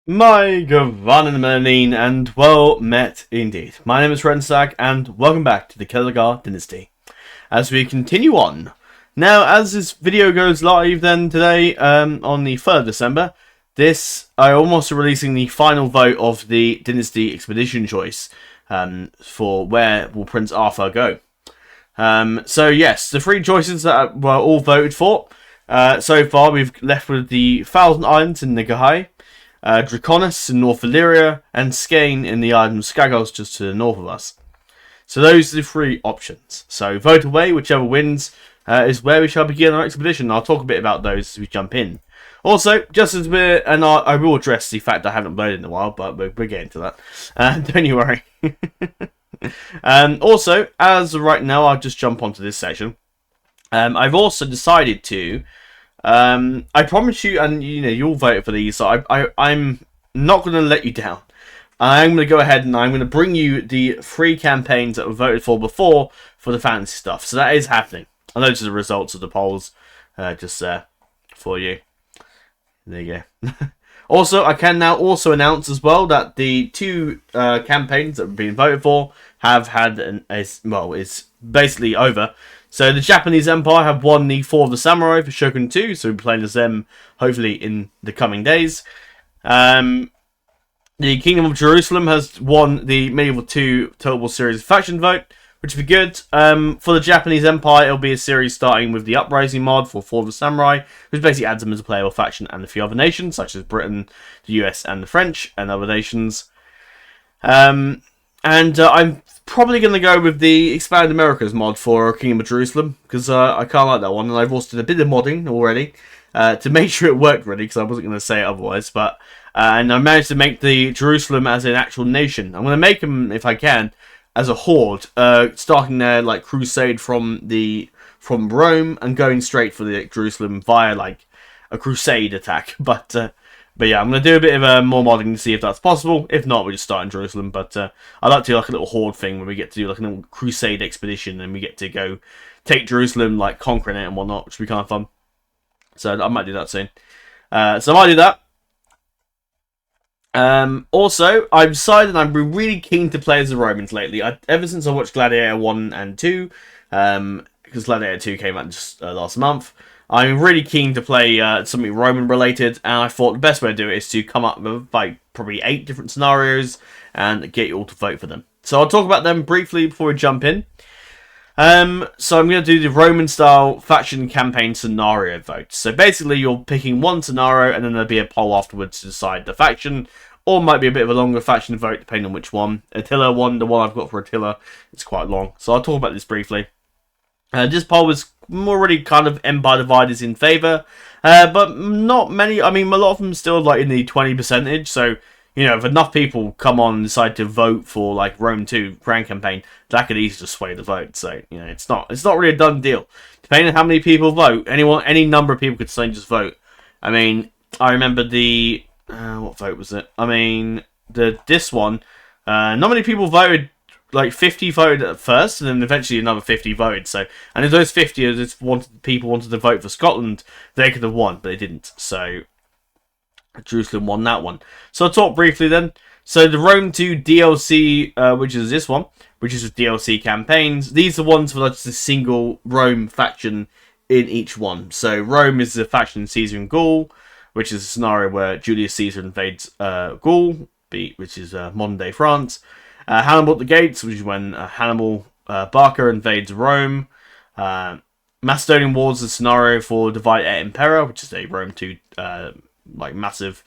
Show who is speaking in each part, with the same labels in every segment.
Speaker 1: My Valyrian and well met indeed. My name is Renstag and welcome back to the Celtigar Dynasty. As we continue on. Now, as this video goes live then today, on the 3rd of December, I almost releasing the final vote of the Dynasty Expedition choice for where will Prince Arthur go. So yes, the three choices that were all voted for. So far we've left with the Thousand Islands in Nigahai, Draconis in North Valyria, and Skane in the island of Skagos just to the north of us. So those are the three options. So vote away, whichever wins is where we shall begin our expedition. I'll talk a bit about those as we jump in. Also, just as I will address the fact I haven't voted in a while, but we're getting to that. Don't you worry. Also, as of right now, I'll just jump onto this section. I've also decided to I promise you, and you'll vote for these, so I'm not going to let you down. I'm going to go ahead and I'm going to bring you the 3 campaigns that were voted for before for the fantasy stuff. So that is happening. And those are the results of the polls, just there for you. There you go. Also, I can now also announce as well that the 2 campaigns that have been voted for have had it's basically over. So the Japanese Empire have won the 4 of the Samurai for Shogun 2, so we'll be playing as them hopefully in the coming days. The Kingdom of Jerusalem has won the Medieval 2 Total Series faction vote, which will be good. For the Japanese Empire, it'll be a series starting with the Uprising mod for 4 of the Samurai, which basically adds them as a playable faction and a few other nations, such as Britain, the US, and the French, and other nations. I'm probably going to go with the Expanded Americas mod for Kingdom of Jerusalem, because I kind of like that one, and I've also done a bit of modding already to make sure it worked really, because I wasn't going to say it otherwise. But and I managed to make the Jerusalem as an actual nation. I'm going to make them, if I can, as a horde, starting their like crusade from Rome and going straight for the Jerusalem via like a crusade attack. But yeah, I'm going to do a bit of more modding to see if that's possible. If not, we just start in Jerusalem. But I like to do like a little horde thing where we get to do like a little crusade expedition and we get to go take Jerusalem, like conquering it and whatnot, which would be kind of fun. So I might do that soon. So I might do that. Also, I've decided I'm really keen to play as the Romans lately. Ever since I watched Gladiator 1 and 2, because Gladiator 2 came out just last month, I'm really keen to play something Roman related, and I thought the best way to do it is to come up with like probably 8 different scenarios and get you all to vote for them. So I'll talk about them briefly before we jump in. So I'm going to do the Roman style faction campaign scenario vote. So basically you're picking one scenario and then there'll be a poll afterwards to decide the faction, or might be a bit of a longer faction vote depending on which one. Attila one, the one I've got for Attila, it's quite long. So I'll talk about this briefly. This poll was already kind of Empire Dividers in favour, but not many. I mean, a lot of them still like in the 20%. So if enough people come on and decide to vote for like Rome 2 Grand Campaign, that could easily sway the vote. So it's not really a done deal. Depending on how many people vote, any number of people could suddenly just vote. I mean, I remember the what vote was it? I mean, this one, not many people voted. Like 50 voted at first, and then eventually another 50 voted. So, and if those 50 people wanted to vote for Scotland, they could have won, but they didn't. So, Jerusalem won that one. So I'll talk briefly then. So the Rome 2 DLC, which is this one, which is with DLC campaigns. These are ones for just a single Rome faction in each one. So Rome is the faction in Caesar and Gaul, which is a scenario where Julius Caesar invades Gaul, which is modern day France. Hannibal at the Gates, which is when Hannibal Barca invades Rome. Macedonian Wars is a scenario for Divide et Impera, which is a Rome 2 like massive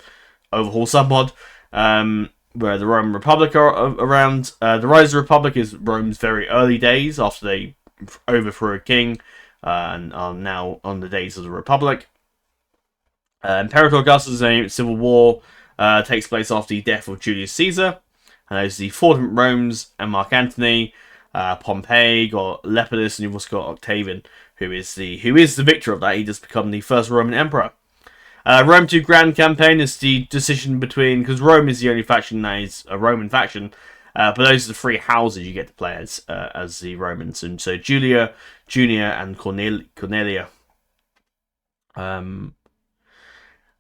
Speaker 1: overhaul submod, where the Roman Republic are around. The Rise of the Republic is Rome's very early days after they overthrew a king and are now on the days of the Republic. Imperator Augustus' civil war takes place after the death of Julius Caesar. And there's the 4 different Romes and Mark Antony, Pompey, got Lepidus, and you've also got Octavian, who is the victor of that. He just become the first Roman emperor. Rome 2 Grand Campaign is the decision between, because Rome is the only faction that is a Roman faction, but those are the 3 houses you get to play as the Romans, and so Julia, Junia, and Cornelia.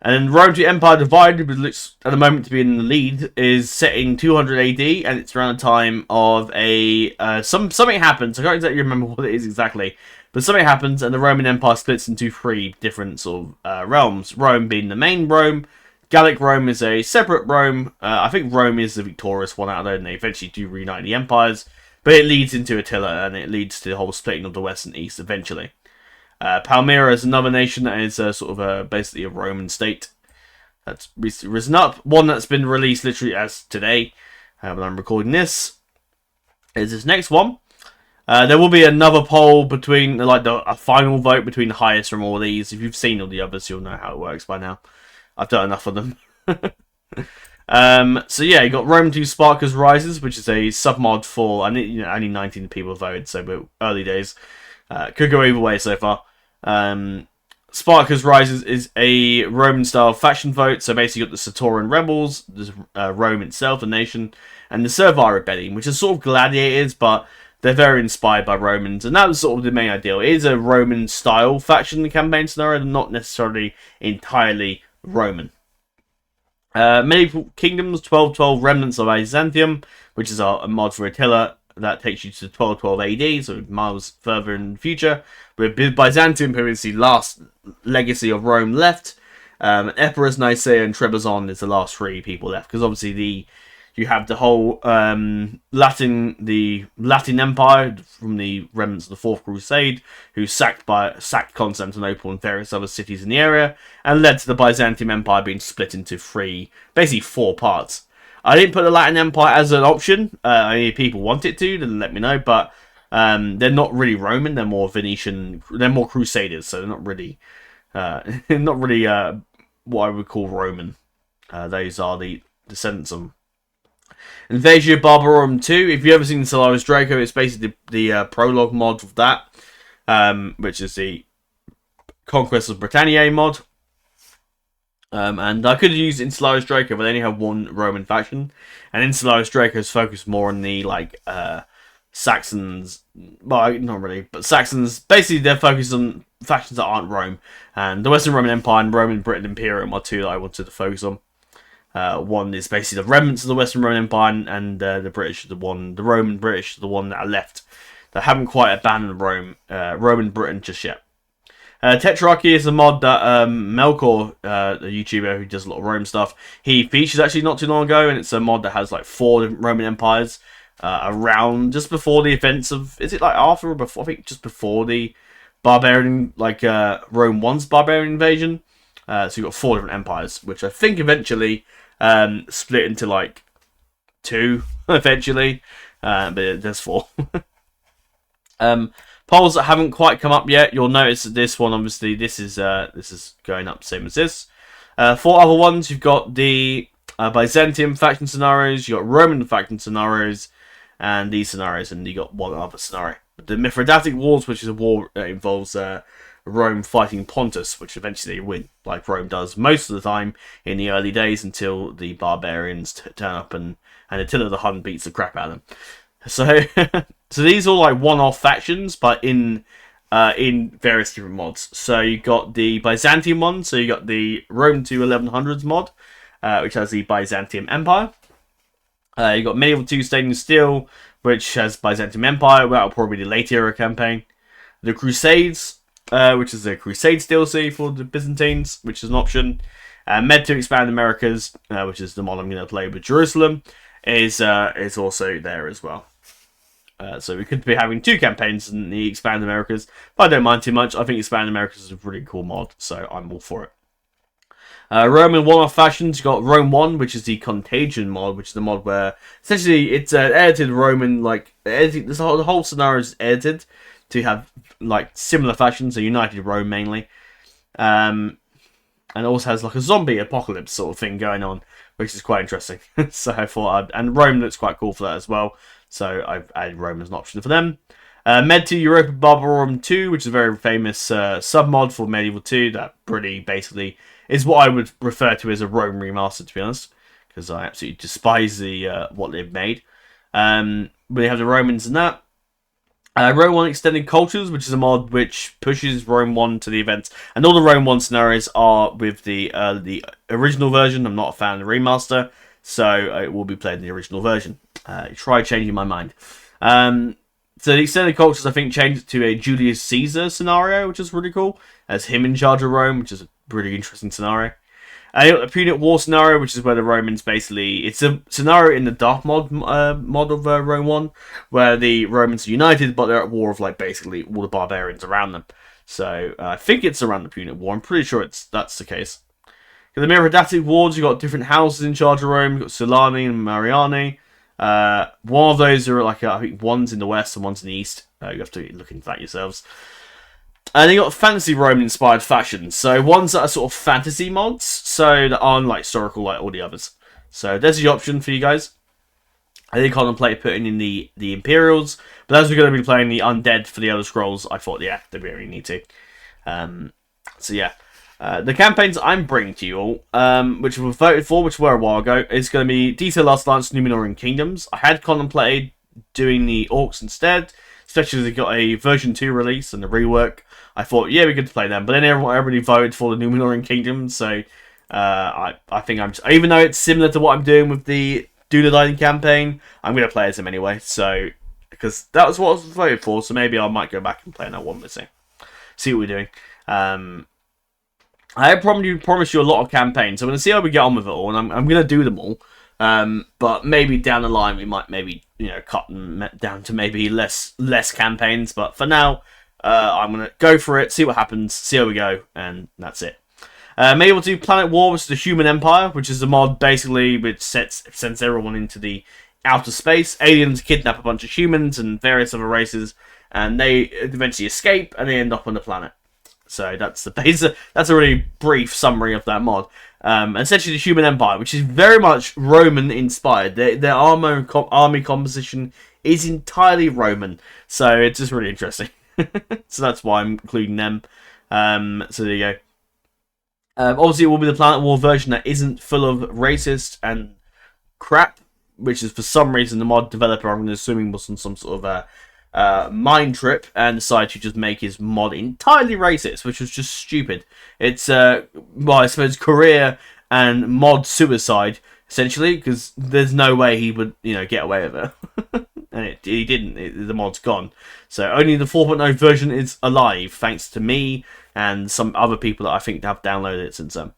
Speaker 1: And then Rome to Empire Divided, which looks at the moment to be in the lead, is set in 200 AD, and it's around the time of a something happens. I can't exactly remember what it is exactly, but something happens, and the Roman Empire splits into 3 different sort of realms. Rome being the main Rome, Gallic Rome is a separate Rome. I think Rome is the victorious one out of there, and they eventually do reunite the empires, but it leads into Attila, and it leads to the whole splitting of the West and East eventually. Palmyra is another nation that is sort of basically a Roman state that's recently risen up. One that's been released literally as today, when I'm recording this, is this next one. There will be another poll between, like, a final vote between the highest from all these. If you've seen all the others, you'll know how it works by now. I've done enough of them. So yeah, you got Rome 2 Spartacus Rises, which is a submod for, only 19 people voted, so but early days. Could go either way so far. Spartacus Rises is a Roman-style faction vote, so basically you got the Satorian rebels, Rome itself, the nation, and the Servile Rebellion, which is sort of gladiators, but they're very inspired by Romans, and that was sort of the main ideal. It is a Roman-style faction campaign scenario, not necessarily entirely Roman. Medieval Kingdoms, 1212 Remnants of Byzantium, which is a mod for Attila that takes you to 1212 AD, so miles further in the future, with Byzantium, who is the last legacy of Rome left. Epirus, Nicaea, and Trebizond is the last 3 people left, because obviously you have the whole Latin Empire from the remnants of the Fourth Crusade, who sacked Constantinople and various other cities in the area, and led to the Byzantium Empire being split into basically 4 parts. I didn't put the Latin Empire as an option. If people want it to, then let me know. But they're not really Roman. They're more Venetian. They're more Crusaders, so they're not really, what I would call Roman. Those are the descendants of them. Invasion Barbarorum 2. If you've ever seen Stellaris Draco, it's basically the prologue mod of that, which is the Conquest of Britannia mod. And I could have used Stellaris Draco, but they only have 1 Roman faction. And Stellaris Draco is focused more on the, Saxons. Well, not really, but Saxons. Basically, they're focused on factions that aren't Rome. And the Western Roman Empire and Roman Britain Imperium are 2 that I wanted to focus on. One is basically the remnants of the Western Roman Empire, and the British, the Roman British, the one that are left, that haven't quite abandoned Roman Britain just yet. Tetrarchy is a mod that Melkor, the YouTuber who does a lot of Rome stuff, he featured actually not too long ago, and it's a mod that has like 4 different Roman empires around just before the events of, is it like after or before? I think just before the barbarian, Rome 1's barbarian invasion. So you've got 4 different empires, which I think eventually split into like 2 eventually, but there's 4. Polls that haven't quite come up yet. You'll notice that this one, obviously, this is going up same as this. 4 other ones. You've got the Byzantium faction scenarios. You got Roman faction scenarios, and these scenarios, and you got 1 other scenario. The Mithridatic Wars, which is a war that involves Rome fighting Pontus, which eventually they win, like Rome does most of the time in the early days until the barbarians turn up and Attila the Hun beats the crap out of them. So, so these are all like one-off factions, but in various different mods. So you got the Byzantium one, so you got the Rome to 1100s mod, which has the Byzantium Empire. You got Medieval 2 Stainless Steel, which has Byzantium Empire. That'll probably be the late era campaign. The Crusades, which is a Crusades DLC for the Byzantines, which is an option. Med to Expand Americas, which is the mod I'm going to play with Jerusalem, is also there as well. So we could be having 2 campaigns in the Expand Americas, but I don't mind too much. I think Expand Americas is a really cool mod, so I'm all for it. Roman one-off factions, you got Rome 1, which is the Contagion mod, which is the mod where essentially it's edited Roman, the whole scenario is edited to have similar factions, so United Rome mainly. And it also has a zombie apocalypse sort of thing going on, which is quite interesting. So I thought, and Rome looks quite cool for that as well. So I've added Rome as an option for them. Med 2 Europa Barbarorum 2, which is a very famous sub-mod for Medieval 2 that pretty basically is what I would refer to as a Rome remaster, to be honest, because I absolutely despise what they've made. We have the Romans in that. Rome 1 Extended Cultures, which is a mod which pushes Rome 1 to the events. And all the Rome 1 scenarios are with the original version. I'm not a fan of the remaster, so it will be played in the original version. Try changing my mind. So the Extended Cultures, I think, changed it to a Julius Caesar scenario, which is really cool. As him in charge of Rome, which is a really interesting scenario. You got the Punic War scenario, which is where the Romans basically... It's a scenario in the Dark mod of Rome 1, where the Romans are united, but they're at war with, like, basically all the barbarians around them. So, I think it's around the Punic War. I'm pretty sure that's the case. The Mithridatic Wars, you've got different houses in charge of Rome. You've got Sulani and Mariani. One of those are, like, I think one's in the west and one's in the east. You have to look into that yourselves. And you got fantasy Roman-inspired factions. So ones that are sort of fantasy mods, so that aren't like historical like all the others. So there's the option for you guys. I did contemplate putting in the Imperials, but as we're going to be playing the Undead for the Elder Scrolls, I thought, yeah, they really need to. So yeah. The campaigns I'm bringing to you all, which were voted for, which were a while ago, is going to be Detail Last Alliance, Numenorian Kingdoms. I had contemplated doing the Orcs instead, especially as they got a version 2 release and a rework. I thought, yeah, we could play them. But then everybody voted for the Numenorian Kingdom, so I think I'm just... Even though it's similar to what I'm doing with the Dunedain campaign, I'm going to play as them anyway. So, because that was what I was voted for, so maybe I might go back and play that one, let's see what we're doing. I promised you a lot of campaigns, so I'm going to see how we get on with it all, and I'm going to do them all. But maybe down the line we might cut them down to maybe less campaigns. But for now, I'm going to go for it, see what happens, see how we go, and that's it. Maybe we'll do Planet War, which is the Human Empire, which is a mod basically which sends everyone into the outer space. Aliens kidnap a bunch of humans and various other races, and they eventually escape and they end up on the planet. So that's that's a really brief summary of that mod. Essentially, the Human Empire, which is very much Roman inspired. Their army composition is entirely Roman, so it's just really interesting. So that's why I'm including them. So there you go. Obviously, it will be the Planet War version that isn't full of racist and crap, which is for some reason the mod developer, I'm assuming, was on some sort of mind trip and decided to just make his mod entirely racist, which was just stupid. It's well, I suppose career and mod suicide essentially, because there's no way he would get away with it. And he didn't. The mod's gone. So only the 4.0 version is alive, thanks to me and some other people that I think have downloaded it since then.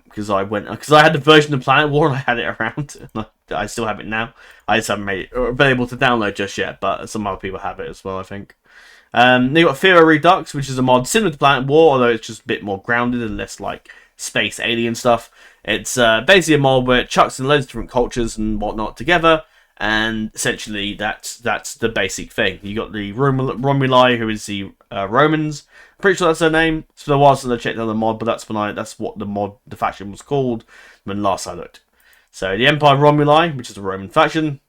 Speaker 1: Because I had the version of Planet War and I had it around. I still have it now. I just haven't made it available to download just yet, but some other people have it as well, I think. They got Fear Redux, which is a mod similar to Planet War, although it's just a bit more grounded and less like space alien stuff. It's basically a mod where it chucks in loads of different cultures and whatnot together, and essentially that's the basic thing. You got the Romuli, who is the Romans. I'm pretty sure that's their name. It's been a while since I checked out the mod, but that's what the faction was called when last I looked. So the Empire Romuli, which is the Roman faction.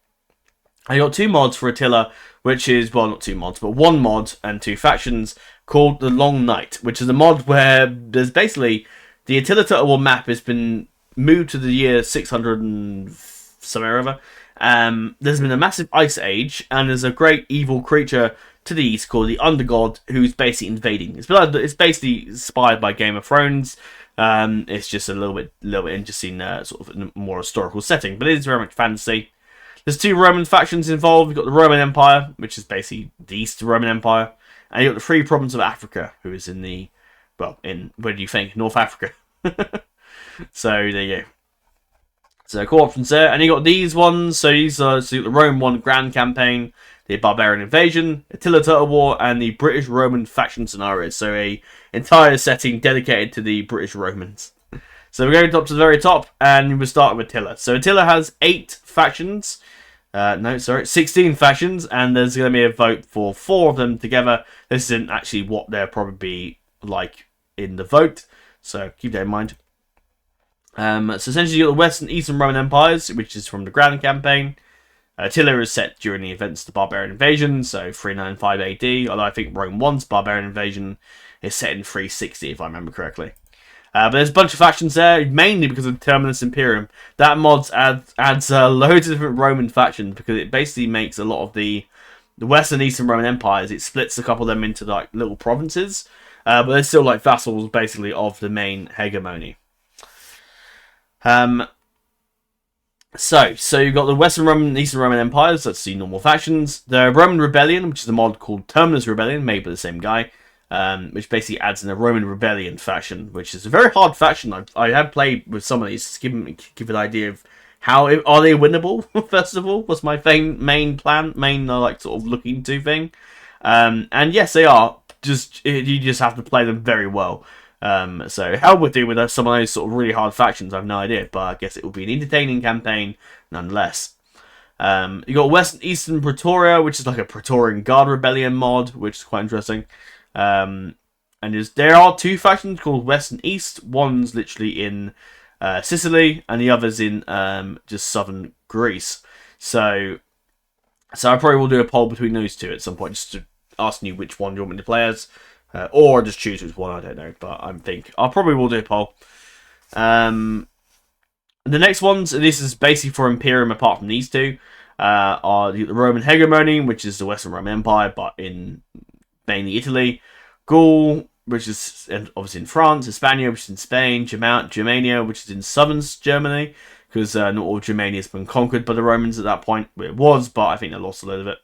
Speaker 1: I got two mods for Attila, which is, well, not two mods, but one mod and two factions called the Long Night, which is a mod where there's basically the Attila Total War map has been moved to the year 600 and somewhere or other. There's been a massive ice age, and there's a great evil creature to the east called the Undergod, who's basically invading. It's basically inspired by Game of Thrones. It's just a little bit interesting, sort of in a more historical setting, but it is very much fantasy. There's two Roman factions involved. You've got the Roman Empire, which is basically the East Roman Empire, and you've got the Free Province of Africa, who is in where do you think? North Africa. So there you go. So cool options there, and you got these ones. So these are the Rome 1 Grand Campaign, the Barbarian Invasion, Attila Total War, and the British Roman faction scenarios. So a entire setting dedicated to the British Romans. So we're going up to the very top, and we're starting with Attila. So Attila has 8 factions. 16 factions, and there's going to be a vote for 4 of them together. This isn't actually what they'll probably be like in the vote, so keep that in mind. So essentially, you got the West and Eastern Roman Empires, which is from the Grand Campaign. Attila is set during the events of the Barbarian Invasion, so 395 AD, although I think Rome 1's Barbarian Invasion is set in 360, if I remember correctly. But there's a bunch of factions there, mainly because of Terminus Imperium. That mod adds loads of different Roman factions, because it basically makes a lot of the the Western and Eastern Roman Empires, it splits a couple of them into like little provinces, but they're still like vassals basically of the main hegemony. So you've got the Western Roman and Eastern Roman Empires, that's the normal factions. The Roman Rebellion, which is a mod called Terminus Rebellion, made by the same guy, which basically adds in a Roman Rebellion faction, which is a very hard faction. I have played with some of these to give an idea of how are they winnable. First of all, was my main like sort of looking to thing, and yes, they are. You just have to play them very well. So how we'll do with some of those sort of really hard factions, I have no idea, but I guess it will be an entertaining campaign nonetheless. You got Western Eastern Pretoria, which is like a Praetorian Guard Rebellion mod, which is quite interesting. And there are two factions called West and East. One's literally in Sicily, and the other's in just southern Greece. So I probably will do a poll between those two at some point, just to ask you which one you want me to play as. Or just choose which one, I don't know. But I think I'll probably will do a poll. The next ones, and this is basically for Imperium apart from these two, are the Roman Hegemony, which is the Western Roman Empire, but in mainly Italy. Gaul, which is obviously in France. Hispania, which is in Spain. Germania, which is in southern Germany, because not all Germania has been conquered by the Romans at that point. It was, but I think they lost a lot of it.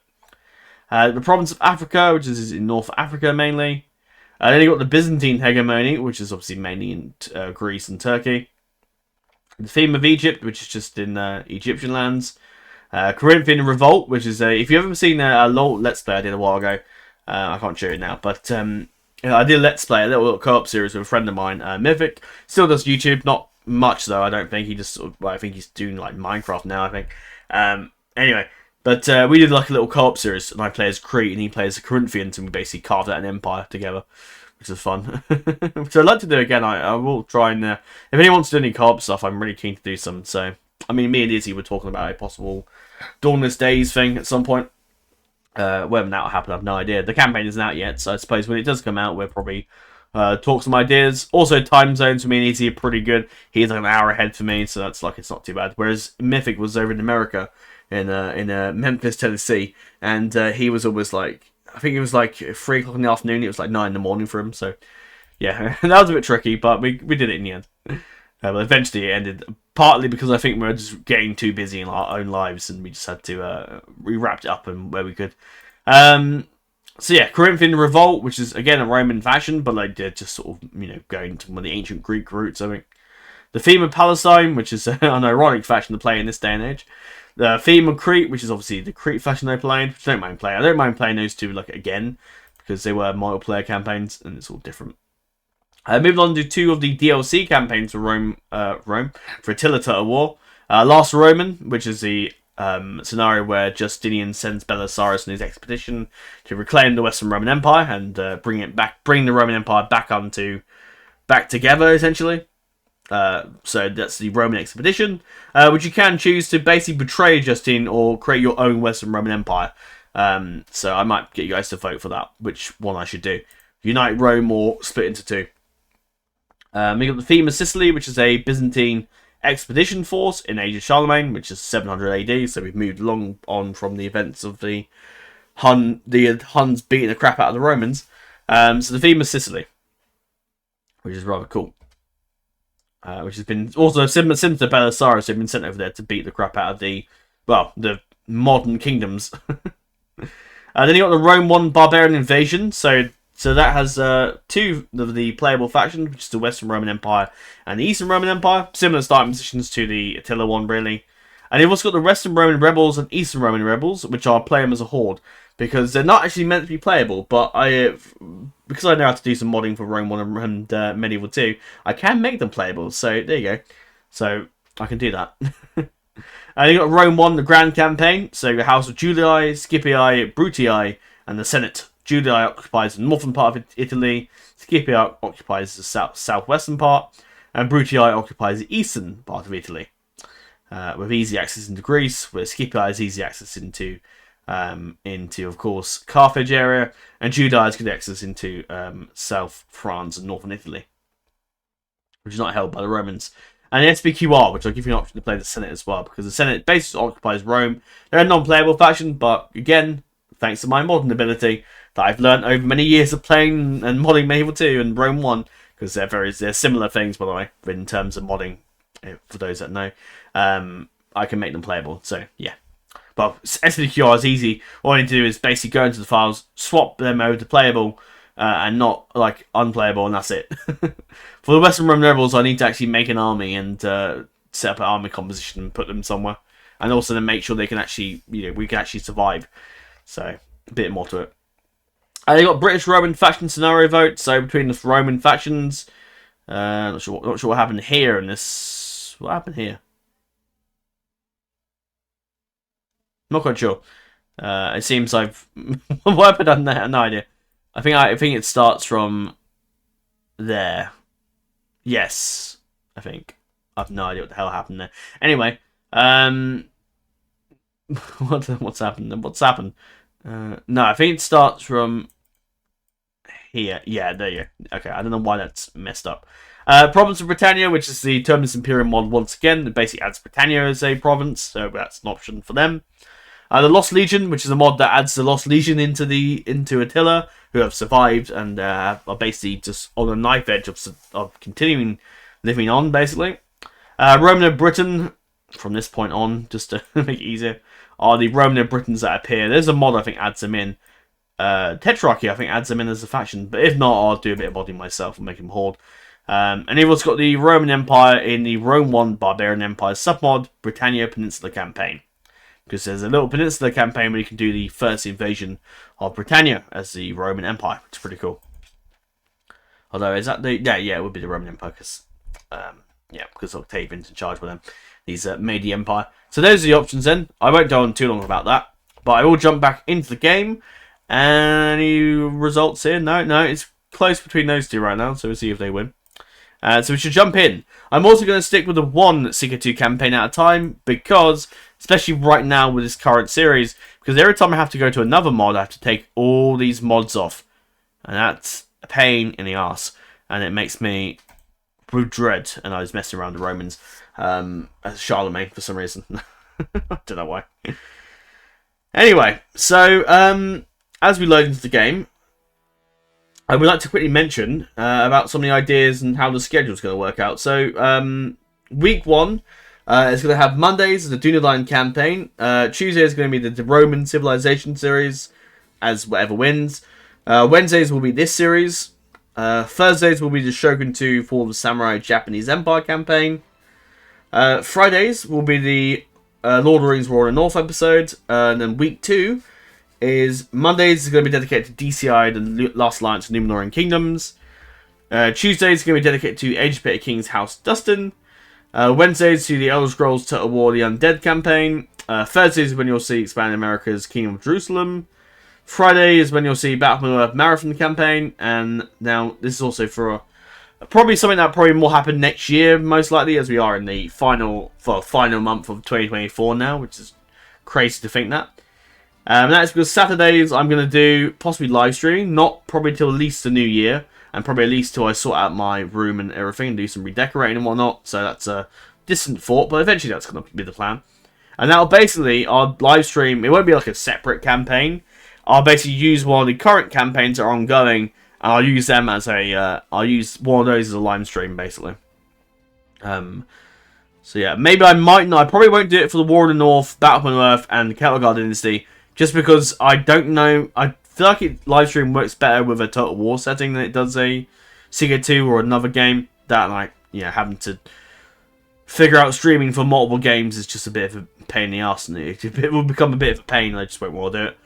Speaker 1: The province of Africa, which is in North Africa mainly. Then you got the Byzantine hegemony, which is obviously mainly in Greece and Turkey. The theme of Egypt, which is just in Egyptian lands. Corinthian revolt, which is if you haven't seen a Let's Play I did a while ago, I can't show it now, but I did a Let's Play, a little co-op series with a friend of mine, Mythic. Still does YouTube, not much though. I don't think he just. I think he's doing like Minecraft now. I think. Anyway. But we did like a little co-op series, and I play as Crete, and he plays the Corinthians, and we basically carved out an empire together, which is fun. So I'd like to do it again. I will try and, if anyone wants to do any co-op stuff, I'm really keen to do some. So, I mean, me and Izzy were talking about a possible Dawnless Days thing at some point. Whether that will happen, I have no idea. The campaign isn't out yet, so I suppose when it does come out, we'll probably talk some ideas. Also, time zones for me and Izzy are pretty good. He's like an hour ahead for me, so that's like, it's not too bad. Whereas Mythic was over in America, in Memphis, Tennessee, and he was always like, I think it was like 3 o'clock in the afternoon, it was like 9 in the morning for him, so yeah, that was a bit tricky, but we did it in the end. But eventually it ended, partly because I think we were just getting too busy in our own lives, and we just had to, we wrapped it up and where we could. So yeah, Corinthian revolt, which is again a Roman fashion, but like they're just sort of, going to one of the ancient Greek roots, I think. The theme of Palestine, which is an ironic fashion to play in this day and age. The theme of Crete, which is obviously the Crete fashion they played, which I don't mind playing. I don't mind playing those two like again, because they were multiplayer campaigns and it's all different. Moving on to 2 of the DLC campaigns for Rome, for Attila Total War. Last Roman, which is the scenario where Justinian sends Belisarius on his expedition to reclaim the Western Roman Empire and bring the Roman Empire back together essentially. So that's the Roman expedition, which you can choose to basically betray Justine or create your own Western Roman Empire. So I might get you guys to vote for that, which one I should do. Unite Rome or split into 2. We got the theme of Sicily, which is a Byzantine expedition force in Age of Charlemagne, which is 700 AD. So we've moved long on from the events of the Huns beating the crap out of the Romans. So the theme of Sicily, which is rather cool. Which has been also similar to Belisarius, who've been sent over there to beat the crap out of the modern kingdoms. Then you got the Rome 1 Barbarian Invasion. So that has 2 of the playable factions, which is the Western Roman Empire and the Eastern Roman Empire. Similar starting positions to the Attila one, really. And you've also got the Western Roman Rebels and Eastern Roman Rebels, which are play them as a horde, because they're not actually meant to be playable, but because I know how to do some modding for Rome 1 and Medieval 2, I can make them playable, so there you go. So, I can do that. And you got Rome 1, the Grand Campaign, so the House of Julii, Scipii, Brutii, and the Senate. Julii occupies the northern part of Italy, Scipii occupies the southwestern part, and Brutii occupies the eastern part of Italy. With easy access into Greece, where Scipii has easy access into of course, Carthage area, and Judah has good access into South France and Northern Italy, which is not held by the Romans. And the SPQR, which I'll give you an option to play the Senate as well, because the Senate basically occupies Rome. They're a non-playable faction, but again, thanks to my modding ability that I've learned over many years of playing and modding Medieval 2 and Rome 1, because they're similar things, by the way, in terms of modding, for those that know. I can make them playable, so yeah. But SPQR is easy. All you need to do is basically go into the files, swap them over to playable, and not like unplayable, and that's it. For the Western Roman nobles, I need to actually make an army and set up an army composition and put them somewhere, and also then make sure they can actually, we can actually survive. So a bit more to it. They got British Roman faction scenario vote. So between the Roman factions, not sure what happened here in this. What happened here? Not quite sure. It seems I've what happened on there? No idea. I think it starts from there. Yes, I think. I've no idea what the hell happened there. Anyway, what's happened? What's happened? No, I think it starts from here. Yeah, there you go. Okay, I don't know why that's messed up. Province of Britannia, which is the Terminus Imperium mod once again. It basically adds Britannia as a province, so that's an option for them. The Lost Legion, which is a mod that adds the Lost Legion into Attila, who have survived and are basically just on the knife edge of continuing living on, basically. Roman of Britain, from this point on, just to make it easier, are the Roman of Britons that appear. There's a mod I think adds them in. Tetrarchy I think adds them in as a faction, but if not, I'll do a bit of modding myself and make them horde. And you've also got the Roman Empire in the Rome 1 Barbarian Empire submod, Britannia Peninsula Campaign. Because there's a little peninsula campaign where you can do the first invasion of Britannia as the Roman Empire, which is pretty cool. Although, is that the... Yeah, it would be the Roman Empire, because... because Octavian's in charge with them. He's made the Empire. So those are the options then. I won't go on too long about that. But I will jump back into the game. Any results here? No, it's close between those two right now, so we'll see if they win. So we should jump in. I'm also going to stick with the one Ck2 campaign at a time, because, especially right now with this current series, because every time I have to go to another mod, I have to take all these mods off. And that's a pain in the ass. And it makes me dread, and I was messing around the Romans as Charlemagne for some reason. I don't know why. Anyway, so as we load into the game, I would like to quickly mention about some of the ideas and how the schedule is going to work out. So, week 1 is going to have Mondays as the Dunedain campaign. Tuesday is going to be the Roman Civilization series, as whatever wins. Wednesdays will be this series. Thursdays will be the Shogun 2 for the Samurai Japanese Empire campaign. Fridays will be the Lord of the Rings War in the North episode. And then week 2 is Mondays is going to be dedicated to DCI, the Last Alliance of Numenorean Kingdoms. Tuesdays is going to be dedicated to Age of Bitter King's House Dustin. Wednesdays to the Elder Scrolls Total War The Undead campaign. Thursdays is when you'll see Expanding America's Kingdom of Jerusalem. Friday is when you'll see Battle of Marathon campaign. And now this is also for probably something that probably will happen next year, most likely, as we are in the final month of 2024 now, which is crazy to think that. That's because Saturdays I'm going to do possibly live streaming, not probably till at least the new year, and probably at least till I sort out my room and everything and do some redecorating and whatnot. So that's a distant thought, but eventually that's going to be the plan. And that'll basically, our live stream, it won't be like a separate campaign. I'll basically use one of the current campaigns that are ongoing, and I'll use them as I'll use one of those as a live stream, basically. So yeah, maybe I might not, I probably won't do it for the War in the North, Battle on Earth, and the Celtigar Dynasty, just because I don't know, I feel like live stream works better with a Total War setting than it does a Ck2 or another game. That, like, having to figure out streaming for multiple games is just a bit of a pain in the arse, and it will become a bit of a pain, and I just won't want to do it.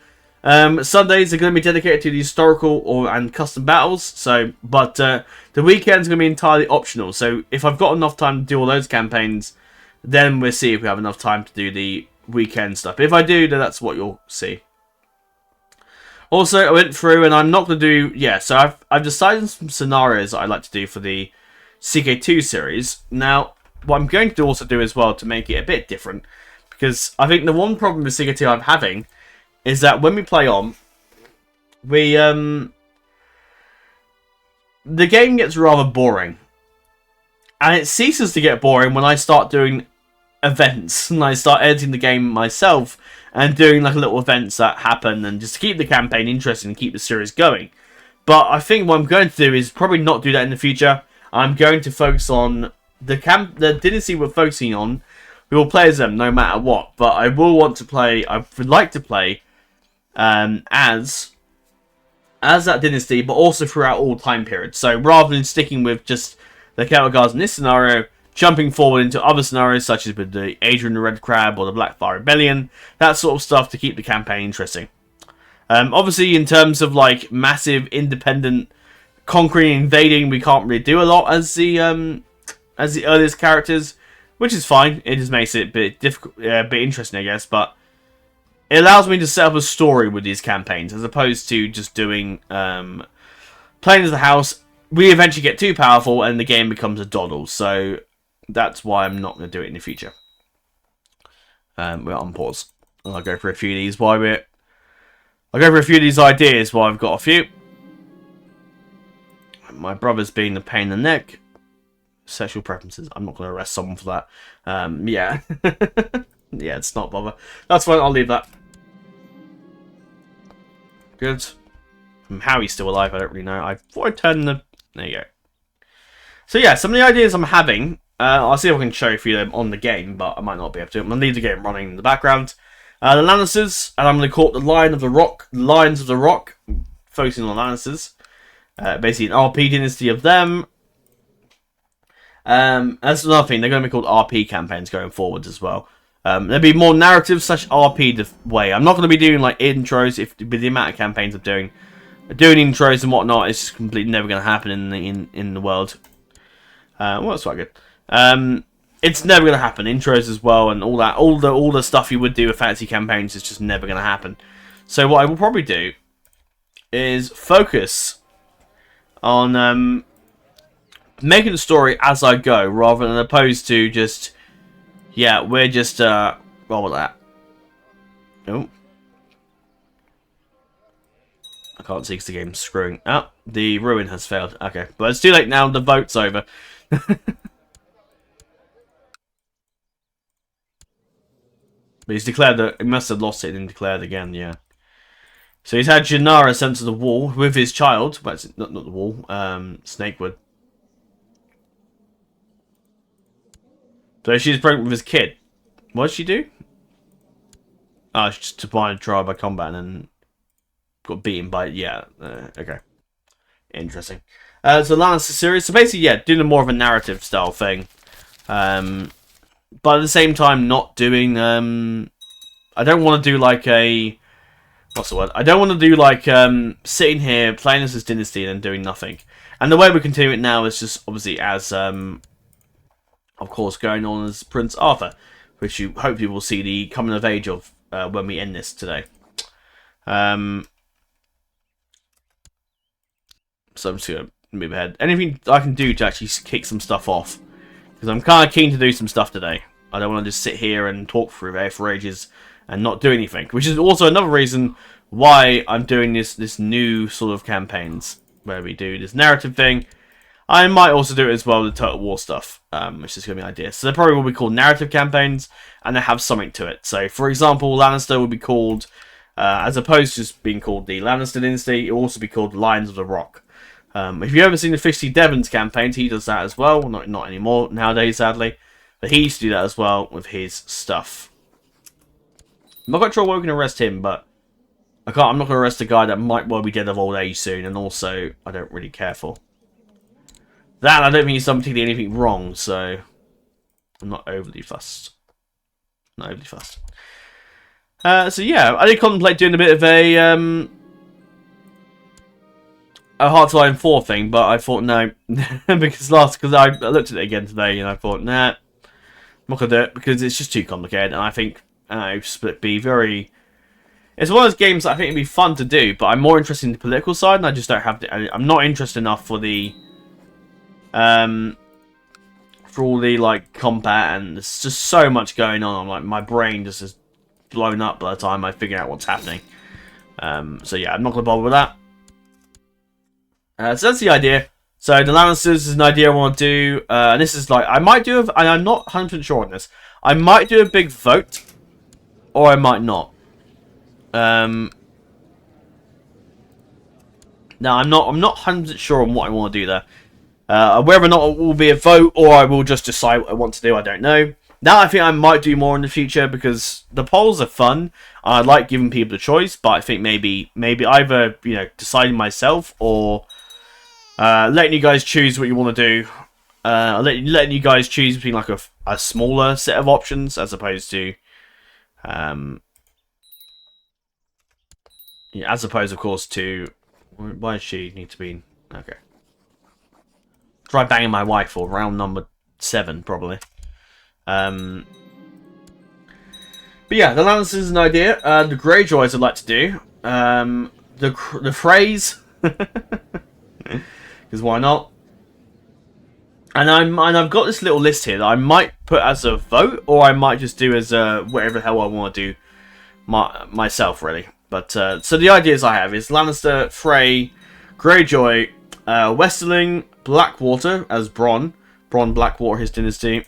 Speaker 1: Sundays are going to be dedicated to the historical and custom battles, so but the weekend's going to be entirely optional. So if I've got enough time to do all those campaigns, then we'll see if we have enough time to do the weekend stuff. If I do, then that's what you'll see. Also, I went through, and I'm not going to do... so I've decided some scenarios that I'd like to do for the Ck2 series. Now, what I'm going to also do as well to make it a bit different, because I think the one problem with Ck2 I'm having is that when we play on, the game gets rather boring. And it ceases to get boring when I start doing events, and I start editing the game myself and doing like little events that happen, and just to keep the campaign interesting and keep the series going. But I think what I'm going to do is probably not do that in the future. I'm going to focus on the dynasty we're focusing on. We will play as them no matter what. But I will want to play. I would like to play as that dynasty, but also throughout all time periods. So rather than sticking with just the Celtigars in this scenario, jumping forward into other scenarios such as with the Ardrian the Red Crab or the Blackfire Rebellion, that sort of stuff to keep the campaign interesting. Obviously, in terms of like massive independent conquering, invading, we can't really do a lot as the earliest characters, which is fine. It just makes it a bit difficult, a bit interesting, I guess. But it allows me to set up a story with these campaigns as opposed to just doing playing as the house. We eventually get too powerful and the game becomes a doddle. So that's why I'm not going to do it in the future. We're on pause. I'll go for a few of these while we're. I'll go for a few of these ideas while I've got a few. My brother's being a pain in the neck. Sexual preferences. I'm not going to arrest someone for that. Yeah. Yeah, it's not bother. That's fine, I'll leave that. Good. How he's still alive, I don't really know. I thought I'd turn the... There you go. So yeah, some of the ideas I'm having... I'll see if I can show you them on the game, but I might not be able to. I'm going to leave the game running in the background. The Lannisters, and I'm going to call it the Lions of the Rock, focusing on the Lannisters. Basically an RP dynasty of them. That's another thing, they're going to be called RP campaigns going forward as well. There'll be more narrative / RP way. I'm not going to be doing like intros with the amount of campaigns I'm doing. Doing intros and whatnot is just completely never going to happen in the world. Well, that's quite good. It's never going to happen. Intros as well and all that. All the stuff you would do with fantasy campaigns is just never going to happen. So what I will probably do is focus on making the story as I go, rather than opposed to just, yeah, we're just, roll with that. Oh. I can't see because the game's screwing. Oh, the ruin has failed. Okay, but it's too late now, the vote's over. But he's declared that, he must have lost it and declared again, yeah. So he's had Janara sent to the wall with his child, but it's not the wall, Snakewood. So she's pregnant with his kid. What did she do? Oh, she just survived trial by combat and then got beaten by, yeah, okay. Interesting. So Lannister series, so basically, yeah, doing more of a narrative style thing. But at the same time, not doing, I don't want to do like a, what's the word? I don't want to do like, sitting here, playing as this dynasty and then doing nothing. And the way we continue it now is just, obviously, as, of course, going on as Prince Arthur, which you hopefully will see the coming of age of, when we end this today. So I'm just going to move ahead. Anything I can do to actually kick some stuff off. Because I'm kind of keen to do some stuff today. I don't want to just sit here and talk through it for ages and not do anything. Which is also another reason why I'm doing this new sort of campaigns. Where we do this narrative thing. I might also do it as well with the Total War stuff. Which is going to be an idea. So they probably will be called narrative campaigns. And they have something to it. So for example, Lannister will be called, as opposed to just being called the Lannister Dynasty, it will also be called Lions of the Rock. If you've ever seen the 50 Devon's campaigns, he does that as well. Not anymore nowadays, sadly. But he used to do that as well with his stuff. I'm not quite sure why we can arrest him, but I'm not going to arrest a guy that might well be dead of old age soon, and also I don't really care for. That, I don't think he's done particularly anything wrong, so I'm not overly fussed. Not overly fussed. So yeah, I did contemplate doing a bit of a Hearts of Iron 4 thing, but I thought no, because I looked at it again today and I thought nah, I'm not gonna do it because it's just too complicated, and I think Split B very. It's one of those games that I think it'd be fun to do, but I'm more interested in the political side, and I just don't have. I'm not interested enough for the for all the like combat, and there's just so much going on. I'm like, my brain just is blown up by the time I figure out what's happening. So yeah, I'm not gonna bother with that. So that's the idea. So the Lannisters is an idea I want to do, and this is like I might do, and I'm not 100% sure on this. I might do a big vote, or I might not. No, I'm not 100% sure on what I want to do there. Whether or not it will be a vote, or I will just decide what I want to do, I don't know. Now I think I might do more in the future because the polls are fun. I like giving people a choice, but I think maybe either deciding myself or letting you guys choose what you want to do. Letting you guys choose between like a smaller set of options as opposed to, of course, to why does she need to be okay? Try banging my wife for round number 7 probably. But yeah, the Lannisters is an idea. The Greyjoys I'd like to do. The phrase, because why not? And I've got this little list here that I might put as a vote, or I might just do as whatever the hell I want to do myself, really. But so the ideas I have is Lannister, Frey, Greyjoy, Westerling, Blackwater as Bronn Blackwater, his dynasty.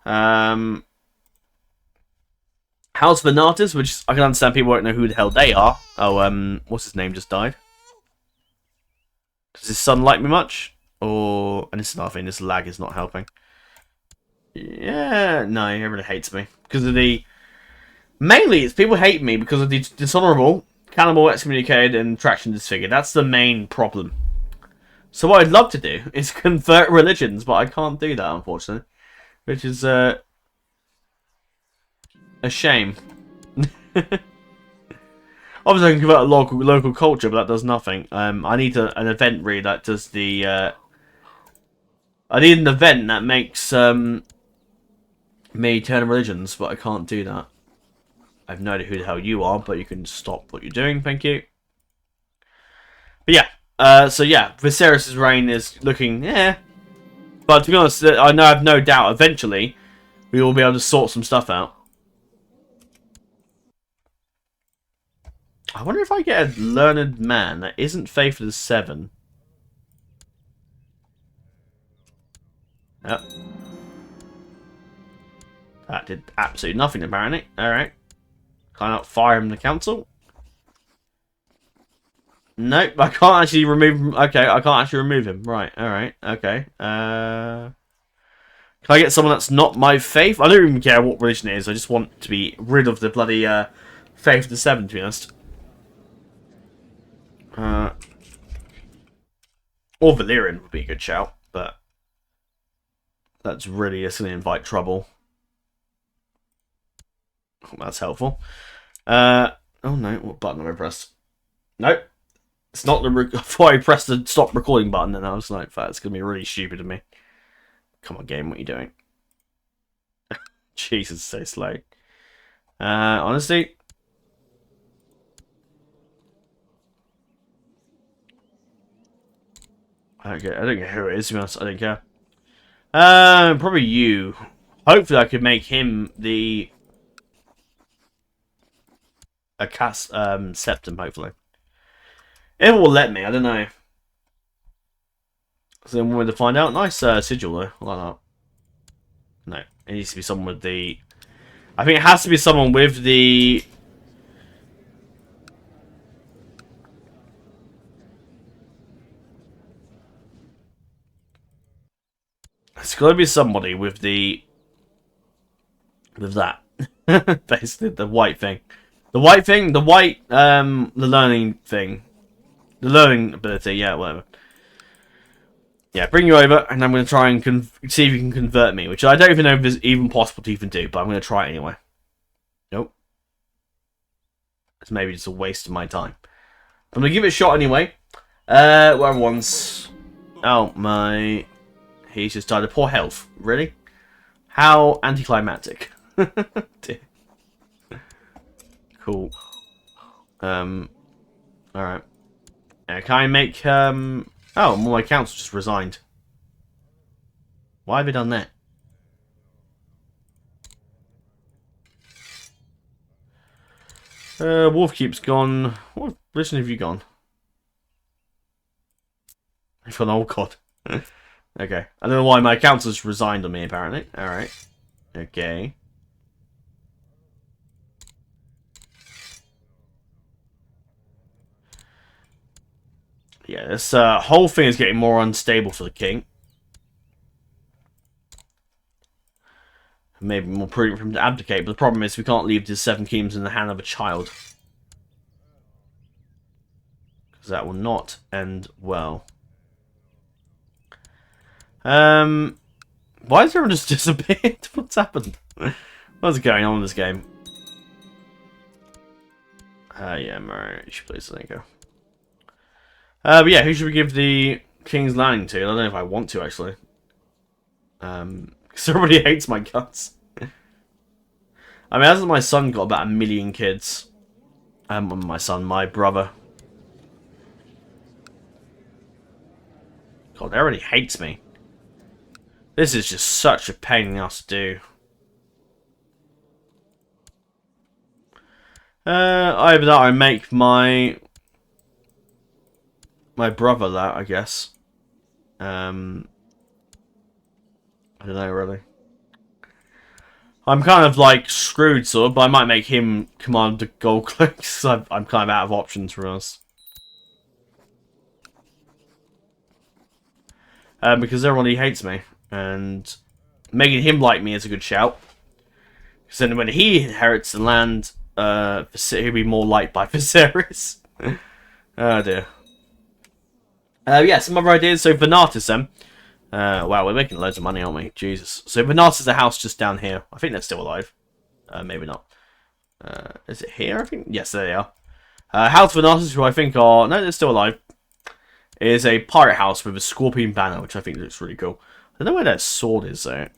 Speaker 1: House Venatus, which I can understand people won't know who the hell they are. Oh, what's his name just died? Does his son like me much? Or, and this is another thing, this lag is not helping. Yeah, no, everybody hates me. Because of the... Mainly, it's people hate me because of the dishonourable, cannibal, excommunicated, and traction disfigured. That's the main problem. So what I'd love to do is convert religions, but I can't do that, unfortunately. Which is, a shame. Obviously, I can convert a local culture, but that does nothing. I need an event, really, that does the... I need an event that makes me turn religions, but I can't do that. I have no idea who the hell you are, but you can stop what you're doing, thank you. But yeah, so yeah, Viserys' reign is looking, but to be honest, I have no doubt eventually we will be able to sort some stuff out. I wonder if I get a learned man that isn't faithful to 7. Yep. That did absolutely nothing, apparently. Alright. Can't fire him in the council. Nope, I can't actually remove him. Okay, I can't actually remove him. Right, alright, okay. Can I get someone that's not my faith? I don't even care what religion it is. I just want to be rid of the bloody faith of the 7, to be honest. Or Valyrian would be a good shout, but that's really just going to invite trouble. That's helpful. Oh no, what button have I pressed? Nope. It's not the... Before I pressed the stop recording button, and I was like, that's going to be really stupid of me. Come on, game, what are you doing? Jesus, so slow. Honestly... I don't care who it is, to be honest. I don't care. Probably you. Hopefully I could make him the... a cast septum, hopefully. If it will let me, I don't know. So then we're to find out. Nice sigil though, I like that. No, it needs to be someone with the... I think it has to be someone with the... It's got to be somebody with the... with that. Basically, the white thing. The white thing? The white, the learning thing. The learning ability, yeah, whatever. Yeah, bring you over, and I'm going to try and see if you can convert me, which I don't even know if it's even possible to even do, but I'm going to try it anyway. Nope. It's maybe just a waste of my time. I'm going to give it a shot anyway. Whatever one's... Oh, my... He's just died of poor health. Really? How anticlimactic. Cool. Alright. Can I make, Oh, my council just resigned. Why have they done that? Wolfkeep's gone. What religion have you gone? to an old god. Okay. I don't know why my council's resigned on me, apparently. Alright. Okay. Yeah, this whole thing is getting more unstable for the king. Maybe more prudent for him to abdicate, but the problem is we can't leave the 7 kingdoms in the hand of a child. Because that will not end well. Why has everyone just disappeared? What's happened? What's going on in this game? Yeah, Myrish, please, there you go. But yeah, who should we give the King's Landing to? I don't know if I want to, actually. Because everybody hates my guts. I mean, hasn't my son got about 1 million kids? My brother. God, everybody hates me. This is just such a pain in the ass to do. Either that or I make my brother that, I guess. I don't know, really. I'm kind of like screwed, sort of, but I might make him command the gold cloaks. I'm kind of out of options for us. Because everybody hates me, and making him like me is a good shout. Because then when he inherits the land, he'll be more liked by Viserys. Oh dear. Yeah, some other ideas. So Venatus then. Wow, we're making loads of money, aren't we? Jesus. So Venatus is a house just down here. I think they're still alive. Maybe not. Is it here? I think yes, there they are. House Venatus, who I think are no, they're still alive. Is a pirate house with a scorpion banner, which I think looks really cool. I don't know where that sword is though,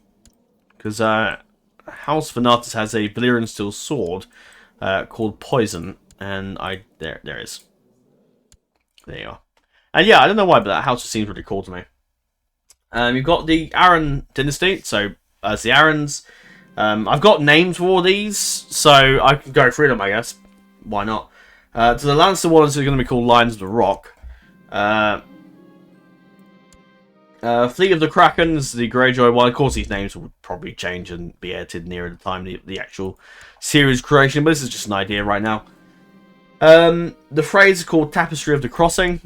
Speaker 1: because House Venatus has a Valyrian steel sword called Poison, and there it is. There you are. And yeah, I don't know why, but that house just seems really cool to me. You've got the Ardrian Dynasty, so as the Arryns. I've got names for all these, so I can go through them, I guess. Why not? So the Lannister ones are going to be called Lions of the Rock. Fleet of the Krakens, the Greyjoy one. Of course, these names will probably change and be edited nearer the time of the actual series creation, but this is just an idea right now. The phrase is called Tapestry of the Crossing,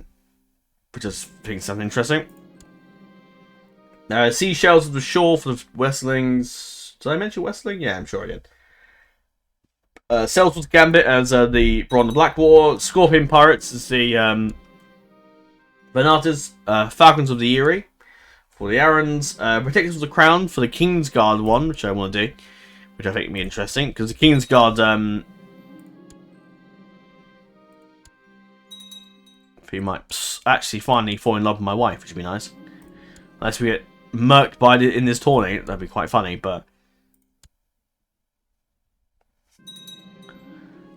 Speaker 1: which I think sounds interesting. Seashells of the Shore for the Westlings. Did I mention Westling? Yeah, I'm sure I did. Celtigar Gambit as the Bronze and Black War. Scorpion Pirates as the Venatus. Falcons of the Eyrie for the Arryns. Protectors of the Crown for the Kingsguard one, which I want to do. Which I think will be interesting, because the Kingsguard... he might actually finally fall in love with my wife, which would be nice. Unless we get murked by in this tourney, that'd be quite funny, but...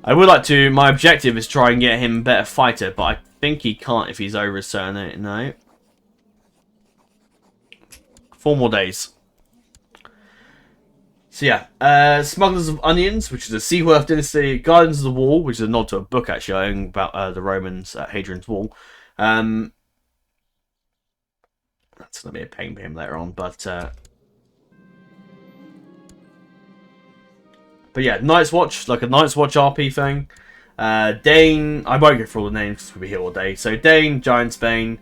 Speaker 1: I would like to... My objective is try and get him a better fighter, but I think he can't if he's over a certain age. No. 4 more days. So yeah, Smugglers of Onions, which is a Seaworth Dynasty. Guardians of the Wall, which is a nod to a book actually about the Romans at Hadrian's Wall. That's going to be a pain for him later on, but yeah, Night's Watch, like a Night's Watch RP thing. Dane, I won't go through all the names because we'll be here all day. So Dane, Giantsbane,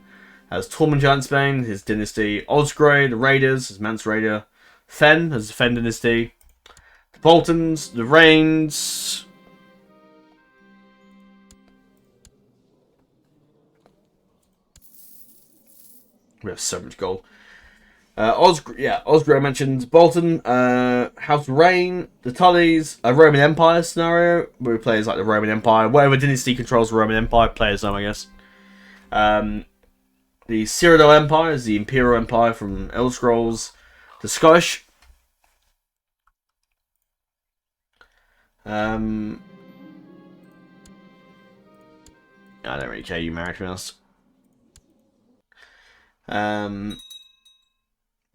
Speaker 1: has Tormund Giantsbane, his dynasty. Osgray, the Raiders, his Mance Raider. Fen has the Fen dynasty. The Boltons, the Rains. We have so much gold. Osgray I mentioned. Bolton, House of Rain, the Tullys, a Roman Empire scenario where we play as like the Roman Empire, whatever dynasty controls the Roman Empire, players them, I guess. The Cyrodiil Empire is the Imperial Empire from Elder Scrolls. The Scottish. I don't really care, you married me else.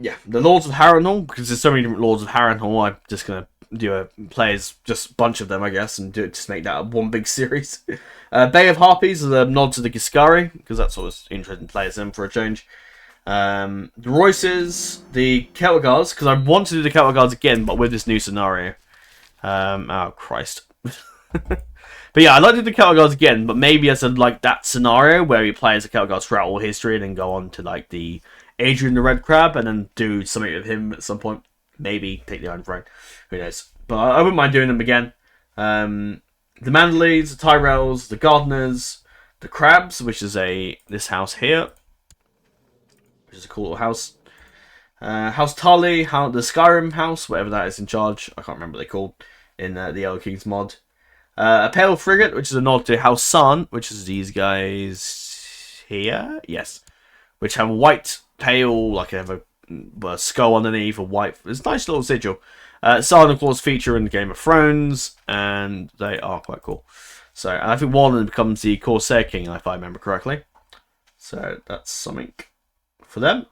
Speaker 1: Yeah, the Lords of Harrenhal, because there's so many different Lords of Harrenhal, I'm just going to play as just a bunch of them, I guess, and just make that one big series. Bay of Harpies is a nod to the Giscari, because that's always interesting to play as them for a change. The Royces, the Celtigars, because I want to do the Celtigars again, but with this new scenario. Oh, Christ. But yeah, I'd like to do the Celtigars again, but maybe as that scenario where you play as a Celtigars throughout all history and then go on to the Adrian the Red Crab and then do something with him at some point. Maybe take the Iron Throne. Who knows? But I wouldn't mind doing them again. The Mandaleys, the Tyrells, the Gardeners, the Crabs, which is this house here. Which is a cool little house. House Tarly, the Skyrim house, whatever that is in charge. I can't remember what they're called in the Elder Kings mod. A Pale Frigate, which is a nod to House San, which is these guys here. Yes. Which have a white tail, like they have a skull underneath, a white... It's a nice little sigil. San, of course, feature in the Game of Thrones, and they are quite cool. So, and I think one of them becomes the Corsair King, if I remember correctly. So, that's something for them.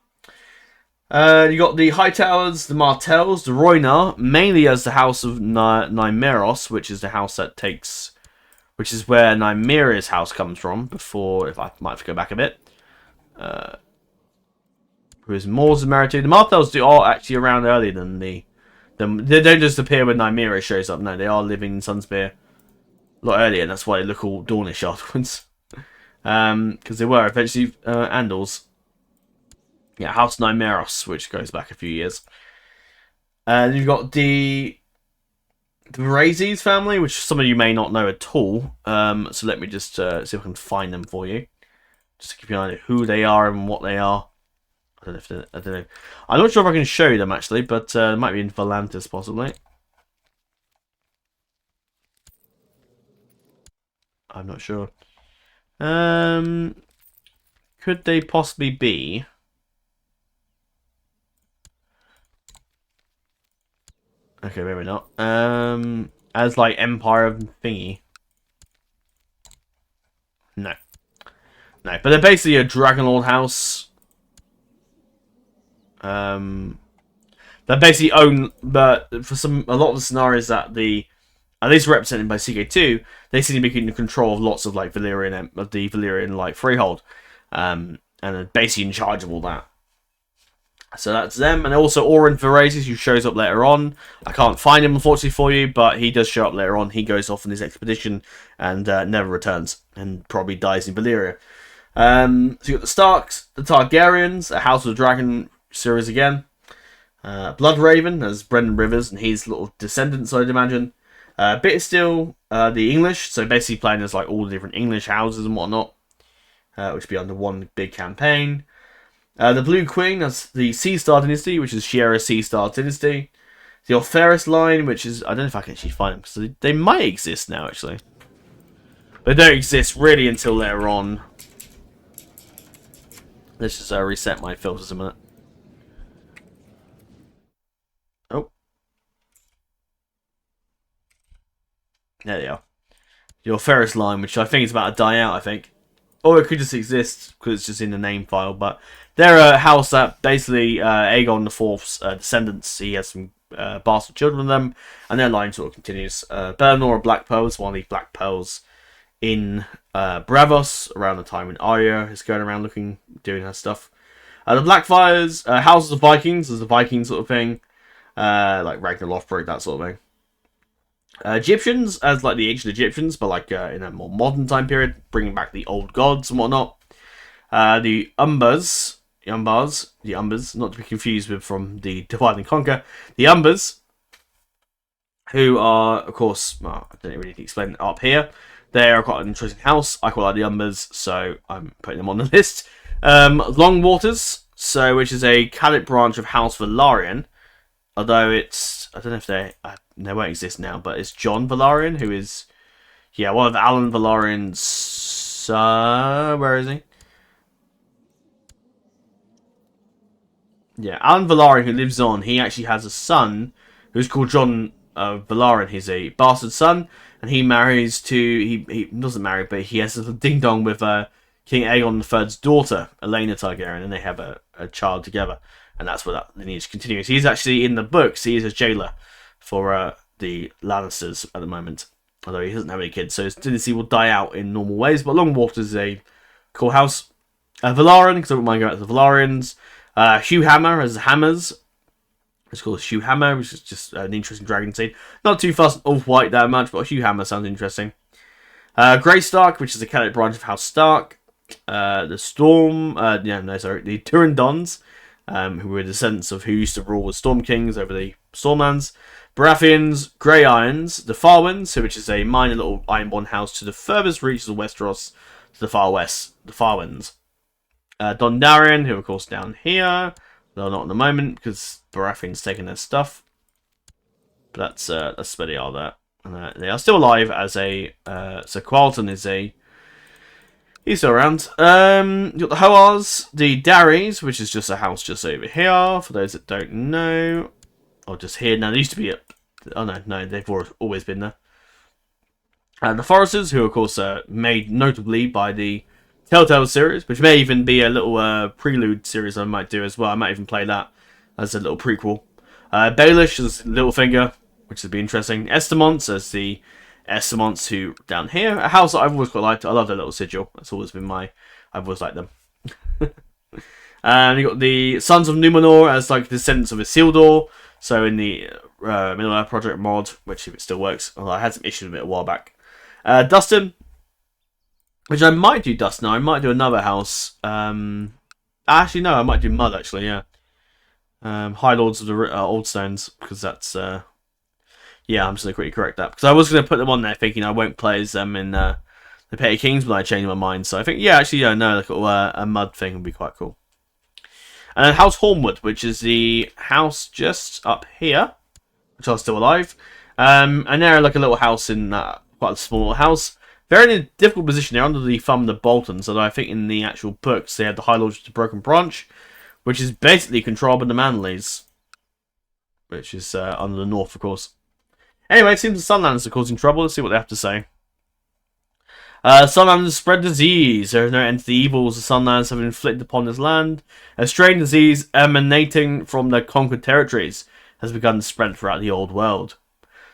Speaker 1: You got the Hightowers, the Martells, the Roynar, mainly as the House of Nymeros, which is the house that takes... Which is where Nymeris' house comes from, before, if I might have to go back a bit. Whereas Moors and Maritells, the Martells are actually around earlier than they don't just appear when Nymeris shows up. No, they are living in Sunspear a lot earlier, and that's why they look all Dornish afterwards. Because they were eventually Andals. Yeah, House Nymeros, which goes back a few years. And you've got the Brazies family, which some of you may not know at all. So let me just see if I can find them for you. Just to give you an idea who they are and what they are. I don't know. I'm not sure if I can show them, actually, but it might be in Volantis, possibly. I'm not sure. Could they possibly be... Okay, maybe not. As Empire of Thingy. No. No, but they're basically a Dragonlord house. They basically own, but for a lot of the scenarios that at least represented by Ck2, they seem to be in control of lots of the Valyrian freehold, and are basically in charge of all that. So that's them, and also Oren Veraces, who shows up later on. I can't find him, unfortunately, for you, but he does show up later on. He goes off on his expedition and never returns, and probably dies in Valyria. So you got the Starks, the Targaryens, a House of the Dragon series again. Bloodraven as Brendan Rivers and his little descendants, I'd imagine. Bittersteel, the English, so basically playing as all the different English houses and whatnot, which would be under one big campaign. The Blue Queen, that's the Seastar Dynasty, which is Shiera Seastar Dynasty. The Orpheus line, which is... I don't know if I can actually find them, because they might exist now, actually. They don't exist really until later on. Let's just reset my filters a minute. Oh. There they are. The Orpheus line, which I think is about to die out, I think. Or it could just exist, because it's just in the name file, but... They're a house that basically Aegon IV's descendants, he has some bastard children of them, and their line sort of continues. Bellinor Black Pearls, one of the Black Pearls in Bravos, around the time when Arya is going around doing her stuff. The Blackfires, Houses of Vikings, is the Viking sort of thing, like Ragnar Lothbrok, that sort of thing. Egyptians, as the ancient Egyptians, but in a more modern time period, bringing back the old gods and whatnot. The Umbers, not to be confused with from the Divide and Conquer. The Umbers, who are, of course, well, I don't really need to explain it up here. They are quite an interesting house. I quite like the Umbers, so I'm putting them on the list. Longwaters, which is a Catholic branch of House Velaryon. Although it's, I don't know if they won't exist now, but it's John Velaryon, who is, one of Alan Velaryon's, where is he? Yeah, Alan Velaryon, who lives on, he actually has a son who's called John Velaryon. He's a bastard son, and he marries he doesn't marry, but he has a ding-dong with King Aegon III's daughter, Elena Targaryen, and they have a child together, and that's where that lineage continues. He's actually, in the books, he is a jailer for the Lannisters at the moment. Although he doesn't have any kids, so his dynasty will die out in normal ways. But Longwater is a cool house. Velaryon, because I wouldn't mind going out to the Velaryons. Hugh Hammer as Hammers. It's called Hugh Hammer, which is just an interesting dragon seed. Not too fast off white that much, but Hugh Hammer sounds interesting. Grey Stark, which is a Celtic branch of House Stark. The Storm, the Turandons, who were descendants of who used to rule as Storm Kings over the Stormlands. Baratheons, Grey Irons, the Farwinds, which is a minor little Ironborn house to the furthest reaches of Westeros, to the far west, the Farwinds. Dondarrion, who of course down here, though not at the moment because Baratheon's taken their stuff. But that's where they are there. And, they are still alive as a so Qualton is a he's still around. You got the Hoars, the Darries, which is just a house just over here for those that don't know. Or just here. Now, they used to be oh, no, they've always been there. And the Foresters, who, of course, are made notably by the Telltale series, which may even be a little prelude series I might do as well. I might even play that as a little prequel. Baelish as Littlefinger, which would be interesting. Estamonts as the Estamonts who, down here, a house that I've always quite liked. I love their little sigil. That's always been I've always liked them. And you got the Sons of Numenor as, like, descendants of Isildur. So in the Middle Earth Project mod, which if it still works, although I had some issues with it a while back. Dustin, which I might do Dustin. I might do another house. Actually, no, I might do Mud, actually, yeah. High Lords of the Old Stones, because that's... yeah, I'm just going to quickly correct that. Because I was going to put them on there thinking I won't play as them in the Petty Kings, but I changed my mind. So I think, yeah, actually, yeah, no, like a Mud thing would be quite cool. And then House Hornwood, which is the house just up here, which are still alive. And they're like a little house in quite a small house. They're in a difficult position. They're under the thumb of the Boltons, although I think in the actual books they had the High Lords of the Broken Branch, which is basically controlled by the Manleys, which is under the north, of course. Anyway, it seems the Sunlanders are causing trouble. Let's see what they have to say. Sunlanders spread disease. There is no end to the evils the Sunlanders have inflicted upon this land. A strange disease emanating from their conquered territories has begun to spread throughout the old world.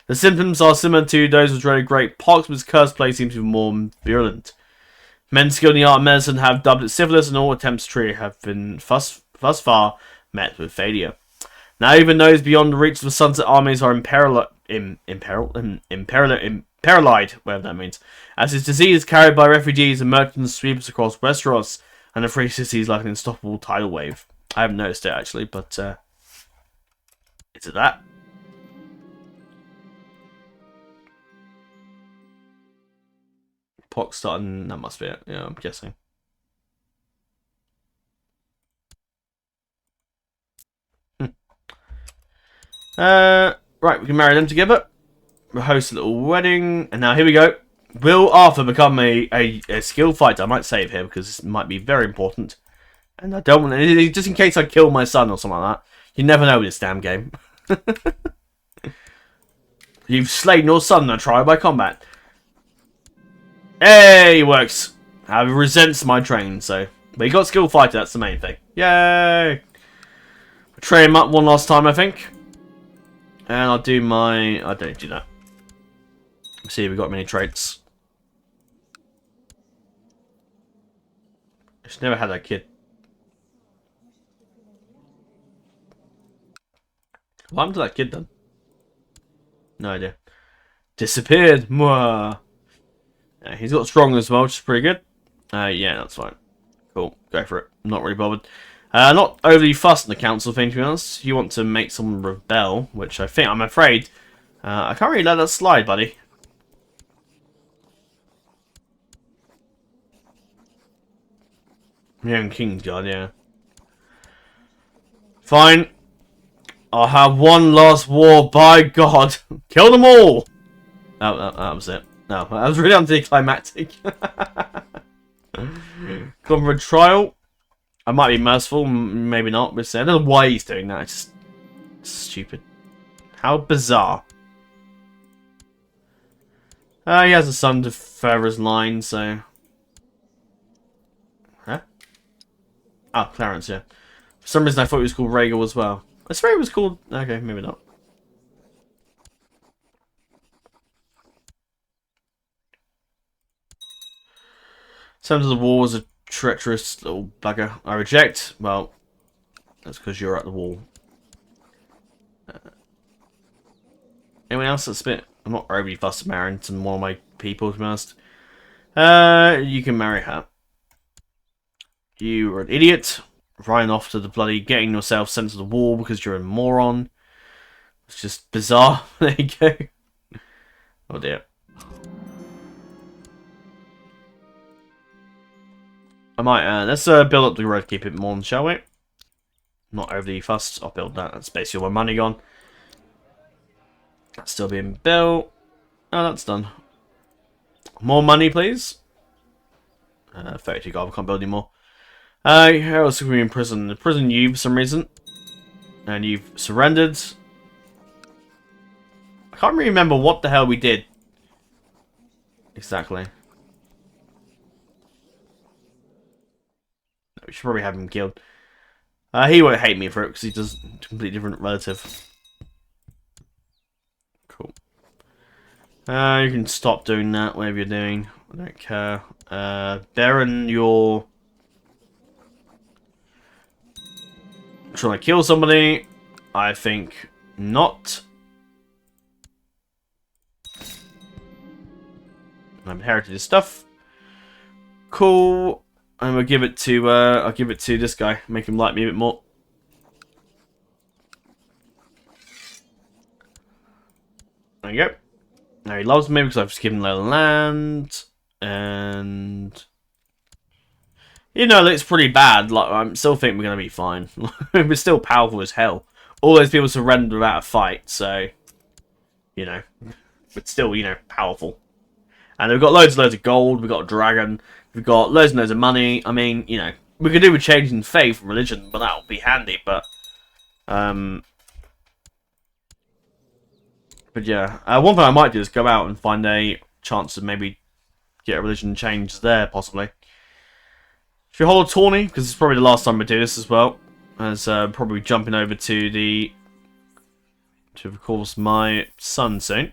Speaker 1: The symptoms are similar to those of dreaded great pox, but this cursed plague seems to be more virulent. Men skilled in the art of medicine have dubbed it syphilis, and all attempts to treat it have been thus far met with failure. Now even those beyond the reach of the Sunset armies are imperiled, whatever that means, as this disease is carried by refugees and merchants sweeps across Westeros and the free cities like an unstoppable tidal wave. I haven't noticed it actually, but is it that? Pox starting, that must be it. Yeah, I'm guessing. Right, we can marry them together. We'll host a little wedding, and now here we go. Will Arthur become a skilled fighter? I might save him because this might be very important. And I don't want to, just in case I kill my son or something like that. You never know with this damn game. You've slain your son in a trial by combat. Hey, it works. I resents my train, so. But he got skilled fighter, that's the main thing. Yay! Train him up one last time, I think. And I'll do my... I don't do that. Let's see if we've got many traits. Just never had that kid. What happened to that kid then? No idea. Disappeared. Mwah. Yeah, he's got strong as well, which is pretty good. Yeah, that's fine. Cool. Go for it. I'm not really bothered. Not overly fussed in the council thing, to be honest. You want to make someone rebel, which I'm afraid. I can't really let that slide, buddy. Yeah, Kingsguard, yeah. Fine. I'll have one last war, by God. Kill them all! Oh, that was it. No, that was really anticlimactic. Come for a trial. I might be merciful, maybe not. But I don't know why he's doing that. It's just stupid. How bizarre. He has a son to further his line, so... Huh? Oh, Clarence, yeah. For some reason I thought he was called Rhaegal as well. I swear he was called... Okay, maybe not. Terms of the Wall is a treacherous little bugger. I reject. Well, that's because you're at the wall. Anyone else that's a bit... I'm not overly fussed marrying to one of my people, to be honest. You can marry her. You are an idiot. Running off to the bloody... Getting yourself sent to the wall because you're a moron. It's just bizarre. There you go. Oh dear. I might, let's build up the road, keep it more, shall we? Not overly fussed. I'll build that. That's basically all my money gone. That's still being built. Oh, that's done. More money, please. 32 gold. I can't build anymore. How else are we in prison? In prison, you for some reason. And you've surrendered. I can't really remember what the hell we did. Exactly. We should probably have him killed. He won't hate me for it because he does a completely different relative. Cool. You can stop doing that, whatever you're doing. I don't care. Baron, you're trying to kill somebody. I think not. I've inherited his stuff. Cool. And we'll give it to I'll give it to this guy. Make him like me a bit more. There you go. Now he loves me because I've just given him a little land. And you know, it's pretty bad. Like I still think we're gonna be fine. We're still powerful as hell. All those people surrendered without a fight, so you know. But still, you know, powerful. And we've got loads and loads of gold, we've got a dragon, we've got loads and loads of money. I mean, you know, we could do with changing faith and religion, but that would be handy, but yeah. One thing I might do is go out and find a chance to maybe get a religion change there, possibly. Should we hold a tourney? Because it's probably the last time we do this as well. As probably jumping over to of course, my son soon.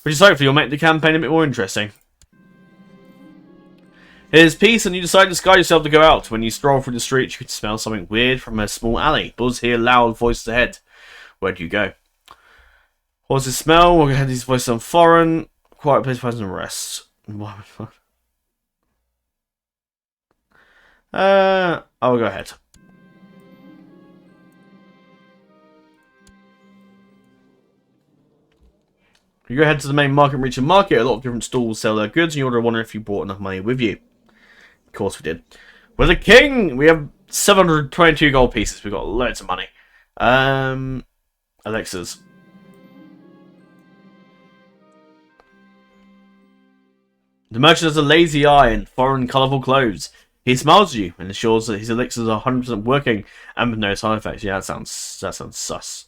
Speaker 1: Which is hopefully will make the campaign a bit more interesting. Here's peace, and you decide to disguise yourself to go out. When you stroll through the streets, you can smell something weird from a small alley. Buzz hear loud voices ahead. Where do you go? What's the smell? We'll head these voices on foreign. Quiet place for some rest. I'll go ahead. You go ahead to the main market and reach a market. A lot of different stalls sell their goods, and you order one if you brought enough money with you. Of course we did. We're the king! We have 722 gold pieces. We've got loads of money. Elixirs. The merchant has a lazy eye and foreign colourful clothes. He smiles at you and assures that his elixirs are 100% working and with no side effects. Yeah, that sounds sus.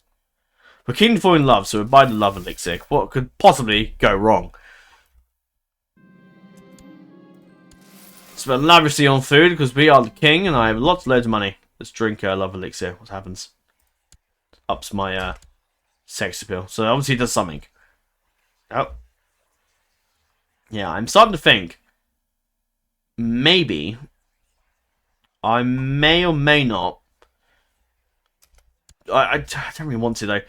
Speaker 1: We're keen to fall in love, so we buy the love elixir. What could possibly go wrong? Spend lavishly on food because we are the king and I have lots of loads of money. Let's drink love elixir. What happens? Ups my sex appeal. So obviously it does something. Oh. Yeah, I'm starting to think maybe I may or may not. I don't really want to though.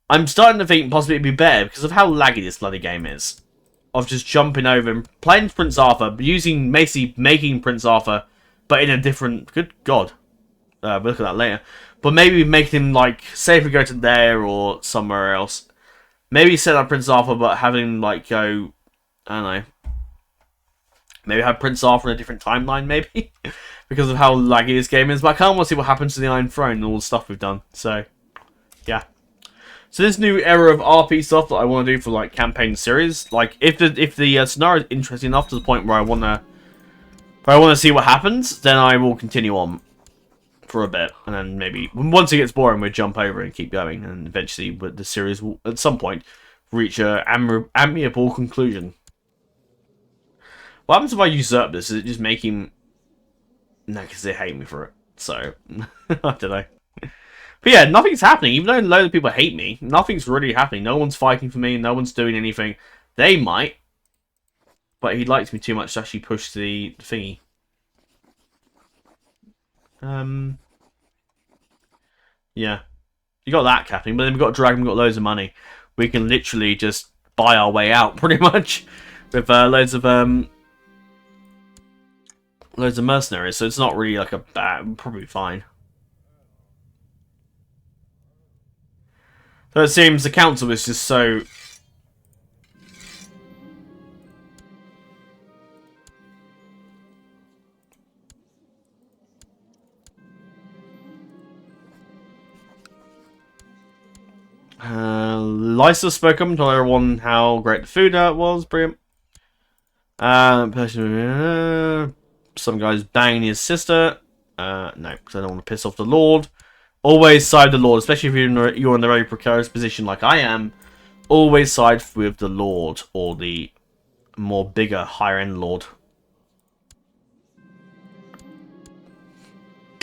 Speaker 1: I'm starting to think possibly it'd be better because of how laggy this bloody game is. Of just jumping over and playing Prince Arthur, using basically making Prince Arthur, but in a different. Good God, we'll look at that later. But maybe make him like, say if we go to there or somewhere else, maybe set up Prince Arthur, but having him like go, I don't know. Maybe have Prince Arthur in a different timeline, maybe because of how laggy this game is. But I can't want to see what happens to the Iron Throne and all the stuff we've done. So, yeah. So this new era of RP stuff that I want to do for like campaign series, like if the scenario is interesting enough to the point where I want to see what happens, then I will continue on for a bit, and then maybe once it gets boring, we'll jump over and keep going, and eventually, the series will at some point reach a amiable conclusion. What happens if I usurp this? Does it just make him? No, because they hate me for it. So I don't know. But yeah, nothing's happening. Even though a load of people hate me, nothing's really happening. No one's fighting for me. No one's doing anything. They might. But he likes me too much to actually push the thingy. Yeah. You got that capping, but then we've got Dragon, we've got loads of money. We can literally just buy our way out, pretty much. With loads of mercenaries, so it's not really like a bad, probably fine. So it seems the council is just so... Lysa spoke up and told everyone how great the food was. Brilliant. Some guy's banging his sister. No, because I don't want to piss off the Lord. Always side the Lord, especially if you're in a very precarious position like I am. Always side with the Lord, or the more bigger, higher-end Lord.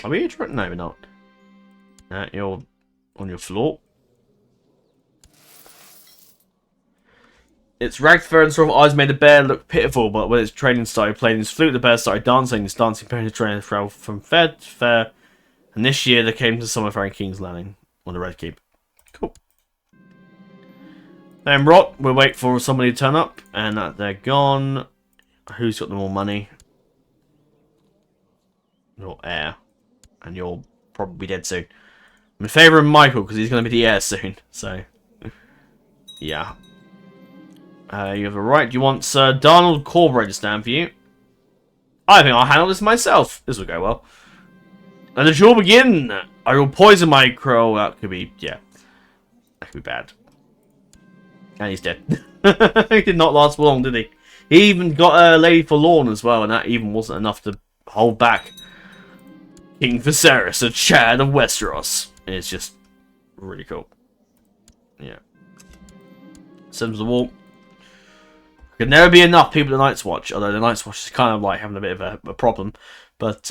Speaker 1: Are we trying? No, we're not. You're on your floor. Its ragged fur and sort of eyes made the bear look pitiful, but when its training started playing his flute, the bear started dancing. His dancing parents trained from fair to fair, and this year they came to Summerfaring King's Landing on the Red Keep. Cool. Then Rot, we'll wait for somebody to turn up, and they're gone. Who's got the more money? Your heir. And you'll probably be dead soon. I'm in favour of Michael, because he's going to be the heir soon, so... yeah. You have a right. Do you want Sir Donald Corbray to stand for you? I think I'll handle this myself. This will go well. And the duel begin. I will poison my crow. That could be, yeah. That could be bad. And he's dead. He did not last long, did he? He even got a Lady Forlorn as well, and that even wasn't enough to hold back King Viserys, a Chad of Westeros. It's just really cool. Yeah. Sends the wall. Could never be enough people at Night's Watch, although the Night's Watch is kind of like having a bit of a problem. But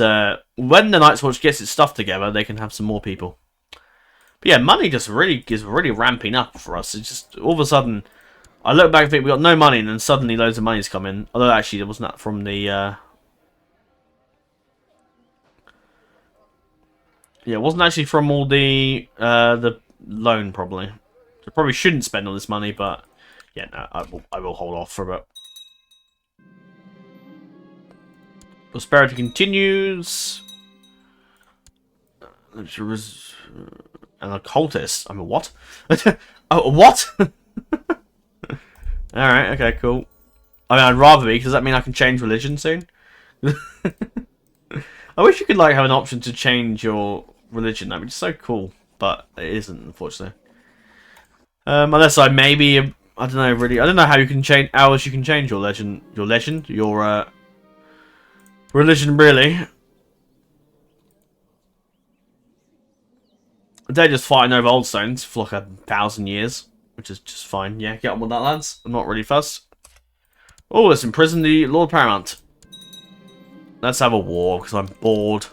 Speaker 1: when the Night's Watch gets its stuff together, they can have some more people. But yeah, money just really is really ramping up for us. It's just all of a sudden, I look back and think we got no money, and then suddenly loads of money's come in. Although actually, it wasn't that from the. Yeah, it wasn't actually from all the loan probably. So probably shouldn't spend all this money, but. Yeah, no, I will hold off for a bit. Prosperity continues. And a cultist. I mean, what? Oh, what? Alright, okay, cool. I mean, I'd rather be, because does that mean I can change religion soon? I wish you could, like, have an option to change your religion. That would be so cool. But it isn't, unfortunately. Unless I maybe... I don't know, really. I don't know how you can change hours. You can change your religion, really. They're just fighting over old stones for like 1,000 years, which is just fine. Yeah, get on with that, lads. I'm not really fussed. Oh, let's imprison the Lord Paramount. Let's have a war because I'm bored,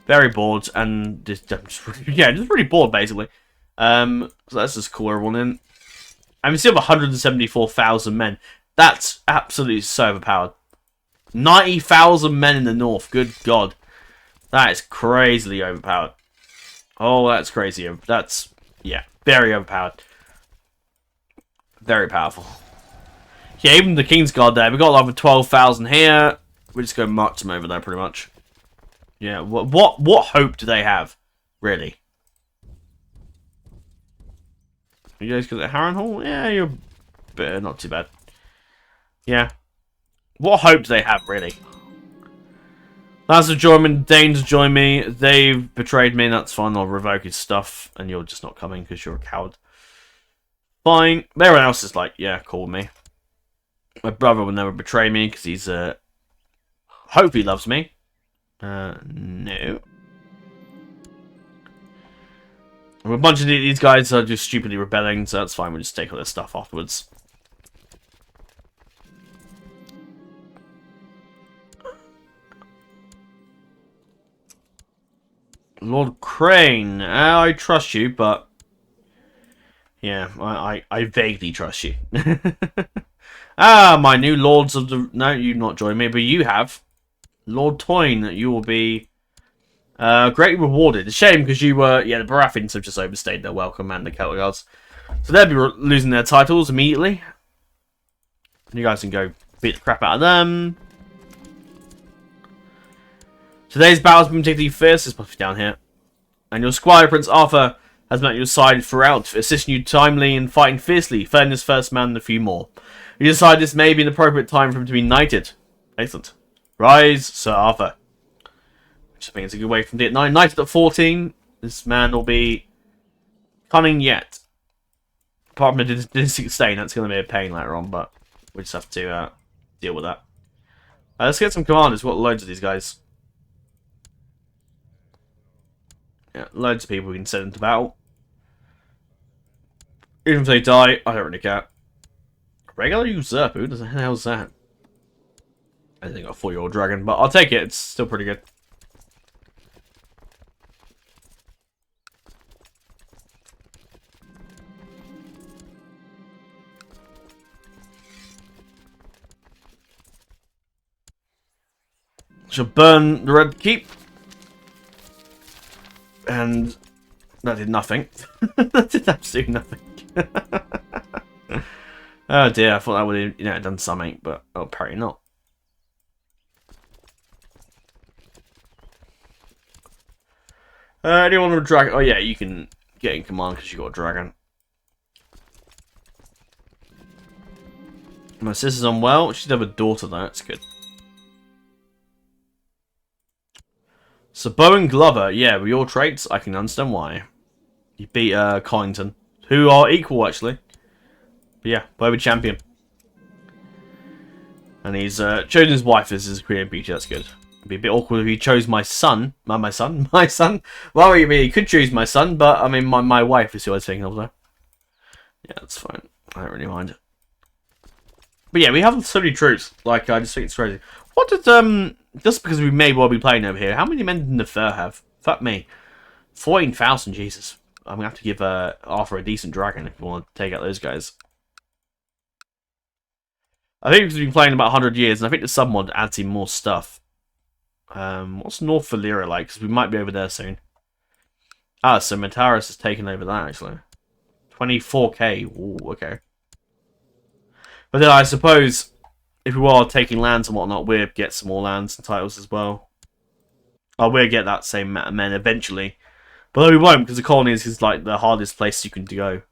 Speaker 1: very bored, and just really bored basically. So let's just call everyone in. I mean, still have 174,000 men. That's absolutely so overpowered. 90,000 men in the north. Good God. That is crazily overpowered. Oh, that's crazy. That's, yeah, very overpowered. Very powerful. Yeah, even the King's Guard there. We've got like 12,000 here. We're just going to march them over there, pretty much. Yeah, what hope do they have? Really? You guys got the Harrenhal? Yeah, you're not too bad. Yeah. What hope do they have, really? Lads have joined me, Danes have joined me. They've betrayed me, that's fine. I'll revoke his stuff, and you're just not coming because you're a coward. Fine. Everyone else is like, yeah, cool with me. My brother will never betray me because he's, hope he loves me. No. A bunch of these guys are just stupidly rebelling, so that's fine. We'll just take all their stuff afterwards. Lord Crane, I trust you, but... yeah, I vaguely trust you. Ah, my new lords of the... No, you've not joined me, but you have. Lord Toyne, you will be greatly rewarded. It's a shame because you were... Yeah, the Baratheons have just overstayed their welcome and the Celtigars. So they'll be losing their titles immediately. You guys can go beat the crap out of them. Today's battle's been particularly fierce. This must be down here. And your squire, Prince Arthur, has been at your side throughout, assisting you timely and fighting fiercely, felling his first man and a few more. You decide this may be an appropriate time for him to be knighted. Excellent. Rise, Sir Arthur. Which I think is a good way from D at 9. Knighted at 14. This man will be cunning yet. Apart from the dynastic stain, that's going to be a pain later on, but we just have to deal with that. Let's get some commanders. We've got loads of these guys. Yeah, loads of people we can send into battle. Even if they die, I don't really care. Regular usurper? Who the hell is that? I think I got a 4-year-old dragon, but I'll take it. It's still pretty good. Shall burn the Red Keep. And that did nothing. That did absolutely nothing. Oh dear, I thought that would have done something, but apparently not. Anyone with a dragon? Oh yeah, you can get in command because you got a dragon. My sister's unwell. She'd have a daughter though, that's good. So Bowen Glover, yeah, with your traits, I can understand why. You beat Collington, who are equal actually. But yeah, Bowen champion. And he's chosen his wife as his creative beauty, that's good. It'd be a bit awkward if he chose my son. My son? Well, I mean, he could choose my son, but I mean, my wife is who I was thinking of there. Yeah, that's fine. I don't really mind. But yeah, we have so many troops. Like, I just think it's crazy. What did, just because we may well be playing over here, how many men did Nefer have? Fuck me. 14,000, Jesus. I'm going to have to give Arthur a decent dragon if we want to take out those guys. I think we've been playing about 100 years, and I think the submod adds in more stuff. What's North Valyria like? Because we might be over there soon. Ah, so Mataris has taken over that, actually. 24k. Ooh, okay. But then I suppose, if we are taking lands and whatnot, we'll get some more lands and titles as well. Oh, we'll get that same amount of men eventually. But we won't, because the colonies is like the hardest place you can go.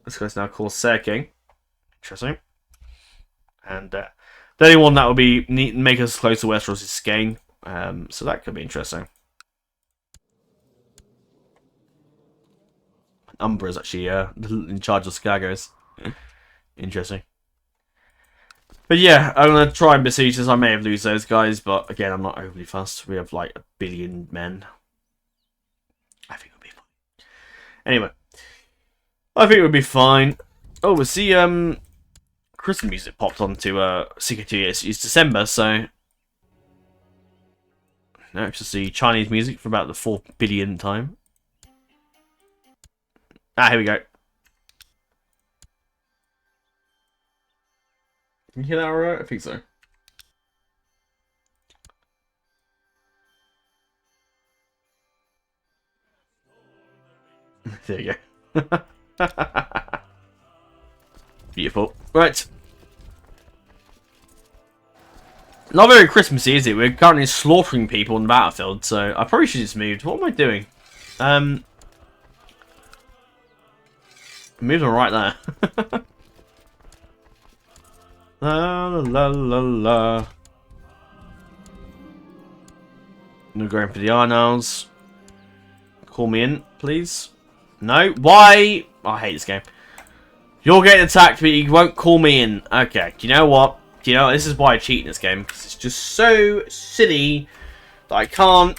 Speaker 1: This guy's now called Crusader King. Interesting. And the only one that would be make us close to Westeros is Skane. So that could be interesting. Umbra's actually in charge of Skagos. Interesting. But yeah, I'm going to try and besiege this. I may have lose those guys, but again, I'm not overly fussed. We have like 1 billion men. I think it'll be fine. Anyway. I think it would be fine. Oh, we'll see, Christmas music popped onto Ck2. It's December, so... No, it's just the Chinese music for about the 4 billionth time. Ah, here we go. Can you hear that alright? I think so. There you go. Beautiful. Right. Not very Christmassy, is it? We're currently slaughtering people on the battlefield, so I probably should just move. What am I doing? Move them right there. La la la la. I'm going for the Arnals. Call me in, please. No? Why? Oh, I hate this game. You're getting attacked, but you won't call me in. Okay, do you know what? Do you know, this is why I cheat in this game. Because it's just so silly that I can't...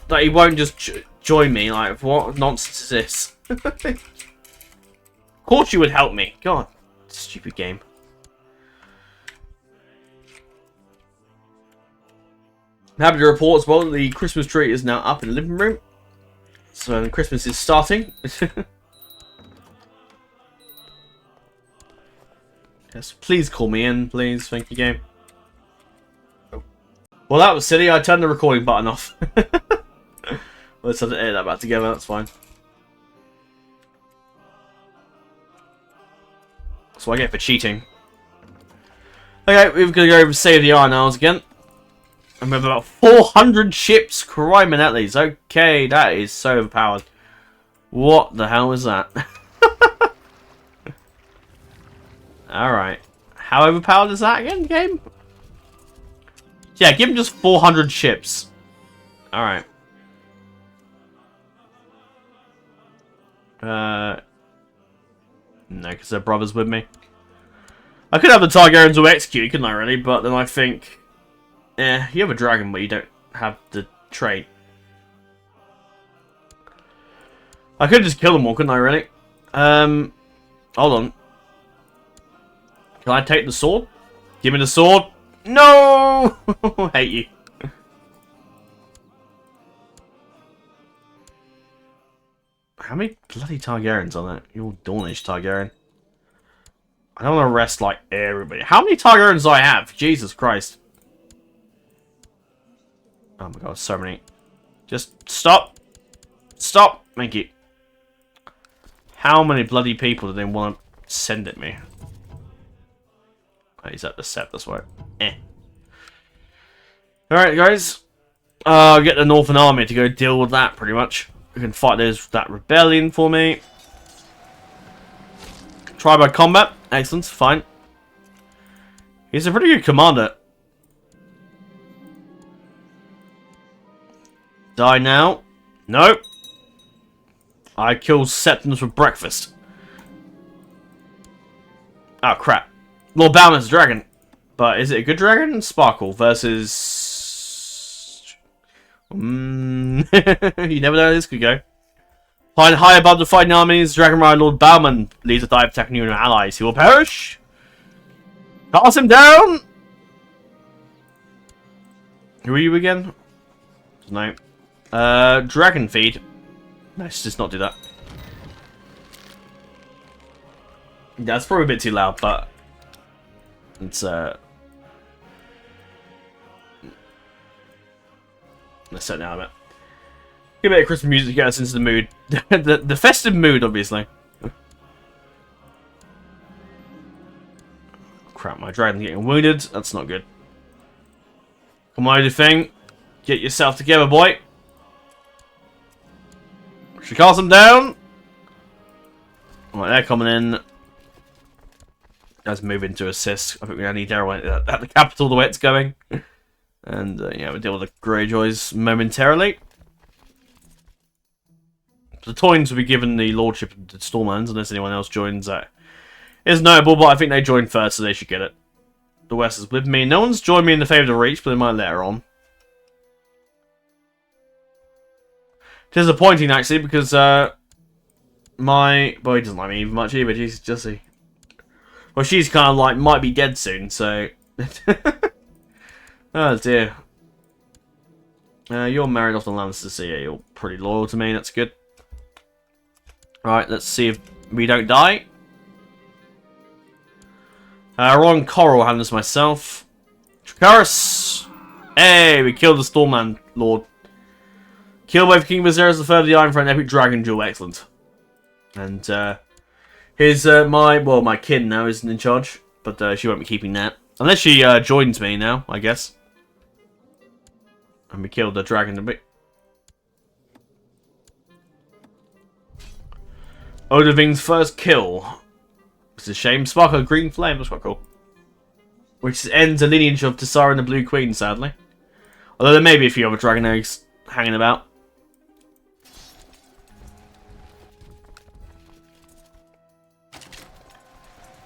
Speaker 1: That he won't just join me. Like, what nonsense is this? Of course you would help me. God, stupid game. I'm happy to report as well that the Christmas tree is now up in the living room. So Christmas is starting. Yes, please call me in, please. Thank you, game. Well, that was silly. I turned the recording button off. Let's have to edit that back together. That's fine. That's what I get for cheating. Okay, we're going to go save the Iron Isles again. And we have about 400 ships criming at these. Okay, that is so overpowered. What the hell is that? Alright. How overpowered is that again, game? Yeah, give him just 400 ships. Alright. No, because they're brothers with me. I could have the Targaryens all execute, couldn't I, really? But then I think... you have a dragon, but you don't have the trait. I could just kill them all, couldn't I, really? Hold on. Can I take the sword? Give me the sword. No! Hate you. How many bloody Targaryens are there? You're Dornish Targaryen. I don't want to arrest, like, everybody. How many Targaryens do I have? Jesus Christ. Oh my god, so many. Just stop. Stop. Thank you. How many bloody people do they want to send at me? Oh, he's at the set, that's right. Alright, guys. I'll get the Northern Army to go deal with that, pretty much. We can fight that rebellion for me. Try by combat. Excellent, fine. He's a pretty good commander. Die now. Nope. I kill Septons for breakfast. Oh, crap. Lord Balman's a dragon. But is it a good dragon? Sparkle versus... you never know how this could go. Find high above the fighting armies. Dragon Rider Lord Balman leads a dive attacking your allies. He will perish. Toss him down. Who are you again? No. Dragon feed. Let's just not do that. That's probably a bit too loud, but it's let's set down a bit. Get a bit of Christmas music to get us into the mood. the festive mood, obviously. Crap, my dragon's getting wounded. That's not good. Come on, you thing. Get yourself together, boy. Should cast them down. Alright, they're coming in. Let's move into assist. I think we need Daryl at the capital the way it's going. And yeah, we'll deal with the Greyjoys momentarily. The Toynes will be given the lordship of the Stormlands unless anyone else joins. That is notable, but I think they joined first, so they should get it. The West is with me. No one's joined me in the Favour of the Reach, but they might later on. Disappointing, actually, because my boy doesn't like me much either. Jesus, Jessie. Well, she's kind of like might be dead soon, so. Oh dear. You're married off the Lannisters, so yeah, you're pretty loyal to me. That's good. Right, let's see if we don't die. Ron Coral handles myself. Dracarys! Hey, we killed the Stormland Lord. Killed by King Viserys the Third of the Iron for an epic dragon duel. Excellent. And here's my kin now isn't in charge, but she won't be keeping that unless she joins me now, I guess. And we killed the dragon a bit. Odoving's first kill. It's a shame. Sparkle green flame. That's quite cool. Which ends the lineage of Tessara and the Blue Queen, sadly. Although there may be a few other dragon eggs hanging about.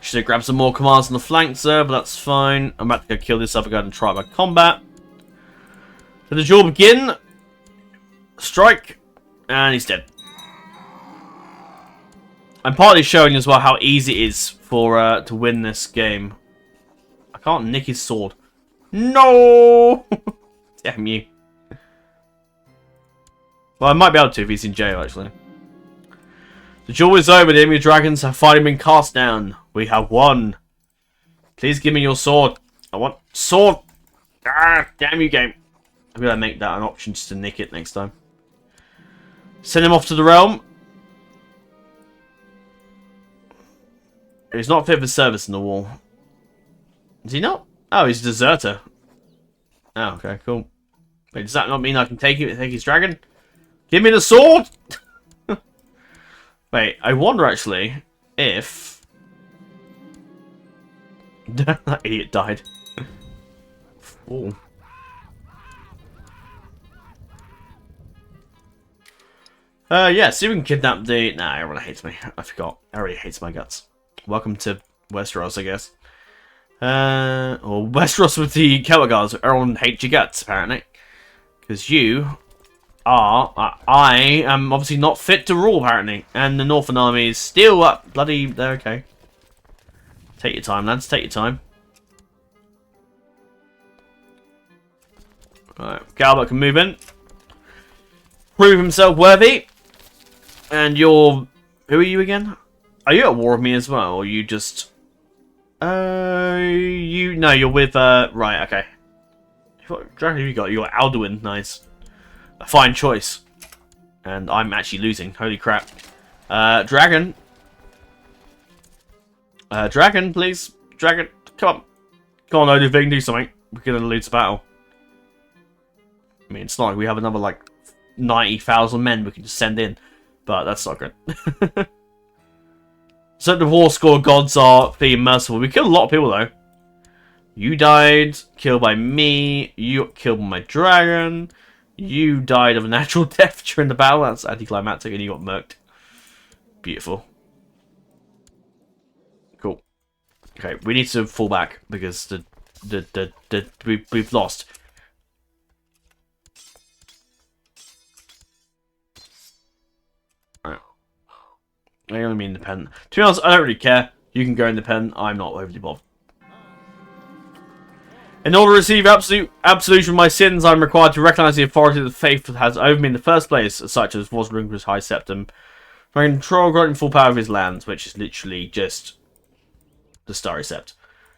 Speaker 1: Should have grabbed some more commands on the flanks there, but that's fine. I'm about to go kill this other guy and try by combat. So the duel begin. Strike. And he's dead. I'm partly showing as well how easy it is for to win this game. I can't nick his sword. No! Damn you. Well, I might be able to if he's in jail, actually. The duel is over. The enemy dragons have finally been cast down. We have won. Please give me your sword. I want sword. Ah, damn you, game. I'm gonna make that an option just to nick it next time. Send him off to the realm. He's not fit for service in the wall. Is he not? Oh, he's a deserter. Oh, okay, cool. Wait, does that not mean I can take his dragon? Give me the sword! Wait, I wonder actually if... that idiot died. Ooh. Yeah, see if we can kidnap the... Nah, everyone hates me. I forgot. Everybody hates my guts. Welcome to Westeros, I guess. Or Westeros with the Celtigars. Everyone hates your guts, apparently. Because you are... I am obviously not fit to rule, apparently. And the Northern Army is still up. Bloody... They're okay. Take your time, lads. Take your time. Alright, Galbert can move in. Prove himself worthy. And you're... Who are you again? Are you at war with me as well, or you just... No, you're with, right, okay. What dragon have you got? You got Alduin, nice. A fine choice. And I'm actually losing, holy crap. Dragon. Dragon, please. Dragon, come on. Come on, Oduving, do something. We're gonna lose the battle. I mean, it's not like we have another, like, 90,000 men we can just send in. But that's not good. So the war score gods are being merciful. We killed a lot of people though. You died, killed by me. You got killed by my dragon. You died of a natural death during the battle. That's anticlimactic, and you got murked. Beautiful. Cool. Okay, we need to fall back because we've lost. I only mean independent. To be honest, I don't really care. You can go independent. I'm not overly bothered. In order to receive absolution of my sins, I'm required to recognize the authority that the faith has over me in the first place, such as was Ringra's High Septum. I control granting full power of his lands, which is literally just the Starry Sept.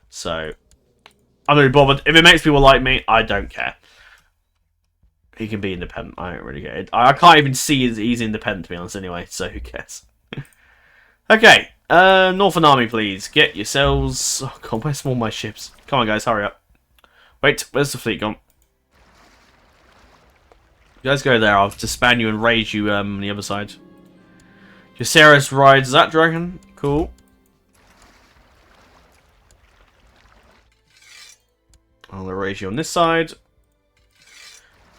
Speaker 1: So, I'm not really bothered. If it makes people like me, I don't care. He can be independent. I don't really care. I can't even see he's independent, to be honest, anyway, so who cares? Okay, Northern Army, please. Get yourselves... Oh, God, where's all my ships? Come on, guys, hurry up. Wait, where's the fleet gone? You guys go there. I'll disband you and raise you on the other side. Jacaerys rides that dragon. Cool. I'll raise you on this side.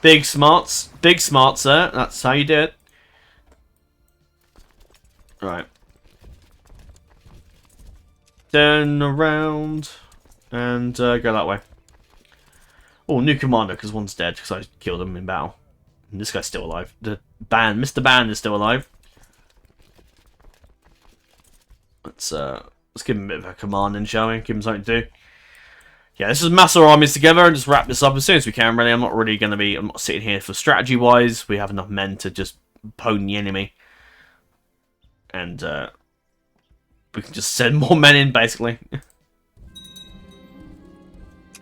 Speaker 1: Big smarts. Big smarts there. That's how you do it. Right. Turn around and go that way. Oh, new commander because one's dead because I killed him in battle. And this guy's still alive. The band, Mr. Band, is still alive. Let's give him a bit of a command and shall we? Give him something to do. Yeah, let's just mass our armies together and just wrap this up as soon as we can. Really, I'm not sitting here for strategy wise. We have enough men to just pwn the enemy, and we can just send more men in, basically.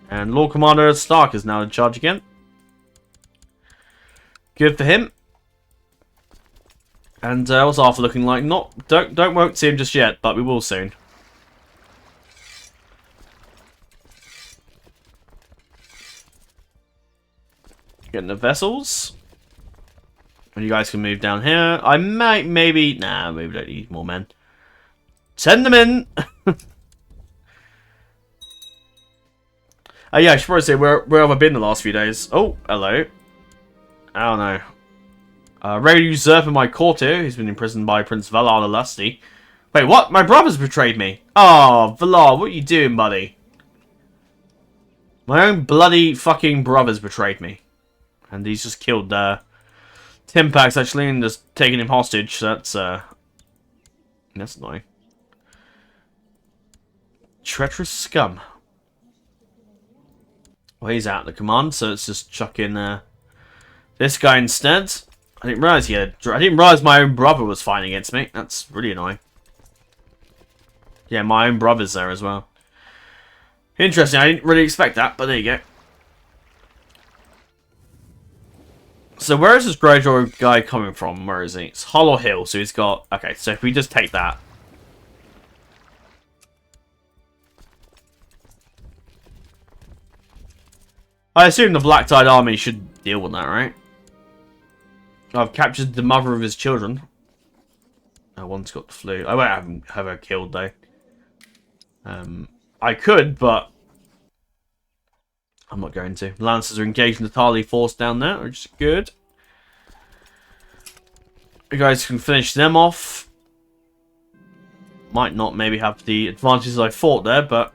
Speaker 1: And Lord Commander Stark is now in charge again. Good for him. And what's Arthur looking like? Won't see him just yet, but we will soon. Getting the vessels. And you guys can move down here. I might, maybe... Nah, maybe we don't need more men. Send them in! Yeah, I should probably say, where have I been the last few days? Oh, hello. I don't know. Ready usurper my court here. He's been imprisoned by Prince Valar the Lusty. Wait, what? My brother's betrayed me. Oh, Valar, what are you doing, buddy? My own bloody fucking brother's betrayed me. And he's just killed Timpax, actually, and just taken him hostage. So that's annoying. Treacherous scum. Well, he's out of the command, so let's just chuck in this guy instead. I didn't realize my own brother was fighting against me. That's really annoying. Yeah, my own brother's there as well. Interesting, I didn't really expect that, but there you go. So where is this Greyjoy guy coming from? Where is he? It's Hollow Hill, so he's got... Okay, so if we just take that... I assume the Black-Tide army should deal with that, right? I've captured the mother of his children. Oh, one's got the flu. I won't have her killed, though. I could, but... I'm not going to. Lancers are engaged in the Tarly force down there, which is good. You guys can finish them off. Might not maybe have the advantages I thought there, but...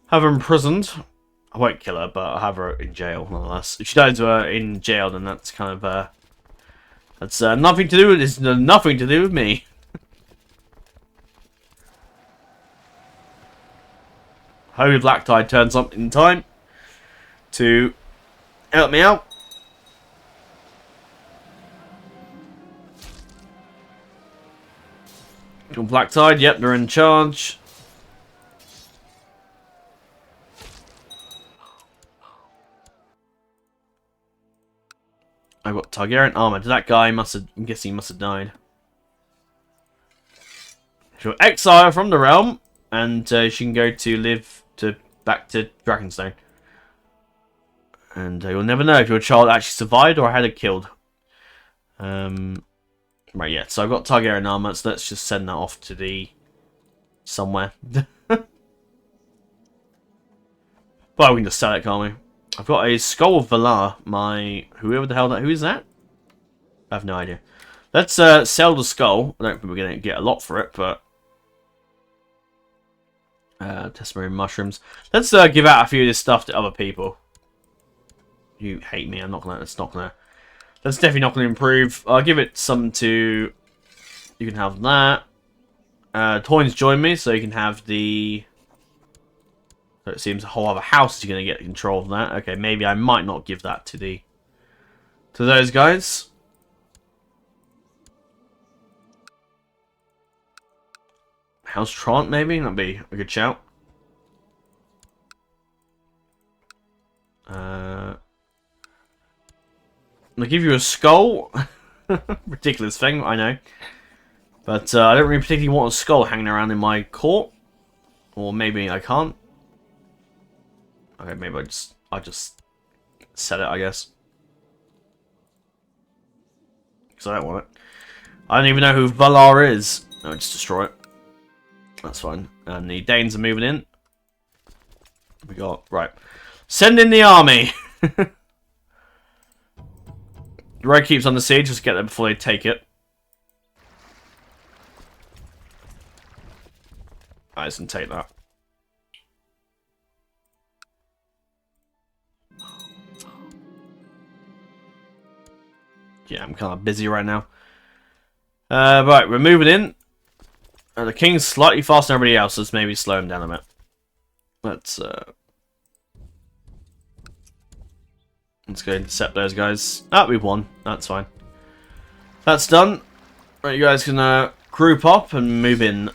Speaker 1: Have her imprisoned. I won't kill her, but I'll have her in jail, nonetheless. If she dies in jail, then that's kind of, that's nothing to do with this. Nothing to do with me. Holy Black-Tide turns up in time to help me out. Black-Tide, yep, they're in charge. I got Targaryen armor. That guy must have... I'm guessing he must have died. She'll exile from the realm, and she can go to live back to Dragonstone. And you'll never know if your child actually survived or had it killed. Right, yeah. So I've got Targaryen armor. So let's just send that off to the somewhere. But we can just sell it, can't we? I've got a Skull of Valar. Whoever the hell that... Who is that? I have no idea. Let's sell the skull. I don't think we're going to get a lot for it, but... Testmarine mushrooms. Let's give out a few of this stuff to other people. You hate me. I'm not going to... It's not going to... That's definitely not going to improve. I'll give it some to... You can have that. Toynes join me, so you can have the... So it seems a whole other house is going to get control of that. Okay, maybe I might not give that to those guys. House Trant, maybe? That'd be a good shout. I'll give you a skull. Ridiculous thing, I know. But I don't really particularly want a skull hanging around in my court. Or maybe I can't. Okay, maybe I just set it, I guess. Because I don't want it. I don't even know who Valar is. No, just destroy it. That's fine. And the Danes are moving in. We got... Right. Send in the army! The road keeps on the siege. Just get there before they take it. I just can take that. Yeah, I'm kind of busy right now. Right, we're moving in. The king's slightly faster than everybody else, so let's maybe slow him down a bit. Let's go intercept those guys. Ah, we've won. That's fine. That's done. Right, you guys can group up and move in.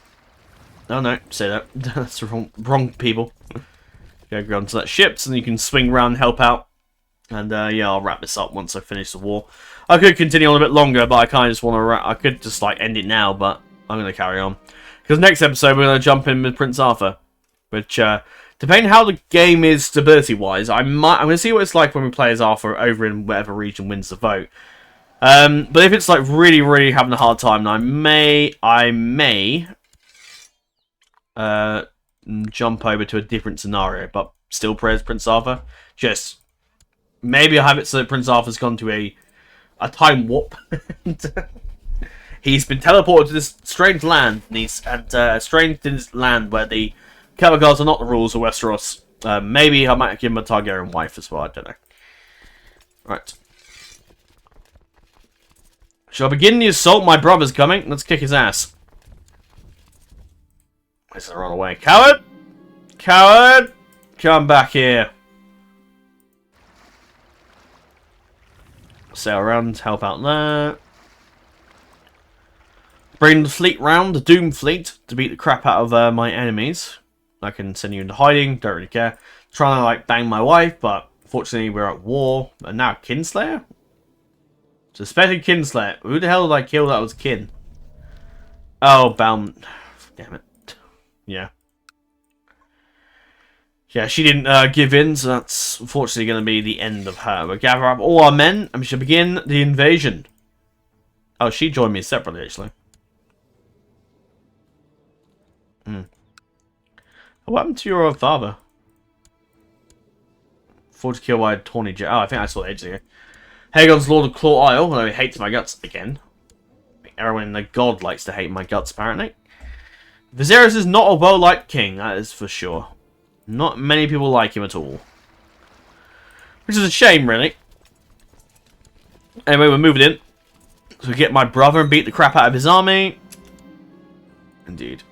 Speaker 1: Oh no, say that. That's the wrong people. Go onto that ships, and you can swing around and help out. And yeah, I'll wrap this up once I finish the war. I could continue on a bit longer, but I kind of just want to I could just like end it now, but I'm going to carry on. Because next episode we're going to jump in with Prince Arthur. Which, depending how the game is stability-wise, I'm going to see what it's like when we play as Arthur over in whatever region wins the vote. But if it's like really, really having a hard time, then I may jump over to a different scenario, but still play as Prince Arthur. Just... Maybe I'll have it so that Prince Arthur's gone to a time warp. He's been teleported to this strange land, and a strange land where the Celtigars are not the rules of Westeros. Maybe I might give him a Targaryen wife as well, I don't know. Right. Shall I begin the assault? My brother's coming. Let's kick his ass. Let's run away. Coward! Coward! Come back here. Sail around, help out there. Bring the fleet round, the Doom fleet, to beat the crap out of my enemies. I can send you into hiding, don't really care. Trying to like bang my wife, but fortunately we're at war. And now Kinslayer? Suspected Kinslayer. Who the hell did I kill that was kin? Oh, bound. Damn it. Yeah. Yeah, she didn't give in, so that's unfortunately going to be the end of her. We'll gather up all our men, and we shall begin the invasion. Oh, she joined me separately, actually. What happened to your father? 40 kill by Tawny Jet. Oh, I think I saw it ages ago. Aegon's Lord of Claw Isle, although he hates my guts again. Erwin the God likes to hate my guts, apparently. Viserys is not a well-liked king, that is for sure. Not many people like him at all. Which is a shame, really. Anyway, we're moving in. So we get my brother and beat the crap out of his army. Indeed.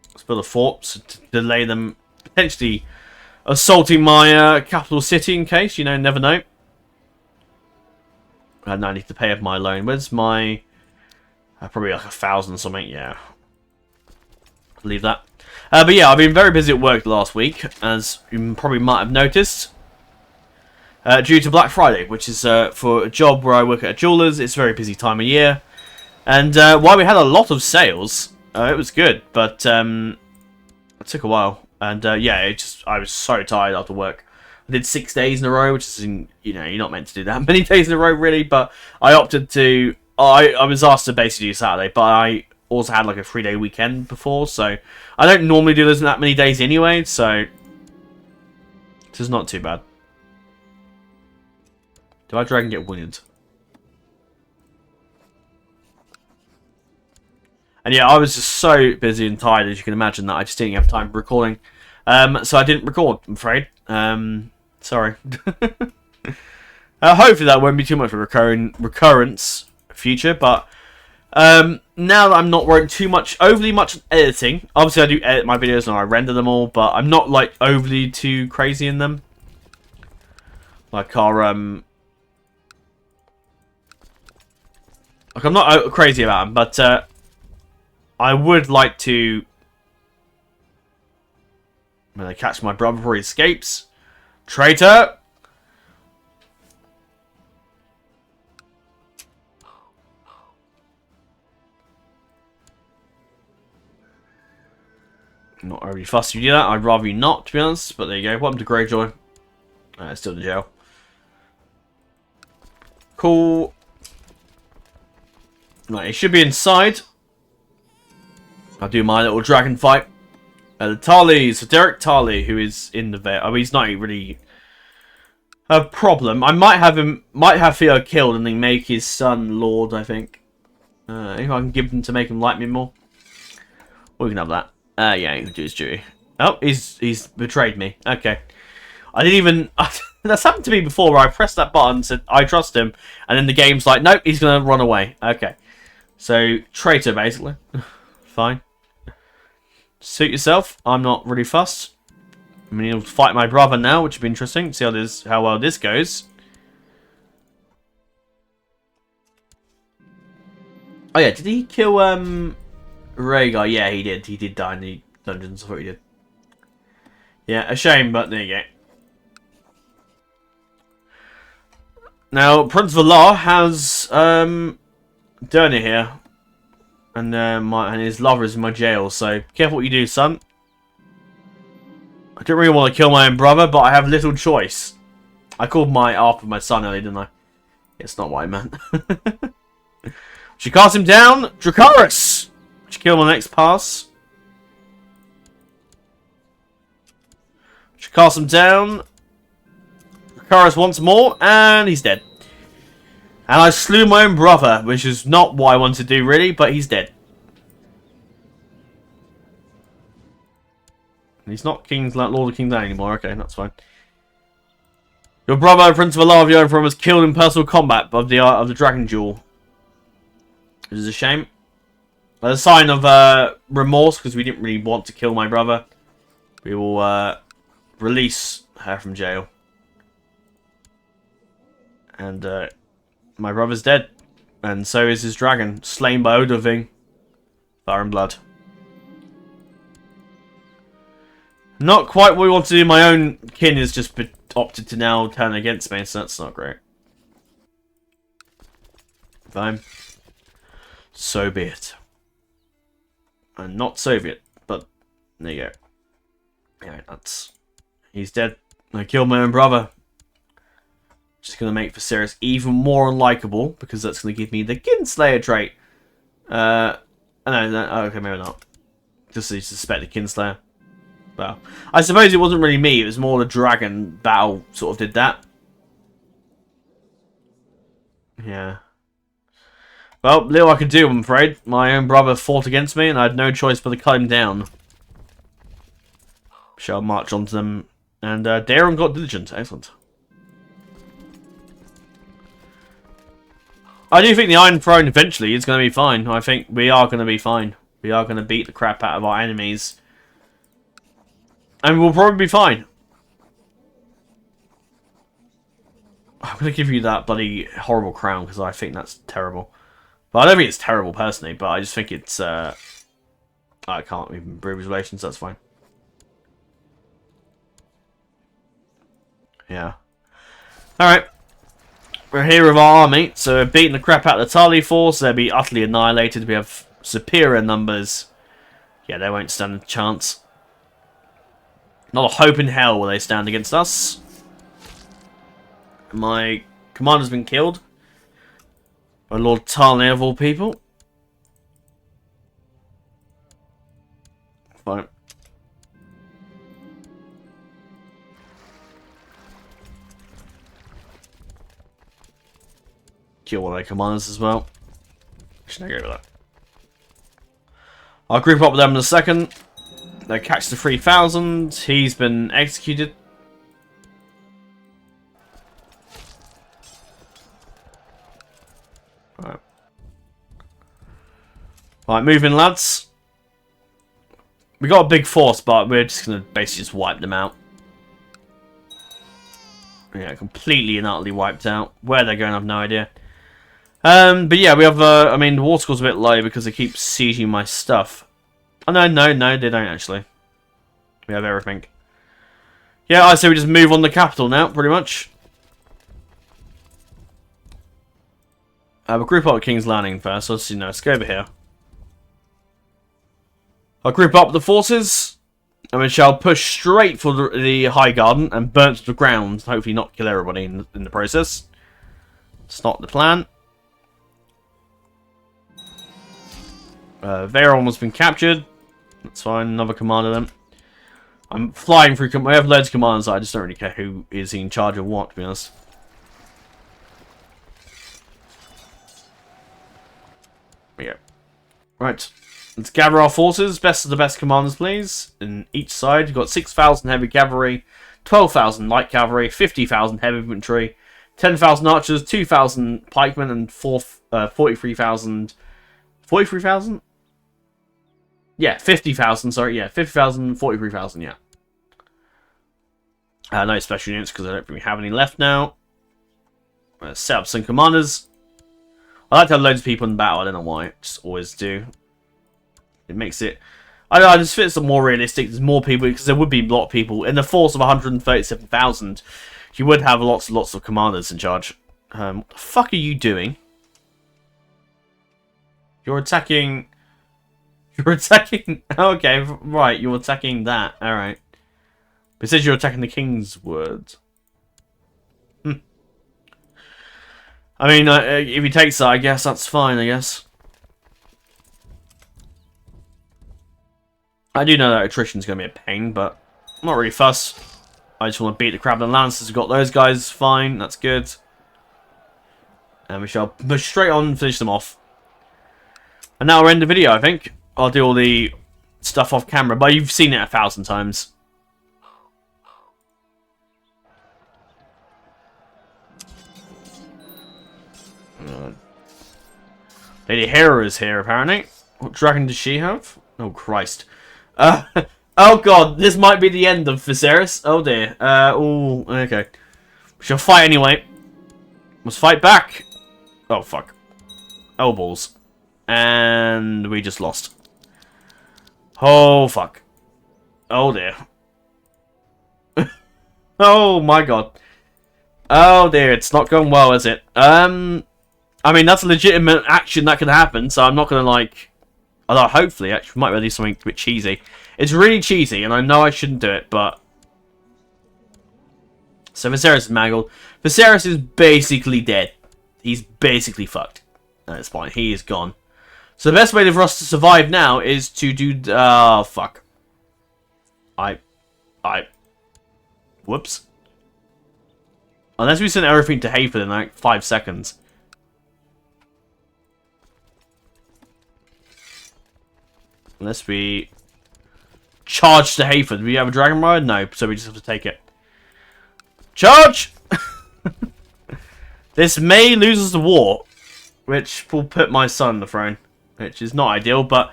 Speaker 1: Let's build a fort to delay them potentially assaulting my capital city in case, you know, never know. And I need to pay off my loan. Where's my... probably like 1,000 something, yeah. Leave that. But yeah, I've been very busy at work the last week, as you probably might have noticed. Due to Black Friday, which is for a job where I work at a jeweler's. It's a very busy time of year. And while we had a lot of sales, it was good, but it took a while. And yeah, I was so tired after work. I did 6 days in a row, which is, you know, you're not meant to do that many days in a row, really. But I opted to... I was asked to basically do Saturday, but I also had like a 3-day weekend before, so I don't normally do this that many days anyway, so this is not too bad. Did my dragon get wounded? And yeah, I was just so busy and tired, as you can imagine, that I just didn't have time for recording. So I didn't record, I'm afraid. Sorry. Hopefully that won't be too much of a recurrence future, but now that I'm not working too much, overly much editing. Obviously I do edit my videos and I render them all, but I'm not like overly too crazy in them. Like I'm not crazy about them, but I would like to, when I catch my brother before he escapes. Traitor! Not overly fussed if you do that. I'd rather you not, to be honest. But there you go. Welcome to Greyjoy. Still in jail. Cool. Right, he should be inside. I'll do my little dragon fight. The Tarly, so Derek Tarly, who is in the vet. I mean, he's not really a problem. I might have Theo killed and then make his son Lord, I think. If I can give him to make him like me more. We can have that. Yeah, he can do his duty. Oh, he's betrayed me. Okay. I didn't even... That's happened to me before, where I pressed that button, said, I trust him, and then the game's like, nope, he's going to run away. Okay. So, traitor, basically. Fine. Suit yourself. I'm not really fussed. I mean, he'll fight my brother now, which would be interesting. See how well this goes. Oh yeah, did he kill Rhaegar? Yeah, he did. He did die in the dungeons. I thought he did. Yeah, a shame, but there you go. Now, Prince Valar has Durna here. And his lover is in my jail, so careful what you do, son. I don't really want to kill my own brother, but I have little choice. I called after my son earlier, didn't I? It's not what I meant. She cast him down. Dracarys! She kill him on the next pass. She cast him down. Dracarys once more, and he's dead. And I slew my own brother, which is not what I wanted to do, really, but he's dead. He's not Lord of King's Land anymore. Okay, that's fine. Your brother, Prince Valar of the Iron was killed in personal combat of the Dragon Duel. Which is a shame. As a sign of remorse, because we didn't really want to kill my brother, we will release her from jail. And my brother's dead. And so is his dragon, slain by Odoving. Fire and blood. Not quite what we want to do. My own kin has just opted to now turn against me, so that's not great. Fine. So be it. And not Soviet, but there you go. Yeah, that's... He's dead. I killed my own brother. Just going to make Viserys even more unlikable, because that's going to give me the Kinslayer trait. No, okay, maybe not. Just so you suspect the Kinslayer. Well, I suppose it wasn't really me, it was more the dragon battle sort of did that. Yeah. Well, little I could do, I'm afraid. My own brother fought against me, and I had no choice but to cut him down. Shall march onto them. And Daeron got diligent. Excellent. I do think the Iron Throne eventually is going to be fine. I think we are going to be fine. We are going to beat the crap out of our enemies. And we'll probably be fine. I'm going to give you that bloody horrible crown because I think that's terrible. But I don't think it's terrible personally, but I just think it's... I can't even improve his relations, that's fine. Yeah. Alright. We're here with our army, so we're beating the crap out of the Tarly force. They'll be utterly annihilated. We have superior numbers. Yeah, they won't stand a chance. Not a hope in hell will they stand against us. My commander's been killed. By Lord Tarly of all people. Fine. Kill one of their commanders as well. Should I go with that? I'll group up with them in a second. They catch the 3000. He's been executed. Alright. Alright, moving lads. We got a big force, but we're just going to basically just wipe them out. Yeah, completely and utterly wiped out. Where they're going, I have no idea. But yeah, we have, I mean, the war score's a bit low because they keep sieging my stuff. Oh, no, they don't actually. We have everything. Yeah, I say we just move on the capital now, pretty much. We'll group up with King's Landing first, so let's go over here. I'll group up the forces, and we shall push straight for the High Garden and burn to the ground, hopefully not kill everybody in the process. It's not the plan. Varon has been captured. That's fine, another commander then. I'm flying through... I have loads of commanders, I just don't really care who is in charge of what, to be honest. There we go. Right. Let's gather our forces. Best of the best commanders, please. In each side, you've got 6,000 heavy cavalry, 12,000 light cavalry, 50,000 heavy infantry, 10,000 archers, 2,000 pikemen, and 43,000... 43,000? Yeah, 50,000, sorry, yeah, 50,000, 43,000, yeah. No special units, because I don't think we have any left now. Let's set up some commanders. I like to have loads of people in battle, I don't know why, just always do. It makes it... I don't know, it just fits more realistic, there's more people, because there would be a lot of people. In the force of 137,000, you would have lots and lots of commanders in charge. What the fuck are you doing? You're attacking... You're attacking... Okay, right, you're attacking that. Alright. But it says you're attacking the King's Word. I mean, if he takes that, I guess that's fine, I guess. I do know that attrition's going to be a pain, but I'm not really fussed. I just want to beat the crap and Lancers. We've got those guys fine, that's good. And we shall push straight on and finish them off. And now we'll end the video, I think. I'll do all the stuff off camera, but you've seen it 1,000 times. Lady Hera is here, apparently. What dragon does she have? Oh, Christ. Oh, God. This might be the end of Viserys. Oh, dear. Oh, okay. We shall fight anyway. Must fight back. Oh, fuck. Oh, balls. And we just lost. Oh, fuck. Oh, dear. Oh, my God. Oh, dear. It's not going well, is it? I mean, that's a legitimate action that can happen, so I'm not going to, like... Although, hopefully, actually, we might be able to do something a bit cheesy. It's really cheesy, and I know I shouldn't do it, but... So, Viserys is mangled. Viserys is basically dead. He's basically fucked. That's fine. He is gone. So, the best way for us to survive now is to do... Oh, fuck. Whoops. Unless we send everything to Hayford in, like, 5 seconds. Unless we charge to Hayford. Do we have a Dragon Ride? No, so we just have to take it. Charge! This may lose us the war, which will put my son on the throne, which is not ideal, but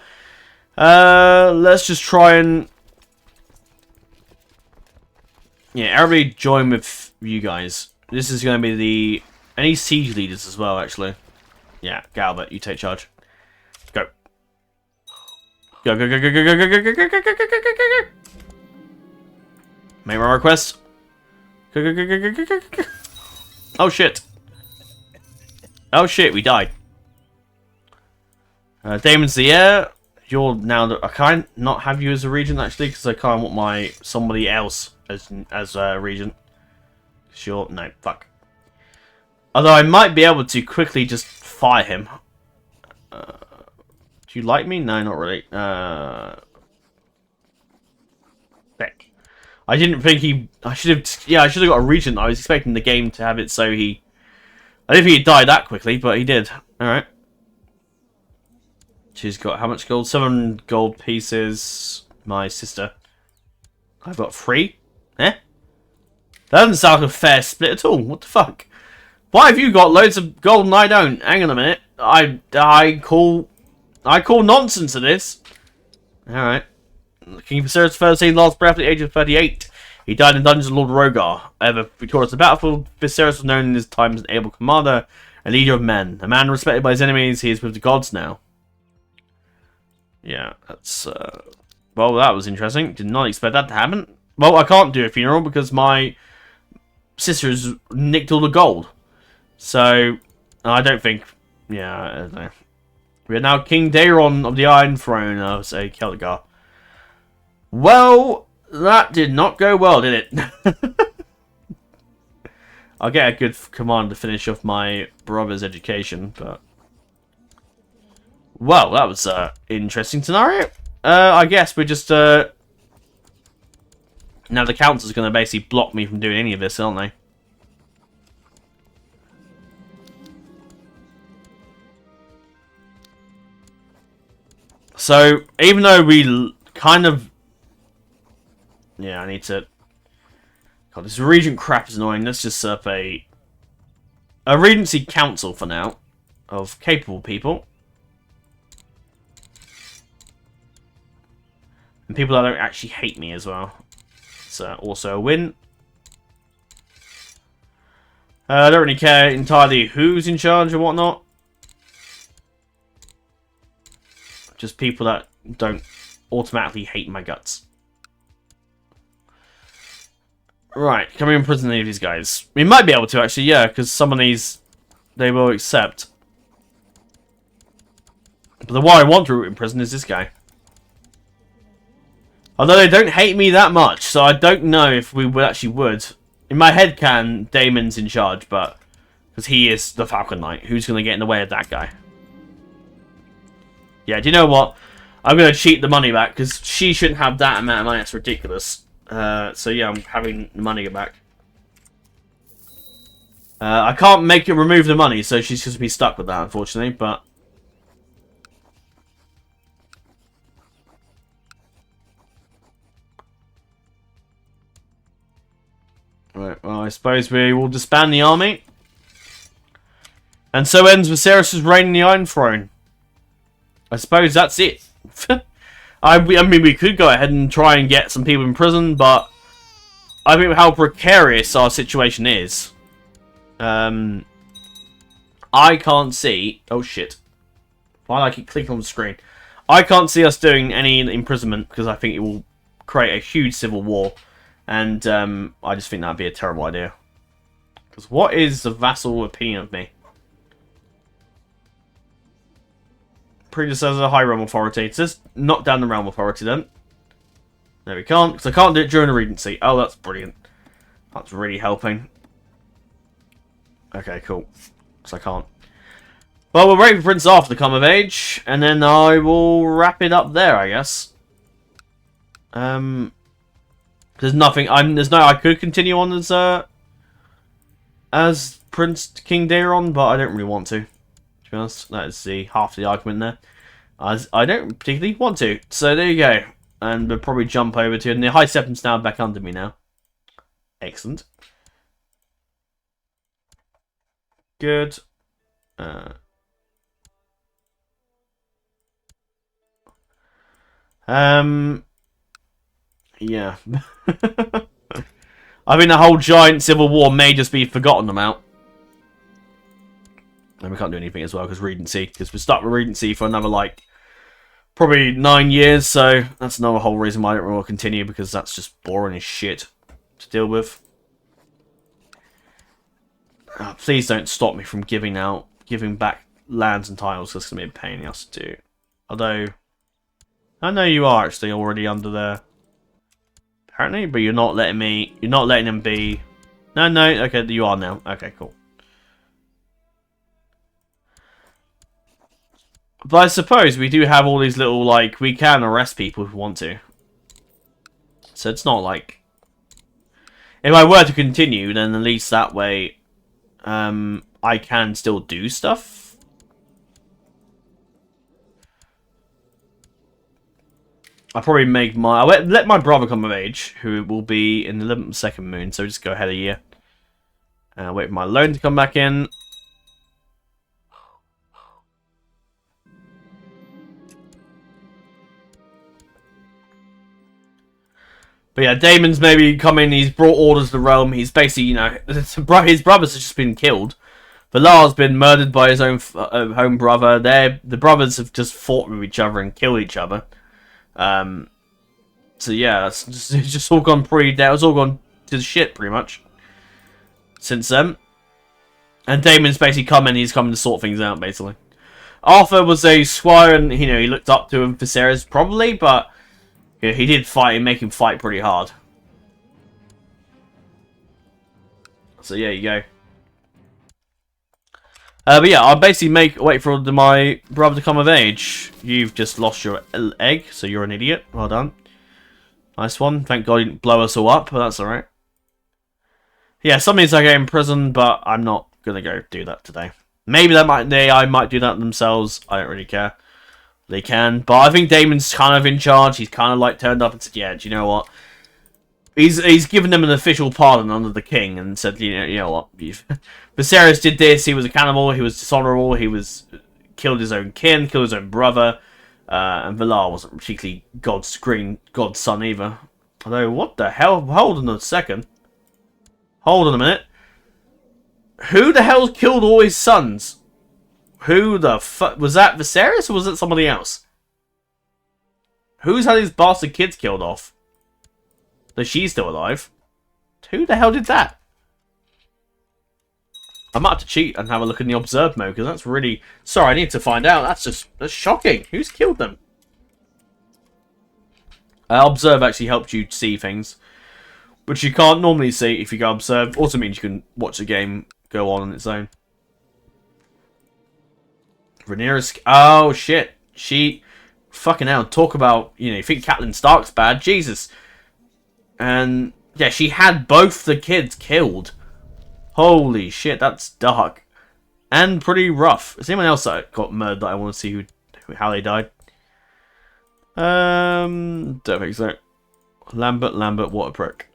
Speaker 1: let's just try and... Yeah, everybody join with you guys. This is going to be the... Any siege leaders as well, actually. Yeah, Galbert, you take charge. Go. Go, go, go, go, go, go, go, go, go, go, go, go, go, go, go. Make my request. Go, go, go, go, go, go, go, go. Oh, shit. Oh, shit, we died. Daemon's the heir. You're now... I can't not have you as a regent, actually, because I can't want my... Somebody else as a regent. Sure, no, fuck. Although I might be able to quickly just fire him. Do you like me? No, not really. Beck. I didn't think he... I should have... Yeah, I should have got a regent. I was expecting the game to have it so he... I didn't think he'd die that quickly, but he did. Alright. She's got how much gold? 7 gold pieces. My sister. I've got 3. Eh? That doesn't sound like a fair split at all. What the fuck? Why have you got loads of gold and I don't? Hang on a minute. I call nonsense to this. Alright. King Viserys first seen last breath at the age of 38. He died in dungeons of Lord Rogar. Ever victorious in the battlefield, Viserys was known in his time as an able commander and leader of men. A man respected by his enemies, he is with the gods now. Yeah, that's... Well, that was interesting. Did not expect that to happen. Well, I can't do a funeral because my sister has nicked all the gold. So, I don't think... Yeah, I don't know. We are now King Daeron of the Iron Throne of, say, Celtigar. Well, that did not go well, did it? I'll get a good command to finish off my brother's education, but... Well, that was an interesting scenario. I guess we're just... Now the council's going to basically block me from doing any of this, aren't they? So, even though we kind of... Yeah, I need to... God, this regent crap is annoying. Let's just set up a regency council for now. Of capable people. And people that don't actually hate me as well. It's also a win. I don't really care entirely who's in charge or whatnot. Just people that don't automatically hate my guts. Right, can we imprison any of these guys? We might be able to actually, yeah, because some of these they will accept. But the one I want to imprison is this guy. Although they don't hate me that much, so I don't know if we would actually would. In my head can, Daemon's in charge, but... Because he is the Falcon Knight. Who's going to get in the way of that guy? Yeah, do you know what? I'm going to cheat the money back, because she shouldn't have that amount of money. That's ridiculous. So yeah, I'm having the money back. I can't make her remove the money, so she's just be stuck with that, unfortunately, but... Right, well, I suppose we will disband the army. And so ends Viserys' reign in the Iron Throne. I suppose that's it. I mean, we could go ahead and try and get some people in prison, but I think how precarious our situation is. I can't see... Oh, shit. Why do I keep clicking on the screen? I can't see us doing any imprisonment because I think it will create a huge civil war. And I just think that would be a terrible idea. Because what is the vassal opinion of me? Predecessor, high realm authority. Let's just knock down the realm authority then. No, we can't, because I can't do it during the regency. Oh, that's brilliant. That's really helping. Okay, cool. So I can't. Well, we'll wait for Prince Arthur to come of age, and then I will wrap it up there, I guess. There's nothing. I could continue on as Prince King Daeron, but I don't really want to. To be honest, that is half the argument there. As I don't particularly want to. So there you go. And we'll probably jump over to it. And the High Septon's now back under me now. Excellent. Good. Yeah. I think the whole giant civil war may just be forgotten about. And we can't do anything as well because Regency. Because we're stuck with Regency for another, like, probably 9 years. So that's another whole reason why I don't really want to continue. Because that's just boring as shit to deal with. Oh, please don't stop me from giving back lands and titles. That's going to be a pain in the ass to do. Although, I know you are actually already under there. Apparently, but you're not letting them be. No, okay, you are now. Okay, cool. But I suppose we do have all these little, like, we can arrest people if we want to. So it's not like... If I were to continue, then at least that way, I can still do stuff. I'll probably make I'll let my brother come of age, who will be in the 11th second moon, so just go ahead a year. Wait for my loan to come back in. But yeah, Daemon's maybe come in, he's brought orders to the realm, he's basically, you know, his brothers have just been killed. Valar's been murdered by his own home brother. The brothers have just fought with each other and killed each other. So yeah, it's just all gone it's all gone to the shit, pretty much. Since then. And Daemon's basically he's coming to sort things out, basically. Arthur was a squire, and, you know, he looked up to him for Viserys, probably, but... Yeah, he did fight and make him fight pretty hard. So yeah, you go. But yeah, I'll basically wait for my brother to come of age. You've just lost your egg, so you're an idiot. Well done. Nice one. Thank God you didn't blow us all up, but that's alright. Yeah, some means I go in prison, but I'm not gonna go do that today. Maybe I might do that themselves. I don't really care. They can, but I think Daemon's kind of in charge. He's kind of like turned up and said, "Yeah, do you know what?" He's given them an official pardon under the king and said, "You know what? Viserys did this. He was a cannibal. He was dishonorable. He was killed his own kin, killed his own brother, and Valar wasn't particularly God's son either." Although, what the hell? Hold on a second. Hold on a minute. Who the hell killed all his sons? Who the fuck? Was that Viserys or was it somebody else? Who's had his bastard kids killed off? So she's still alive. Who the hell did that? I might have to cheat and have a look in the observe mode because that's really... Sorry, I need to find out. That's shocking. Who's killed them? Observe actually helps you see things, which you can't normally see if you go observe. Also means you can watch the game go on its own. Rhaenyra's... Oh, shit. She... Fucking hell. Talk about... You know, you think Catelyn Stark's bad? Jesus. And... Yeah, she had both the kids killed. Holy shit, that's dark. And pretty rough. Is anyone else that got murdered that I want to see how they died? Don't think so. Lambert, what a prick.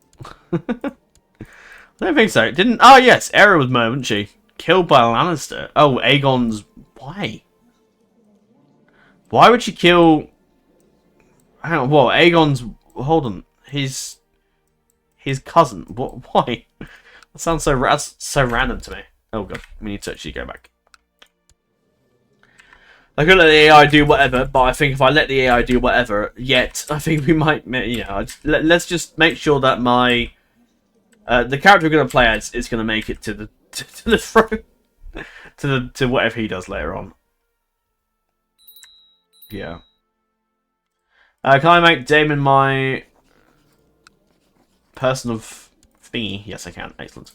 Speaker 1: I don't think so. Didn't... Oh, yes. Aerys was murdered, wasn't she? Killed by Lannister. Oh, Aegon's... Why? Why would she kill... Hang on, what? Aegon's... Hold on. His cousin. What? Why? That sounds so random to me. Oh, God. We need to actually go back. I could let the AI do whatever, but I think if I let the AI do whatever, yet I think we might, let's just make sure that my the character we're gonna play as is gonna make it to the to the throne, to whatever he does later on. Yeah. Can I make Damon my person of thingy? Yes, I can. Excellent.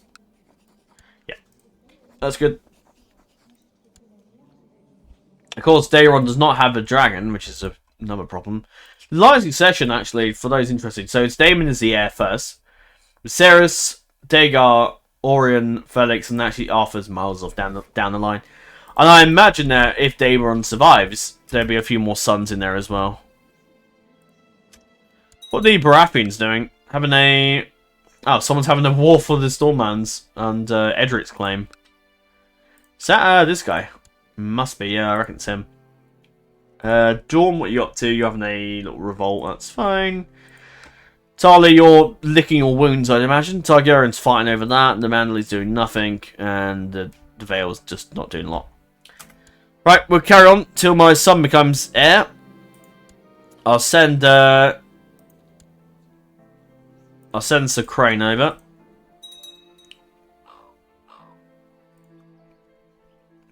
Speaker 1: Yeah, that's good. Of course, Daeron does not have a dragon, which is another problem. Line succession, actually, for those interested. So it's Daemon is the heir first. Viserys, Dagar, Orion, Felix, and actually Arthur's miles off down the line. And I imagine that if Daemon survives, there'll be a few more sons in there as well. What are the Baratheons doing? Having a... Oh, someone's having a war for the Stormlands and Edric's claim. Is that this guy? Must be, yeah, I reckon it's him. Dawn, what you up to? You're having a little revolt, that's fine. Tarly, you're licking your wounds, I'd imagine. Targaryen's fighting over that, and the Manderly's doing nothing, and the Vale's just not doing a lot. Right, we'll carry on till my son becomes heir. I'll send Sir Crane over.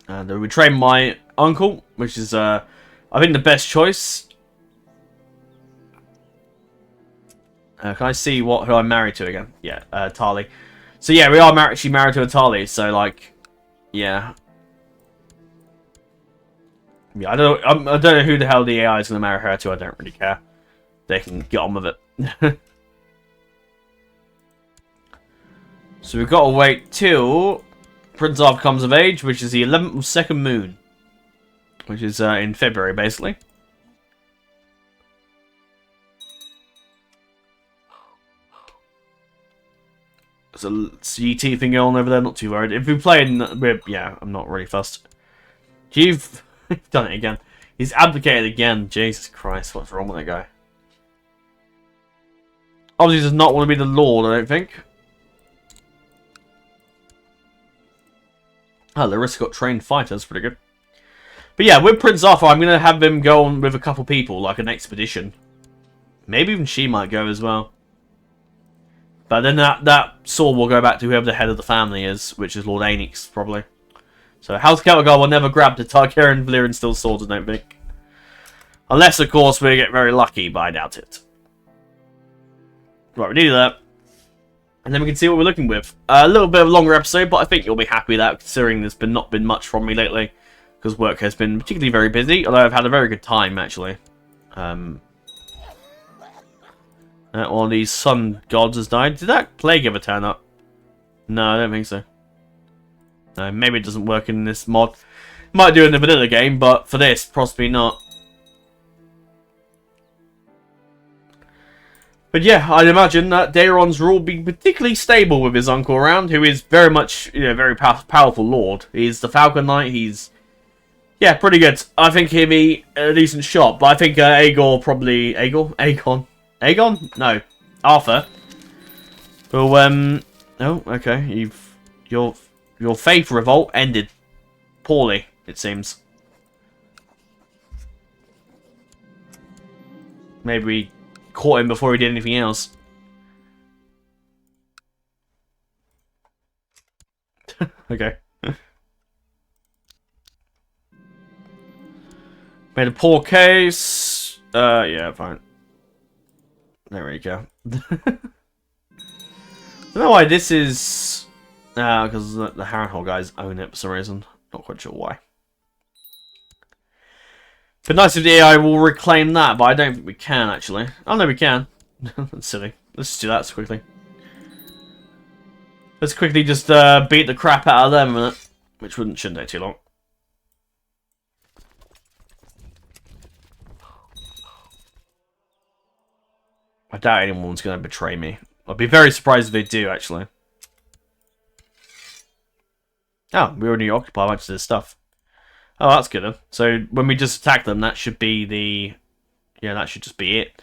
Speaker 1: And we train my uncle, which is, I think, the best choice. Can I see who I'm married to again? Yeah, Tarly. So yeah, we are actually married to a Tarly. So like, yeah, yeah. I don't know who the hell the AI is going to marry her to. I don't really care. They can get on with it. So we've got to wait till Prince Arthur comes of age, which is the 11th of second moon, which is in February, basically. There's a CT thing going on over there, not too worried. If we play in... yeah, I'm not really fussed. You've done it again. He's abdicated again. Jesus Christ, what's wrong with that guy? Obviously does not want to be the Lord, I don't think. Oh, Larissa got trained fighters, pretty good. But yeah, with Prince Arthur, I'm going to have him go on with a couple people, like an expedition. Maybe even she might go as well. But then that sword will go back to whoever the head of the family is, which is Lord Aenix, probably. So House Celtigar will never grab the Targaryen Valyrian steel swords, I don't think. Unless, of course, we get very lucky, but I doubt it. Right, we need that. And then we can see what we're looking with. A little bit of a longer episode, but I think you'll be happy with that, considering there's not been much from me lately. Because work has been particularly very busy, although I've had a very good time, actually. One of these sun gods has died. Did that plague ever turn up? No, I don't think so. No, maybe it doesn't work in this mod. Might do in the vanilla game, but for this, possibly not. But yeah, I'd imagine that Daeron's rule will be particularly stable with his uncle around, who is very much, very powerful lord. He's the Falcon Knight. He's, yeah, pretty good. I think he'd be a decent shot, but I think Aegon? No, Arthur. Well, oh, okay. Your faith revolt ended poorly, it seems. Maybe we caught him before he did anything else. Okay. Made a poor case. Yeah, fine. There we go. I don't know why this is... because the Harrenhal guys own it for some reason. Not quite sure why. But nice if the AI will reclaim that, but I don't think we can, actually. Oh, no, we can. That's silly. Let's just do that quickly. Let's quickly just beat the crap out of them a minute. Which shouldn't take too long. I doubt anyone's going to betray me. I'd be very surprised if they do, actually. Oh, we already occupy much of this stuff. Oh, that's good then. So, when we just attack them, that should be the... Yeah, that should just be it,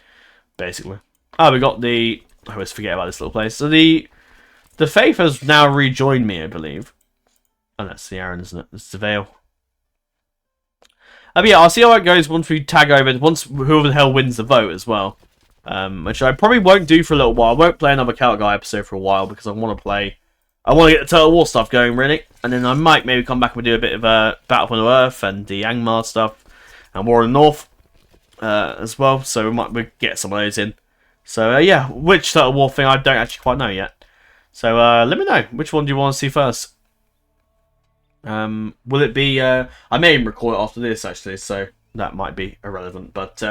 Speaker 1: basically. Oh, we got the... I always forget about this little place. So, the Faith has now rejoined me, I believe. Oh, that's the Aaron, isn't it? It's the Vale. But yeah, I'll see how it goes once we tag over, once whoever the hell wins the vote as well. Which I probably won't do for a little while. I won't play another Celtigar episode for a while because I want to get the Total War stuff going, really. And then I might maybe come back and do a bit of Battle for the Earth and the Angmar stuff and War in the North as well. So we get some of those in. So yeah, which Total War thing I don't actually quite know yet. So let me know, which one do you want to see first? Will it be... I may even record it after this, actually, so that might be irrelevant. But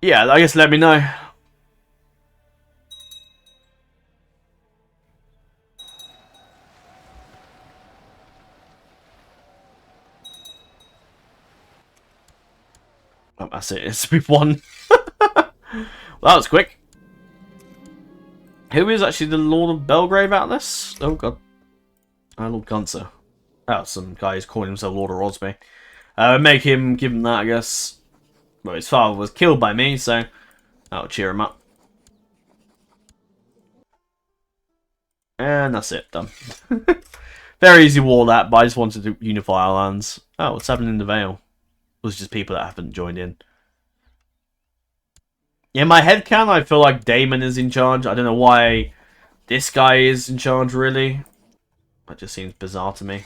Speaker 1: yeah, I guess let me know. Oh, that's it. It's we've won. Well, that was quick. Who is actually the Lord of Belgrave out of this? Oh, God. Lord Gunther. Oh, some guy who's calling himself Lord of Rosby. Give him that, I guess. Well, his father was killed by me, so that'll cheer him up. And that's it, done. Very easy war, that, but I just wanted to unify our lands. Oh, what's happening in the Vale? It was just people that haven't joined in. In my headcanon, I feel like Daemon is in charge. I don't know why this guy is in charge, really. That just seems bizarre to me.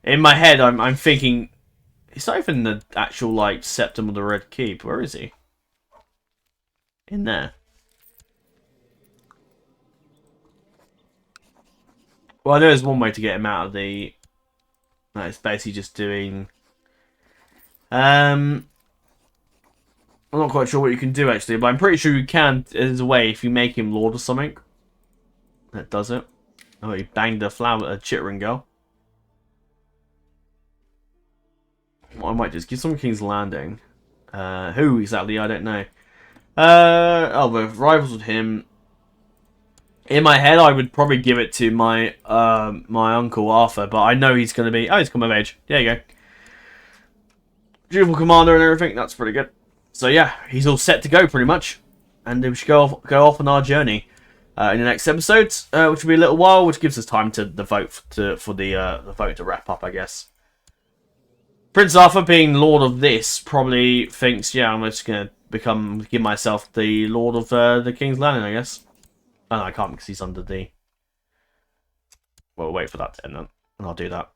Speaker 1: In my head, I'm thinking... He's not even the actual, like, Septum of the Red Keep. Where is he? In there. Well, I know there's one way to get him out of the... No, it's basically just doing... I'm not quite sure what you can do, actually, but I'm pretty sure you can. There's a way if you make him Lord or something. That does it. Oh, he banged a chittering girl. Well, I might just give some King's Landing. Who exactly? I don't know. Oh, we're rivals with him. In my head, I would probably give it to my my uncle Arthur, but I know he's going to be... Oh, he's come of age. There you go. Dutiful commander and everything. That's pretty good. So yeah, he's all set to go pretty much, and we should go off on our journey in the next episode, which will be a little while, which gives us time to the vote for the vote to wrap up, I guess. Prince Arthur, being Lord of this, probably thinks, yeah, I'm just gonna give myself the Lord of the King's Landing, I guess. Oh, no, I can't because he's under the... Well, we'll wait for that to end then, and I'll do that.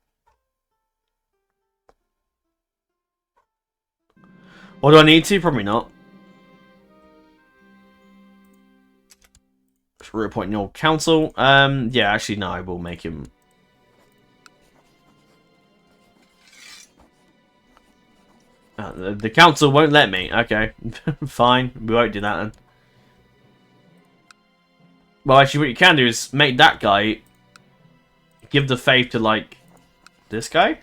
Speaker 1: Or do I need to? Probably not. Reappoint your council. Yeah, actually, no, I will make him... the council won't let me. Okay, fine. We won't do that then. Well, actually, what you can do is make that guy give the faith to, like, this guy.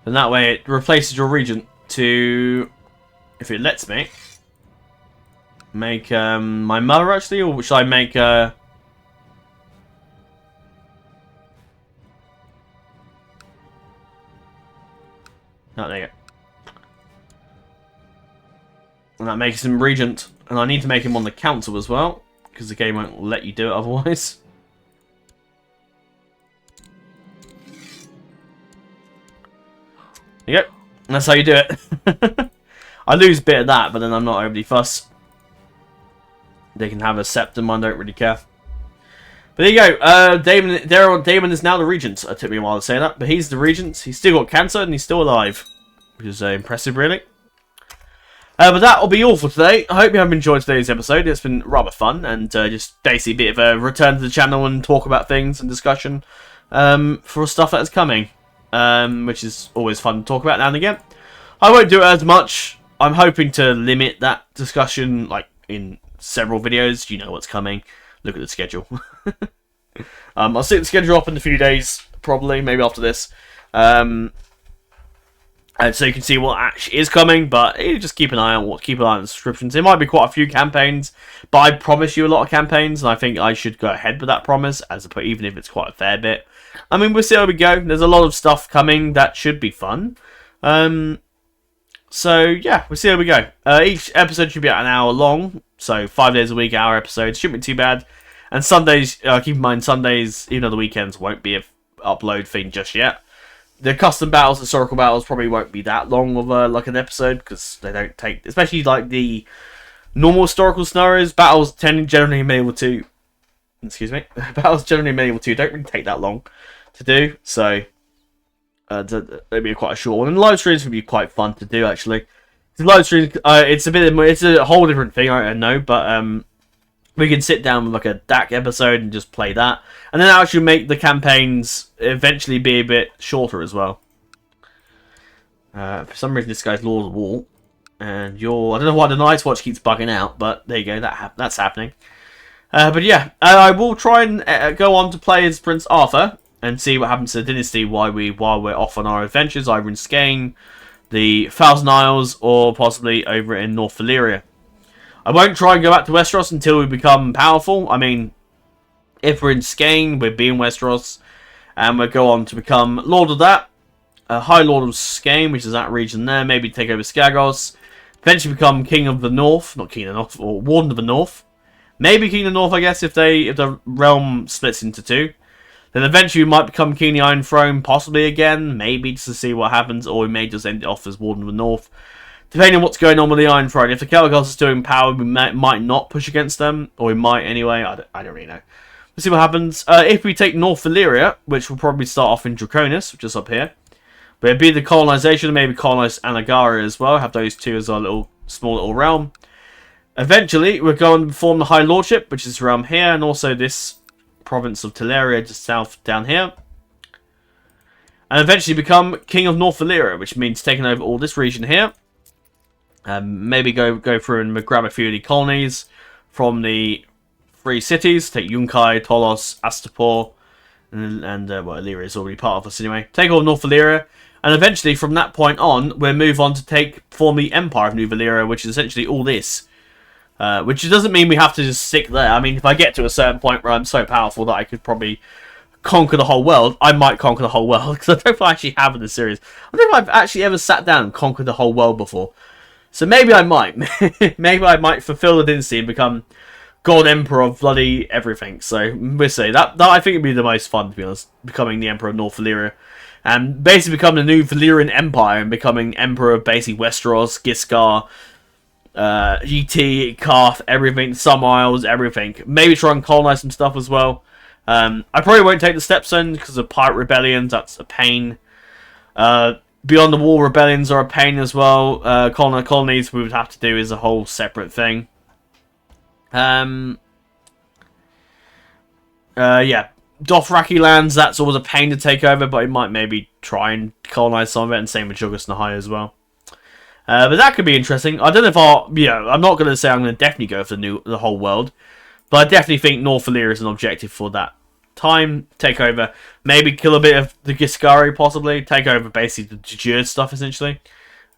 Speaker 1: And that way it replaces your regent to, if it lets me, make my mother, actually, or should I make... Oh, there you go. And that makes him regent. And I need to make him on the council as well, because the game won't let you do it otherwise. There you go. And that's how you do it. I lose a bit of that, but then I'm not overly fussed. They can have a septum, I don't really care. But there you go. Daemon is now the regent. It took me a while to say that, but he's the regent. He's still got cancer and he's still alive, which is impressive, really. But that will be all for today. I hope you have enjoyed today's episode. It's been rather fun and just basically a bit of a return to the channel and talk about things and discussion for stuff that is coming, which is always fun to talk about now and again. I won't do it as much. I'm hoping to limit that discussion like in several videos. You know what's coming. Look at the schedule. I'll set the schedule up in a few days, probably, maybe after this. And so you can see what actually is coming, but just keep an eye on the subscriptions. There might be quite a few campaigns, but I promise you a lot of campaigns, and I think I should go ahead with that promise, even if it's quite a fair bit. I mean, we'll see how we go. There's a lot of stuff coming that should be fun. So yeah, we'll see how we go. Each episode should be about an hour long, so 5 days a week, hour episodes. Shouldn't be too bad. And Sundays, keep in mind, Sundays, even though the weekends won't be a upload thing just yet. The custom battles, historical battles, probably won't be that long of like an episode, because they don't take, especially like the normal historical scenarios, battles generally medieval 2, excuse me, battles generally medieval 2 don't really take that long to do, so it'll be quite a short one. And live streams would be quite fun to do, actually. The live streams, it's a whole different thing, I know, but we can sit down with like a DAC episode and just play that, and then actually make the campaigns eventually be a bit shorter as well. For some reason, this guy's Lord of the Wall, and I don't know why the Night's Watch keeps bugging out, but there you go, that's happening. But yeah, I will try and go on to play as Prince Arthur and see what happens to the dynasty while we're off on our adventures, either in Skane, the Thousand Isles, or possibly over in North Valyria. I won't try and go back to Westeros until we become powerful. I mean, if we're in Skane, we'll be in Westeros, and we'll go on to become Lord of that, High Lord of Skane, which is that region there. Maybe take over Skagos. Eventually become King of the North, not King of the North, or Warden of the North. Maybe King of the North, I guess, if the realm splits into two. Then eventually we might become King of the Iron Throne, possibly again, maybe just to see what happens, or we may just end it off as Warden of the North. Depending on what's going on with the Iron Throne. If the Celtigars are still in power, we might not push against them, or we might anyway. I don't really know. We'll see what happens. If we take North Valyria, which will probably start off in Draconis, which is up here, but it'd be the colonization, maybe colonize Anagaria as well. Have those two as our small little realm. Eventually, we're going to form the High Lordship, which is around here, and also this province of Teleria just south down here. And eventually become King of North Valyria, which means taking over all this region here. Maybe go through and grab a few of the colonies from the 3 cities. Take Yunkai, Tolos, Astapor, and well, Valyria is already part of us anyway. Take over North Valyria, and eventually from that point on, we'll move on to form the Empire of New Valyria, which is essentially all this. Which doesn't mean we have to just stick there. I mean, if I get to a certain point where I'm so powerful that I could probably conquer the whole world, I might conquer the whole world, because I don't know if I actually have in the series. I don't know if I've actually ever sat down and conquered the whole world before. So maybe I might. Maybe I might fulfill the dynasty and become God Emperor of bloody everything. So we'll see. That I think would be the most fun, to be honest. Becoming the Emperor of North Valyria. And basically becoming the new Valyrian Empire and becoming Emperor of basically Westeros, Giscard, GT, Karth, everything, some Isles, everything. Maybe try and colonize some stuff as well. I probably won't take the Stepstone because of pirate rebellions. That's a pain. Beyond the Wall rebellions are a pain as well. Colonies we would have to do is a whole separate thing. Yeah. Dothraki lands, that's always a pain to take over, but it might maybe try and colonize some of it, and same with Jugas Nahai as well. But that could be interesting. I don't know if I'm not going to say I'm going to definitely go for the whole world, but I definitely think North Valyria is an objective for that time. Take over, maybe kill a bit of the Giscari, possibly. Take over basically the Jujur stuff, essentially.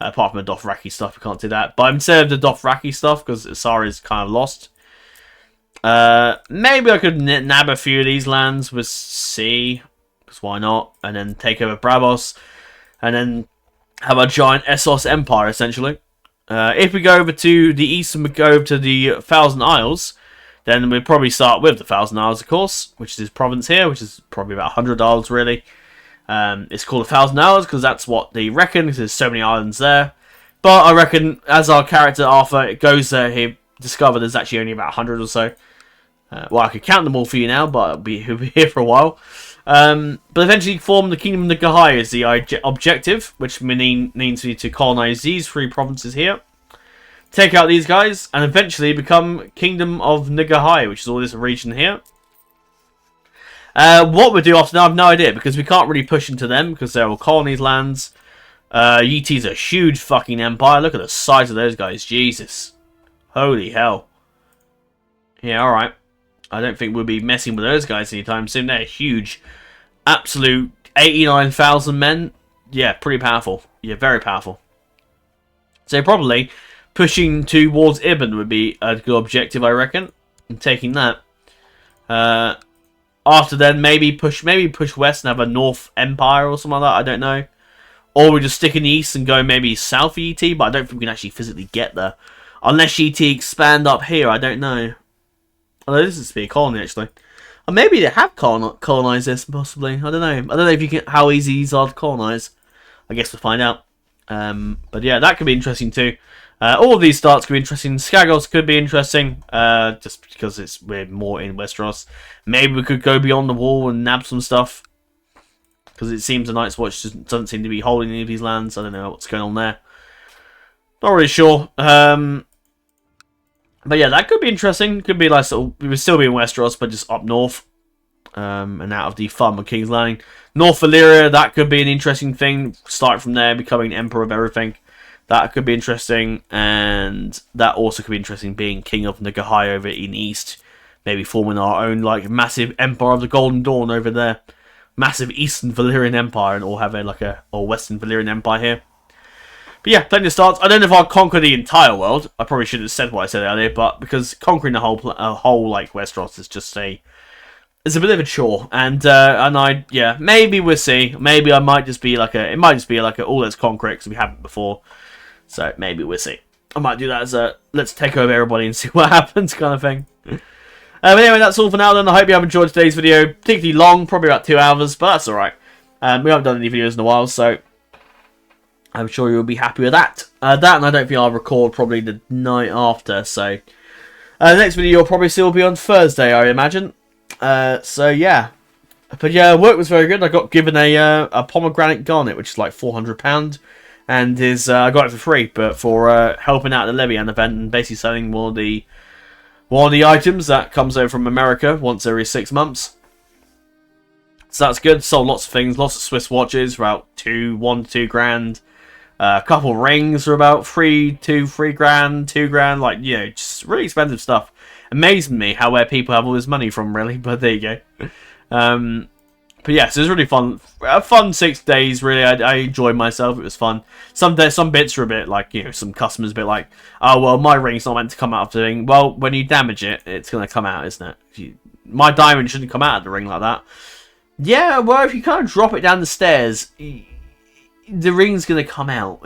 Speaker 1: Apart from the Dothraki stuff, we can't do that. But instead of the Dothraki stuff, because Asari is kind of lost, maybe I could nab a few of these lands with C, because why not? And then take over Braavos, and then have a giant Essos Empire, essentially. If we go over to the east and we go over to the Thousand Isles, then we'll probably start with the Thousand Isles, of course, which is this province here, which is probably about 100 isles, really. It's called the Thousand Isles because that's what they reckon, because there's so many islands there. But I reckon, as our character Arthur goes there, he'll discover there's actually only about 100 or so. Well, I could count them all for you now, but he'll be here for a while. But eventually form the Kingdom of Nagahai is the objective, which means we need to colonize these 3 provinces here. Take out these guys, and eventually become Kingdom of Nagahai, which is all this region here. What we'll do after that, I have no idea, because we can't really push into them, because they're all colonies lands. Yeti's a huge fucking empire. Look at the size of those guys. Jesus. Holy hell. Yeah, alright. I don't think we'll be messing with those guys anytime soon. They're huge. Absolute 89,000 men. Yeah, pretty powerful. Yeah, very powerful. So probably pushing towards Ibn would be a good objective, I reckon. And taking that. After then, maybe push west and have a North Empire or something like that. I don't know. Or we just stick in the east and go maybe south of ET, but I don't think we can actually physically get there. Unless ET expand up here, I don't know. Although this is to be a colony, actually. Or maybe they have colonized this, possibly. I don't know. I don't know if you can how easy these are to colonize. I guess we'll find out. But yeah, that could be interesting too. All of these starts could be interesting. Skagos could be interesting, just because we're more in Westeros. Maybe we could go beyond the wall and nab some stuff. Because it seems the Night's Watch doesn't seem to be holding any of these lands. I don't know what's going on there. Not really sure. But yeah, that could be interesting. Could be like we would still be in Westeros, but just up north, and out of the Farm of King's Landing. North Valyria, that could be an interesting thing. Start from there, becoming emperor of everything. That could be interesting, and that also could be interesting. Being king of Nagahai over in East, maybe forming our own like massive empire of the Golden Dawn over there, massive Eastern Valyrian Empire, and all have or Western Valyrian Empire here. But yeah, plenty of starts. I don't know if I'll conquer the entire world. I probably should have said what I said earlier, but because conquering the whole like Westeros is just it's a bit of a chore, and maybe we'll see. Maybe I might just be it might just be oh, let's conquer it because we haven't before. So maybe we'll see. I might do that as let's take over everybody and see what happens kind of thing. But anyway, that's all for now then. I hope you have enjoyed today's video. Particularly long, probably about 2 hours, but that's alright. We haven't done any videos in a while, so I'm sure you'll be happy with that. And I don't think I'll record probably the night after, so the next video will probably still be on Thursday, I imagine. So yeah. But yeah, work was very good. I got given a pomegranate garnet, which is like £400. And I got it for free, but for helping out the Levian event and basically selling one of the items that comes over from America once every 6 months. So that's good. Sold lots of things, lots of Swiss watches for about 1 to 2 grand. A couple rings for about 3 grand, 2 grand. Like, you know, just really expensive stuff. Amazing me where people have all this money from, really. But there you go. But yes, it was really fun. A fun 6 days, really. I enjoyed myself. It was fun. Some bits were a bit like, you know, some customers a bit like, oh, well, my ring's not meant to come out of the ring. Well, when you damage it, it's going to come out, isn't it? My diamond shouldn't come out of the ring like that. Yeah, well, if you kind of drop it down the stairs, the ring's going to come out.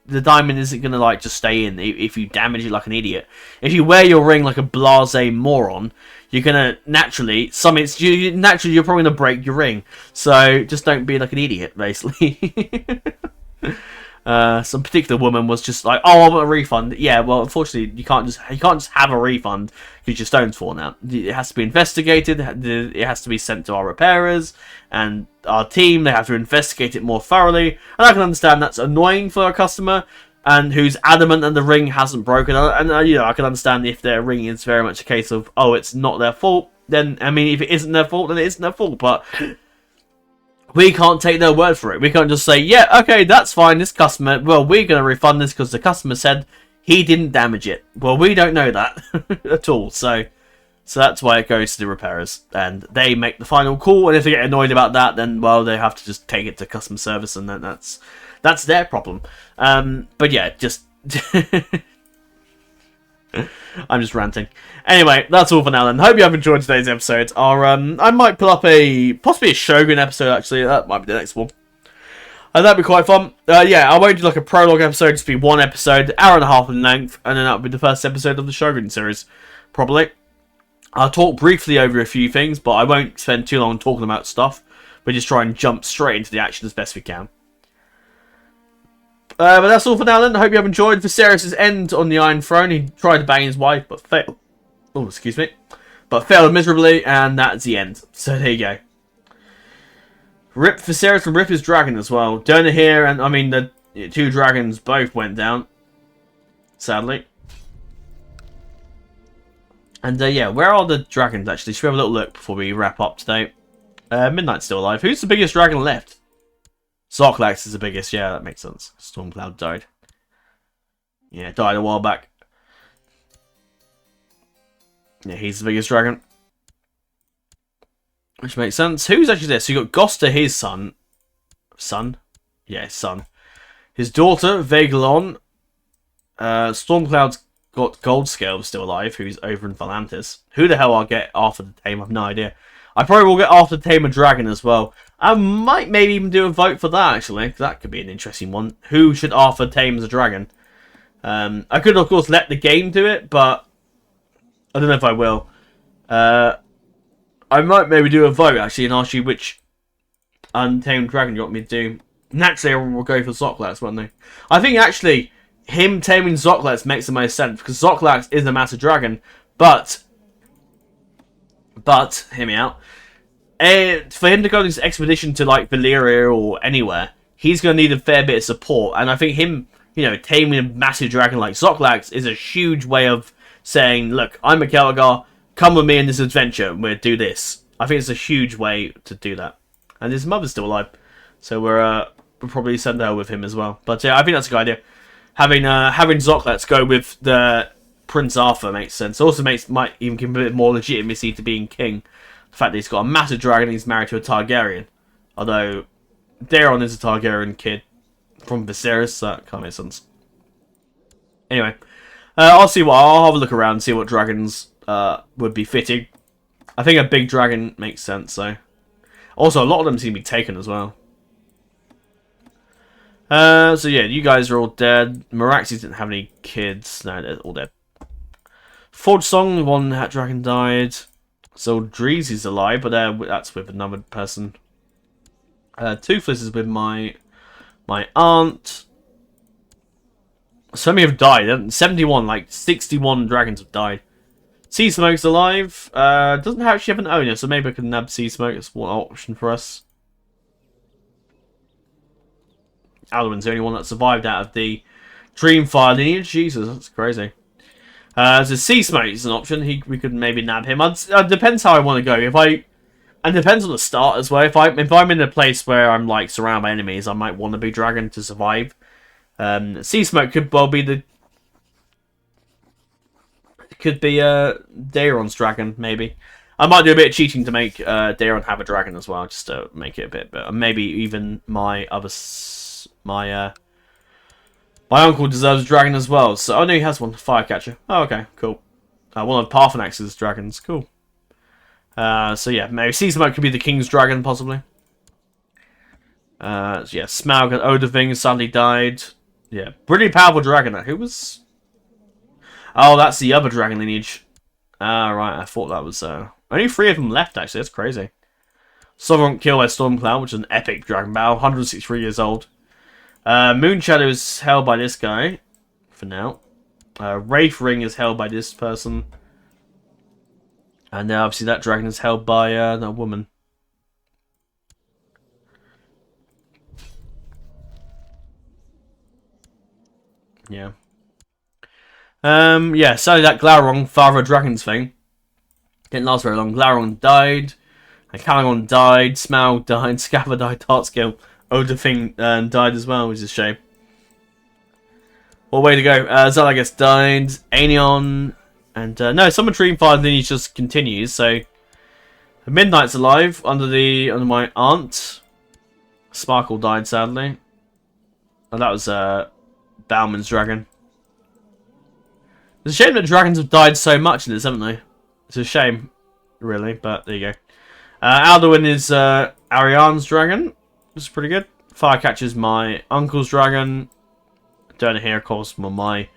Speaker 1: The diamond isn't going to, like, just stay in if you damage it like an idiot. If you wear your ring like a blasé moron, you're going to naturally, you're probably going to break your ring. So, just don't be like an idiot, basically. Some particular woman was just like, oh, I want a refund. Yeah, well, unfortunately, you can't just have a refund because your stone's fallen out. It has to be investigated. It has to be sent to our repairers and our team. They have to investigate it more thoroughly. And I can understand that's annoying for a customer and who's adamant that the ring hasn't broken. And you know, I can understand if their ring is very much a case of, oh, it's not their fault. Then, I mean, if it isn't their fault, then it isn't their fault. But we can't take their word for it. We can't just say, yeah, okay, that's fine. This customer, well, we're going to refund this because the customer said he didn't damage it. Well, we don't know that at all. So that's why it goes to the repairers. And they make the final call. And if they get annoyed about that, then, well, they have to just take it to customer service. And then that's their problem. But yeah, just I'm just ranting. Anyway, that's all for now then. Hope you have enjoyed today's episode. I might pull up possibly a Shogun episode, actually. That might be the next one. That'd be quite fun. Yeah, I won't do like a prologue episode, just be one episode, hour and a half in length, and then that'll be the first episode of the Shogun series, probably. I'll talk briefly over a few things, but I won't spend too long talking about stuff. We just try and jump straight into the action as best we can. But that's all for now then. I hope you have enjoyed Viserys' end on the Iron Throne. He tried to bang his wife, but failed. Oh, excuse me. But failed miserably, and that's the end. So there you go. Rip Viserys and rip his dragon as well. Donor here, and I mean, the 2 dragons both went down. Sadly. And yeah, where are the dragons actually? Should we have a little look before we wrap up today? Midnight's still alive. Who's the biggest dragon left? Sarklax is the biggest, yeah, that makes sense. Stormcloud died. Yeah, died a while back. Yeah, he's the biggest dragon. Which makes sense. Who's actually this? So you got Goster, his son. Son? Yeah, his son. His daughter, Vagelon. Stormcloud's got Goldscale still alive, who's over in Volantis. Who the hell I'll get after the tame, I've no idea. I probably will get after the tame a dragon as well. I might maybe even do a vote for that, actually. That could be an interesting one. Who should Arthur tame as a dragon? I could, of course, let the game do it, but I don't know if I will. I might maybe do a vote actually and ask you which untamed dragon you want me to do. Naturally, everyone will go for Zoklax, won't they? I think actually him taming Zoklax makes the most sense because Zoklax is a massive dragon, but hear me out. For him to go on this expedition to like Valyria or anywhere, he's going to need a fair bit of support, and I think him, taming a massive dragon like Zoklax is a huge way of saying, look, I'm a Celtigar, come with me in this adventure, and we'll do this. I think it's a huge way to do that. And his mother's still alive, so we'll probably send her with him as well. But yeah, I think that's a good idea. Having Zoklax go with the Prince Arthur makes sense. Also might even give him a bit more legitimacy to being king. The fact that he's got a massive dragon, he's married to a Targaryen. Although Daeron is a Targaryen kid from Westeros, so that kind of makes sense. Anyway, I'll have a look around and see what dragons would be fitting. I think a big dragon makes sense, so. Also, a lot of them seem to be taken as well. So yeah, you guys are all dead. Meraxes didn't have any kids. No, they're all dead. Forge Song, one hat dragon died. So Drees is alive, but that's with another person. Toothless is with my aunt. So many have died. 71, like 61 dragons have died. Sea Smoke's alive. Doesn't actually have an owner, so maybe I can nab Sea Smoke. That's one option for us. Alduin's the only one that survived out of the Dreamfire lineage. Jesus, that's crazy. So Sea Smoke is an option. We could maybe nab him. It depends how I want to go. And depends on the start as well. If I'm in a place where I'm like surrounded by enemies, I might want a big dragon to survive. Sea Smoke could well be Daeron's dragon, maybe. I might do a bit of cheating to make Daeron have a dragon as well, just to make it a bit better. Maybe even my uncle deserves a dragon as well. So, no, he has one, Firecatcher. Oh, okay, cool. One of Parthenax's dragons, cool. So yeah, maybe Sea Smoke could be the king's dragon, possibly. So yeah, Smaug and Odahviing suddenly died. Yeah, pretty powerful dragon. Who was? Oh, that's the other dragon lineage. Right, I thought that was... Only 3 of them left, actually. That's crazy. Sovereign Kill by Stormcloud, which is an epic dragon battle. 163 years old. Moonshadow is held by this guy. For now. Wraith Ring is held by this person. And now, obviously, that dragon is held by that woman. Yeah. Yeah, so that Glaurung, Father of Dragons thing didn't last very long. Glaurung died, and Calagon died, Smaug died, Scaffer died, Dartskill, Odahviing died as well, which is a shame. What way to go? Zalagas died, Aegon, and no, Summer Dreamfire lineage just continues. So Midnight's alive under my aunt. Sparkle died sadly, and that was Bauman's dragon. It's a shame that dragons have died so much in this, haven't they? It's a shame, really, but there you go. Alduin is Ariane's dragon. This is pretty good. Firecatcher's my uncle's dragon. Down here, of course, my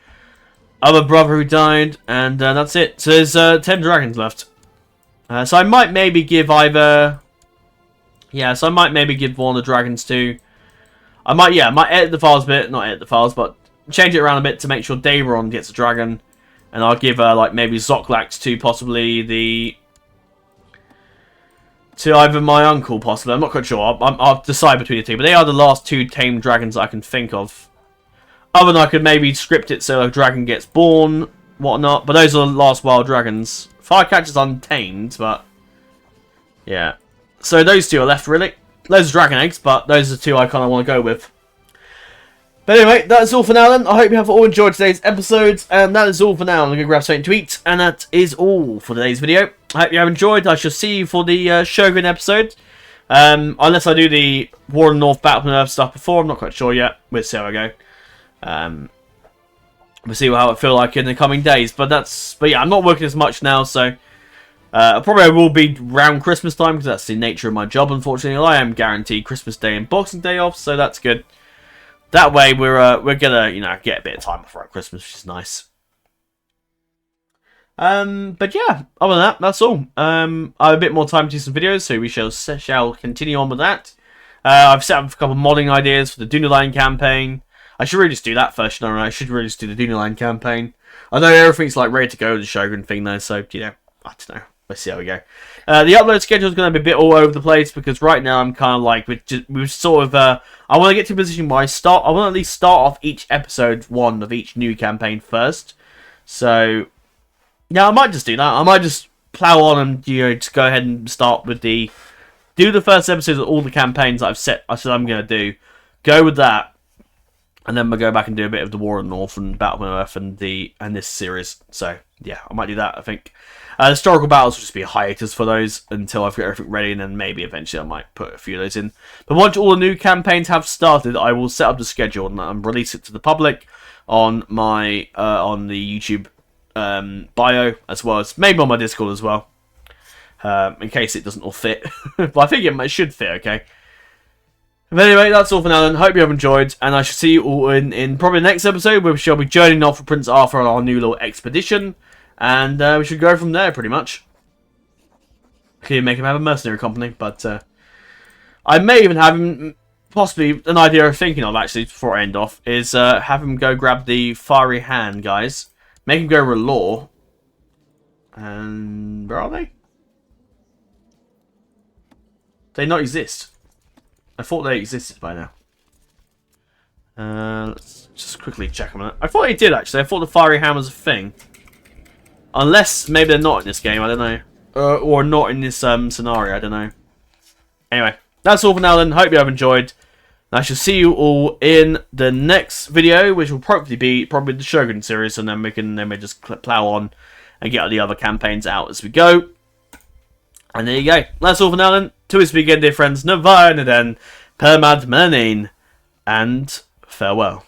Speaker 1: other brother who died. And that's it. So there's 10 dragons left. So I might maybe give either... Yeah, so I might maybe give one of the dragons to... I might edit the files a bit. Not edit the files, but change it around a bit to make sure Daeron gets a dragon. And I'll give like maybe Zoklax to possibly to either my uncle, possibly. I'm not quite sure. I'll decide between the two. But they are the last 2 tamed dragons I can think of. Other than I could maybe script it so a dragon gets born, whatnot. But those are the last wild dragons. Firecatcher's untamed, but yeah. So those 2 are left, really. Those are dragon eggs, but those are the 2 I kind of want to go with. But anyway, that's all for now then. I hope you have all enjoyed today's episode. And that is all for now. I'm going to grab something to eat. And that is all for today's video. I hope you have enjoyed. I shall see you for the Shogun episode. Unless I do the War in the North Battle Nerve stuff before. I'm not quite sure yet. We'll see how I go. We'll see how it feel like in the coming days. But yeah, I'm not working as much now. So probably I will be around Christmas time. Because that's the nature of my job, unfortunately. I am guaranteed Christmas Day and Boxing Day off. So that's good. That way, we're gonna, get a bit of time before Christmas, which is nice. But yeah, other than that, that's all. I have a bit more time to do some videos, so we shall continue on with that. I've set up a couple of modding ideas for the Dunedain campaign. I should really just do that first, shouldn't I? I should really just do the Dunedain campaign. I know everything's like ready to go with the Shogun thing though, so you know, I don't know. Let's see how we go. The upload schedule is going to be a bit all over the place because right now I'm kind of like we've sort of I want to get to a position where I want to at least start off each episode 1 of each new campaign first. So yeah, I might just do that. I might just plow on and just go ahead and start with do the first episodes of all the campaigns that I said I'm going to do. Go with that. And then we'll go back and do a bit of the War of the North and Battle of Earth and this series. So yeah, I might do that. I think historical battles will just be a hiatus for those until I've got everything ready, and then maybe eventually I might put a few of those in. But once all the new campaigns have started, I will set up the schedule and release it to the public on my on the YouTube bio, as well as maybe on my Discord as well, in case it doesn't all fit. But I think it should fit. Okay. But anyway, that's all for now then. Hope you have enjoyed, and I shall see you all in probably the next episode, where we shall be journeying off with Prince Arthur on our new little expedition, and we should go from there, pretty much. Clearly make him have a mercenary company, but I may even have him, possibly an idea of thinking of, actually, before I end off, is have him go grab the fiery hand, guys. Make him go R'hllor. And where are they? They not exist. I thought they existed by now. Let's just quickly check them out. I thought they did, actually. I thought the fiery hand was a thing. Unless, maybe they're not in this game, I don't know. Or not in this scenario, I don't know. Anyway, that's all for now then. Hope you have enjoyed. I shall see you all in the next video, which will probably be the Shogun series, and then we just plow on and get the other campaigns out as we go. And there you go. That's all for now then. To us begin, dear friends. Navai Naden, Permad Melanin, and farewell.